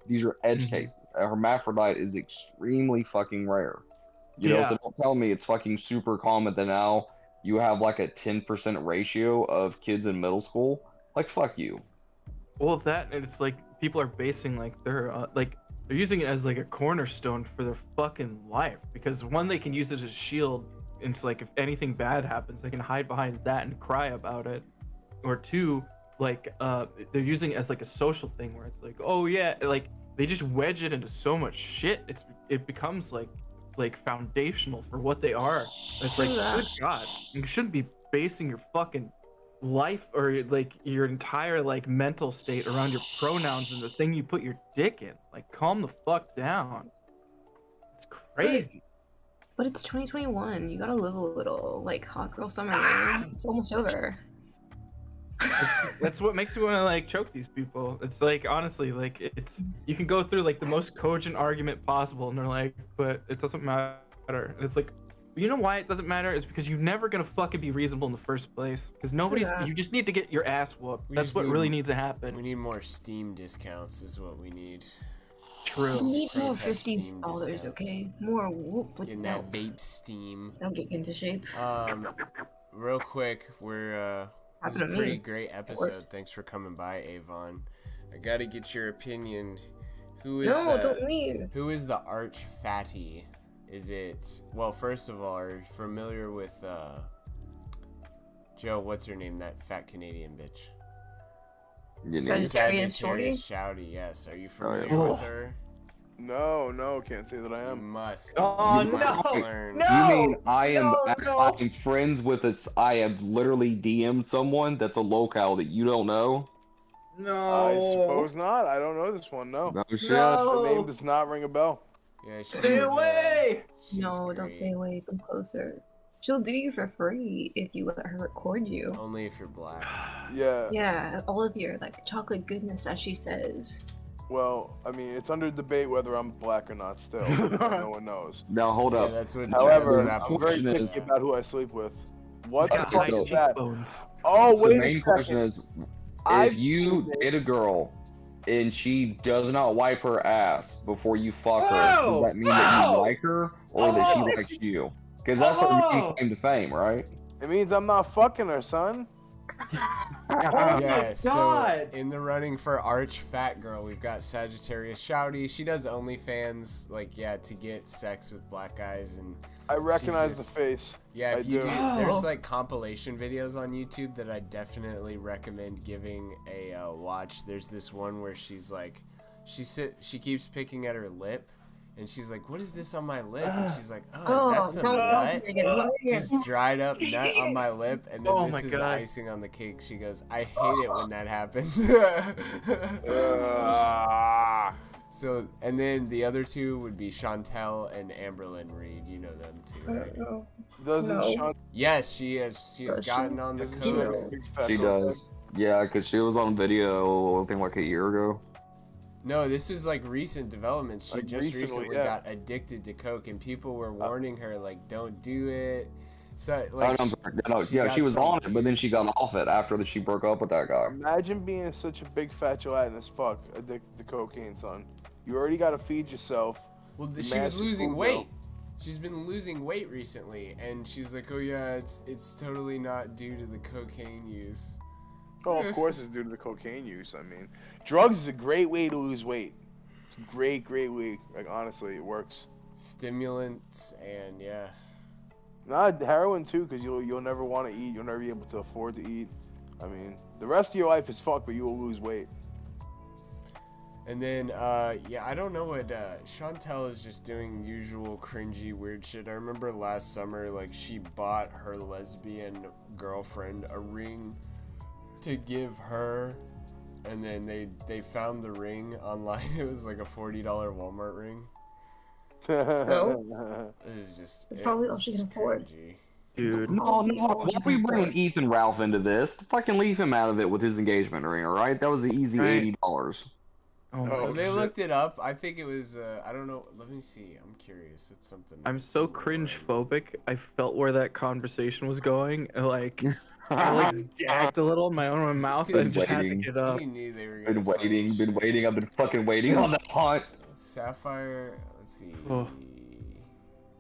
These are edge cases. A hermaphrodite is extremely fucking rare. You know, so don't tell me it's fucking super common that now you have like a 10% ratio of kids in middle school. Like, fuck you. Well, that, and it's like people are basing like they're using it as like a cornerstone for their fucking life, because one, they can use it as a shield. And it's like if anything bad happens, they can hide behind that and cry about it. Or two, like they're using it as like a social thing where it's like, oh yeah, like they just wedge it into so much shit. It becomes like foundational for what they are. And it's like, good God, you shouldn't be basing your fucking life or like your entire like mental state around your pronouns and the thing you put your dick in. Like, calm the fuck down. It's crazy. But it's 2021. You gotta live a little. Like, hot girl summer, man. It's almost over. That's what makes me want to like choke these people. It's like, honestly, like it's, you can go through like the most cogent argument possible and they're like, but it doesn't matter. And it's like, you know why it doesn't matter? It's because you're never gonna fucking be reasonable in the first place. Because you just need to get your ass whooped. That's what really needs to happen. We need more Steam discounts is what we need. True. We need more Protest $50, Steam discounts. okay? More whoop with In that vape Steam. I'll get into shape. Real quick, this is a Happened to pretty me. great It episode. worked. Thanks for coming by, Avon. I gotta get your opinion. Who Don't leave. Who is the arch fatty? Is it, well, first of all, are you familiar with Joe, what's her name, that fat Canadian bitch? Sagittarius Shorty? Shouty, yes. Are you familiar yeah. with her? No, can't say that I You am. must. Oh, you must no, learn. no. You mean I'm no. friends with I have literally DM'd someone that's a locale that you don't know? No. I suppose not. I don't know this one, no. No shit. No. The name does not ring a bell. Yeah, she's, Stay away. she's No, great. don't stay away. Come closer. She'll do you for free if you let her record you. Only if you're black. Yeah. Yeah, all of your like chocolate goodness, as she says. Well, I mean, it's under debate whether I'm black or not still. No one knows. Now hold Yeah, up. that's what However, happened. I'm very question picky is- about who I sleep with. What the Okay, fuck so- is that? Cheekbones. Oh, The wait a main second. question is, I've if you seen date a girl and she does not wipe her ass before you fuck her, Whoa! does that mean that you Whoa! like her or that she Oh! likes you? Because that's her main Oh! claim to fame, right? It means I'm not fucking her, son. Yeah, so God. in the running for Arch Fat Girl, we've got Sagittarius Shouty. She does OnlyFans, like, yeah, to get sex with black guys, and I recognize just- the face. yeah, if I you do. do, there's like compilation videos on YouTube that I definitely recommend giving a watch. There's this one where she's like, she keeps picking at her lip, and she's like, "What is this on my lip?" And she's like, "Oh, is that some nut?" Just dried up nut on my lip, and then this is the icing on the cake. She goes, "I hate it when that happens." So, and then the other two would be Chantel and Amberlyn Reed. You know them too, right? Doesn't Sean? Yes, she has gotten on the code. She does. Yeah, because she was on video, I think, like a year ago. No, this was like recent developments. She Like just recently yeah. got addicted to coke, and people were warning her, like, don't do it. So, like, She was on it, but then she got off it after she broke up with that guy. Imagine being such a big fat gelatinous fuck addicted to cocaine, son. You already gotta feed yourself. Well, she was losing weight. She's been losing weight recently, and she's like, oh yeah, it's totally not due to the cocaine use. Oh, of course it's due to the cocaine use. I mean, drugs is a great way to lose weight. It's a great way. Like, honestly, it works. Stimulants and yeah. Not heroin too, because you'll never want to eat. You'll never be able to afford to eat. I mean, the rest of your life is fucked, but you will lose weight. And then, yeah, I don't know what, Chantel is just doing usual cringy weird shit. I remember last summer, like, she bought her lesbian girlfriend a ring to give her, and then they found the ring online. It was like a $40 Walmart ring. So? It's probably all she can afford. Dude. Oh no, why are we bringing Ethan Ralph into this? Fucking leave him out of it with his engagement ring, alright? That was the easy $80. Oh, they looked it up. I think it was, I don't know. Let me see. I'm curious. It's something. I'm so cringe phobic. I felt where that conversation was going. Like, I like gagged a little in my own mouth and just had to get up. You knew they were gonna Been waiting. I've been fucking waiting on that hunt. Sapphire. Let's see. Oh.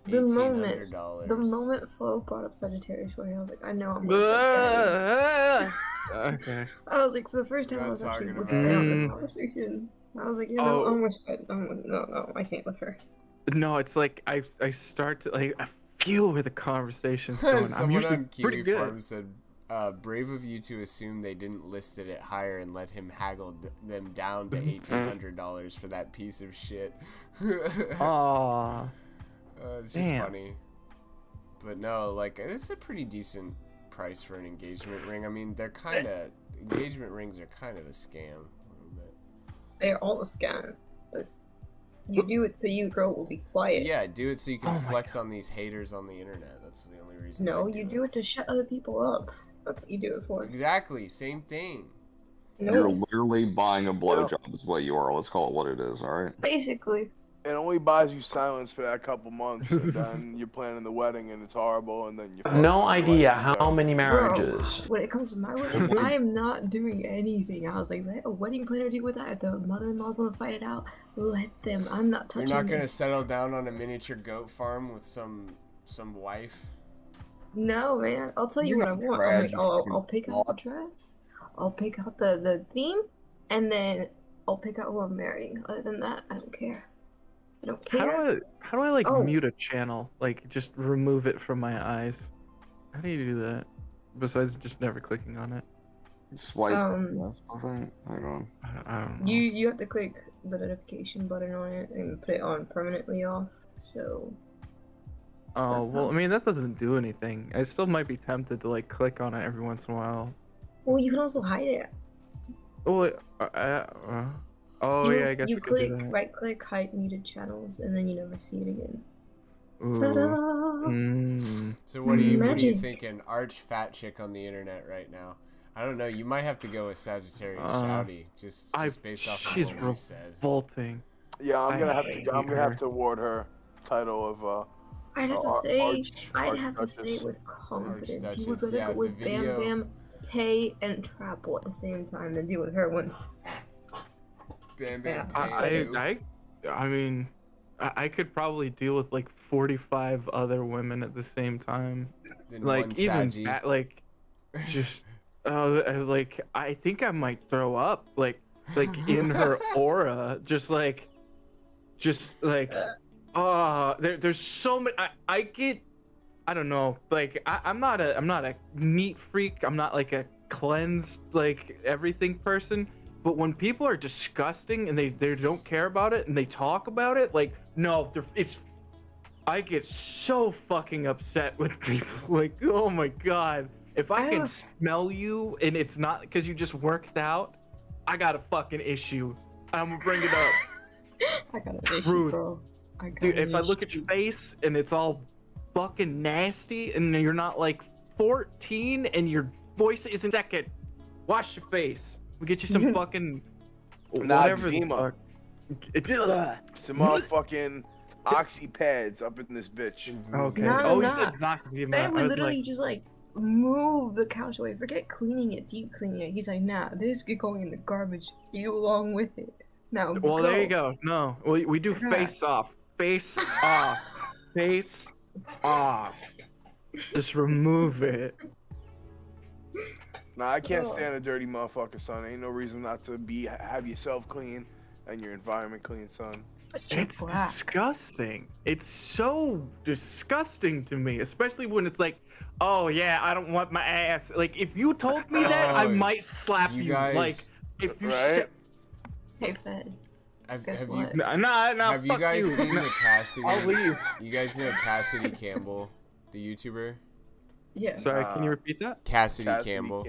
The moment Flo brought up Sagittarius Shorty, I was like, I know I'm gonna start Okay. I was like, for the first time, I was actually with in on this conversation. I was like, you know, I'm with Fred. No, I can't with her. No, it's like I start to like I feel where the conversation's going. I'm usually on pretty Kiwi good. Farm said, brave of you to assume they didn't list it at higher and let him haggle them down to $1,800 for that piece of shit. Aww. It's just funny. But no, like, it's a pretty decent price for an engagement ring. I mean, they're kind of, engagement rings are kind of a scam a little bit. They're all a scam. But you do it so you girl will be quiet. Yeah, do it so you can flex on these haters on the internet. That's the only reason. No, you do it to shut other people up. That's what you do it for. Exactly, same thing. No. You're literally buying a blowjob is what you are. Let's call it what it is, alright? Basically. It only buys you silence for that couple months, and then you're planning the wedding, and it's horrible, and then you. No idea how many marriages. Bro, when it comes to my wedding, I am not doing anything. I was like, let a wedding planner deal with that. If the mother-in-laws want to fight it out, let them. I'm not touching. You're not gonna settle down on a miniature goat farm with some wife. No, man. I'll tell you what I want. I'm like, I'll pick out the dress, I'll pick out the theme, and then I'll pick out who I'm marrying. Other than that, I don't care. I don't care. How do I like mute a channel? Like just remove it from my eyes. How do you do that? Besides just never clicking on it. Swipe left, I think. Hang on. I don't know. You have to click the notification button on it and put it on permanently off. So. Oh well, I mean that doesn't do anything. I still might be tempted to like click on it every once in a while. Well, you can also hide it. Oh, yeah, I guess you we could do click that. right click hide muted channels and then you never see it again. Ooh. Ta-da! So what do you Magic. think? An arch fat chick on the internet right now? I don't know. You might have to go with Sagittarius Shouty, just based off of what you said. Revolting. Yeah, I'm gonna have to award her title of. I'd have to say, I'd have to say it with confidence. He would rather go with Bam Bam, Pay, and Trapple at the same time than deal with her once. Bam Bam, I mean, I could probably deal with like 45 other women at the same time. Then Like one even Saggy. that, like, just like I think I might throw up, like in her aura, just like, there's so many. I get, I don't know, like I'm not a neat freak. I'm not like a cleansed like everything person. But when people are disgusting and they don't care about it and they talk about it, like no, I get so fucking upset with people. Like, oh my god, if I can smell you and it's not because you just worked out, I got a fucking issue. I'm gonna bring it up. I got an issue, bro. Dude, if I look at your face and it's all fucking nasty and you're not like 14 and your voice isn't second, wash your face. We get you some fucking whatever the fuck. Some motherfucking oxy pads up in this bitch. Okay. No, you said Noxzema. Ben would literally just like move the couch away. Forget cleaning it, deep cleaning it. He's like, nah, this is going in the garbage. You along with it. Now well, go. there you go. No, we do face off. Face off. Face off. Just remove it. Nah, I can't stand a dirty motherfucker, son. Ain't no reason not to have yourself clean and your environment clean, son. It's disgusting. It's so disgusting to me, especially when it's like, oh yeah, I don't want my ass. Like if you told me that, I might slap you. Guys, like if you right? Hey, Fed. Have you guys seen the Cassidy? I'll leave. You guys know Cassidy Campbell, the YouTuber? Yeah. Sorry, can you repeat that? Cassidy Campbell.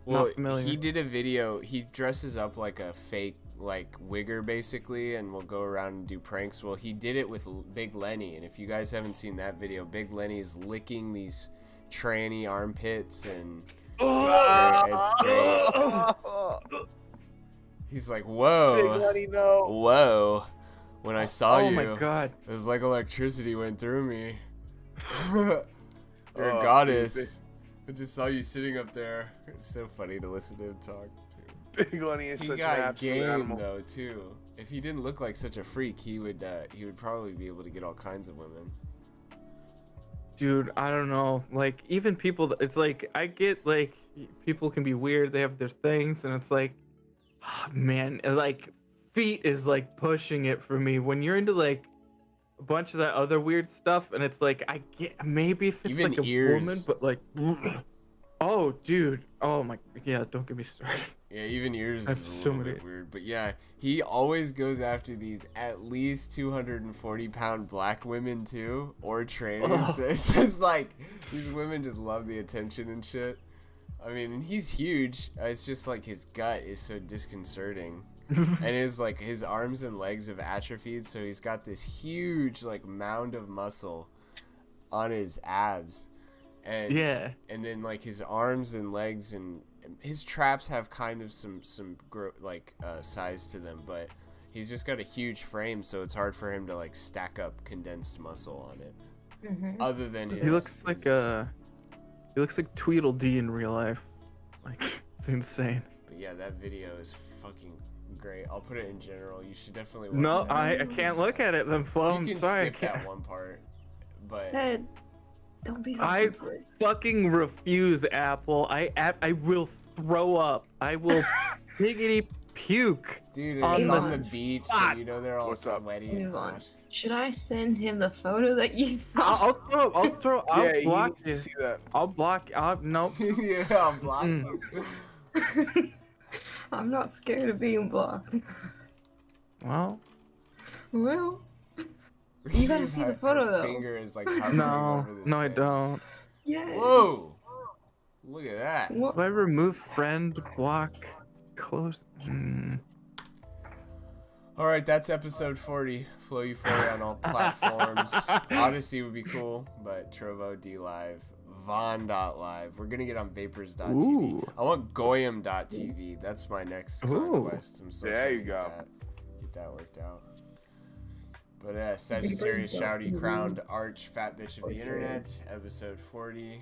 Well, Not familiar. he did a video. He dresses up like a fake like wigger basically, and will go around and do pranks. Well, he did it with Big Lenny, and if you guys haven't seen that video, Big Lenny is licking these tranny armpits, and it's great. He's like, whoa, Big Lenny, no. Whoa. When I saw you, my god, it was like electricity went through me. You're a goddess. Dude. I just saw you sitting up there. It's so funny to listen to him talk. Big Lenny is such an got absolute game animal. though too. If he didn't look like such a freak, he would probably be able to get all kinds of women. dude, I don't know. Like even people, it's like I get like people can be weird. They have their things, and it's like, oh, man, like feet is like pushing it for me. When you're into like a bunch of that other weird stuff, and it's like I get maybe if it's Even like a ears. woman, but like, oh, dude, oh my, yeah, don't get me started. Yeah, even ears I've is a so little many- bit weird. But yeah, he always goes after these at least 240-pound black women too, or trainers. It's just like these women just love the attention and shit. I mean, and he's huge. It's just like his gut is so disconcerting. And his like his arms and legs have atrophied, so he's got this huge like mound of muscle on his abs. And Yeah. and then like his arms and legs and his traps have kind of some size to them, but he's just got a huge frame, so it's hard for him to like stack up condensed muscle on it. Mm-hmm. Other than his, He looks like he looks like Tweedledee in real life. Like it's insane. But yeah, that video is fucking great. I'll put it in general. You should definitely watch No, that. I can't look at it then, Flo. You I'm can sorry. I skip can't. that one part, but Ted, don't be so I sensitive. fucking refuse, Apple. I will throw up. I will piggity puke. dude, on it's the on the beach, so spot. you know they're all What's up? sweaty and Move on. hot. Should I send him the photo that you saw? I'll Yeah, he block needs to you. see that. I'll block. Nope. Yeah, I'm blocking you. I'm not scared of being blocked. Well, Well, you gotta see the photo though. Finger is like hovering no, over the no, I sand. don't. Yes. Whoa! Look at that. What? Do I remove friend, block, close? All right, that's episode 40. Flow Euphoria on all platforms. Odysee would be cool, but Trovo, D Live, Vaughn.live. We're gonna get on Vapors.tv. Ooh. I want Goyam.tv. That's my next conquest. I'm so There trying you to go. get that worked out. But Sagittarius Shouty crowned arch fat bitch of the internet, episode 40.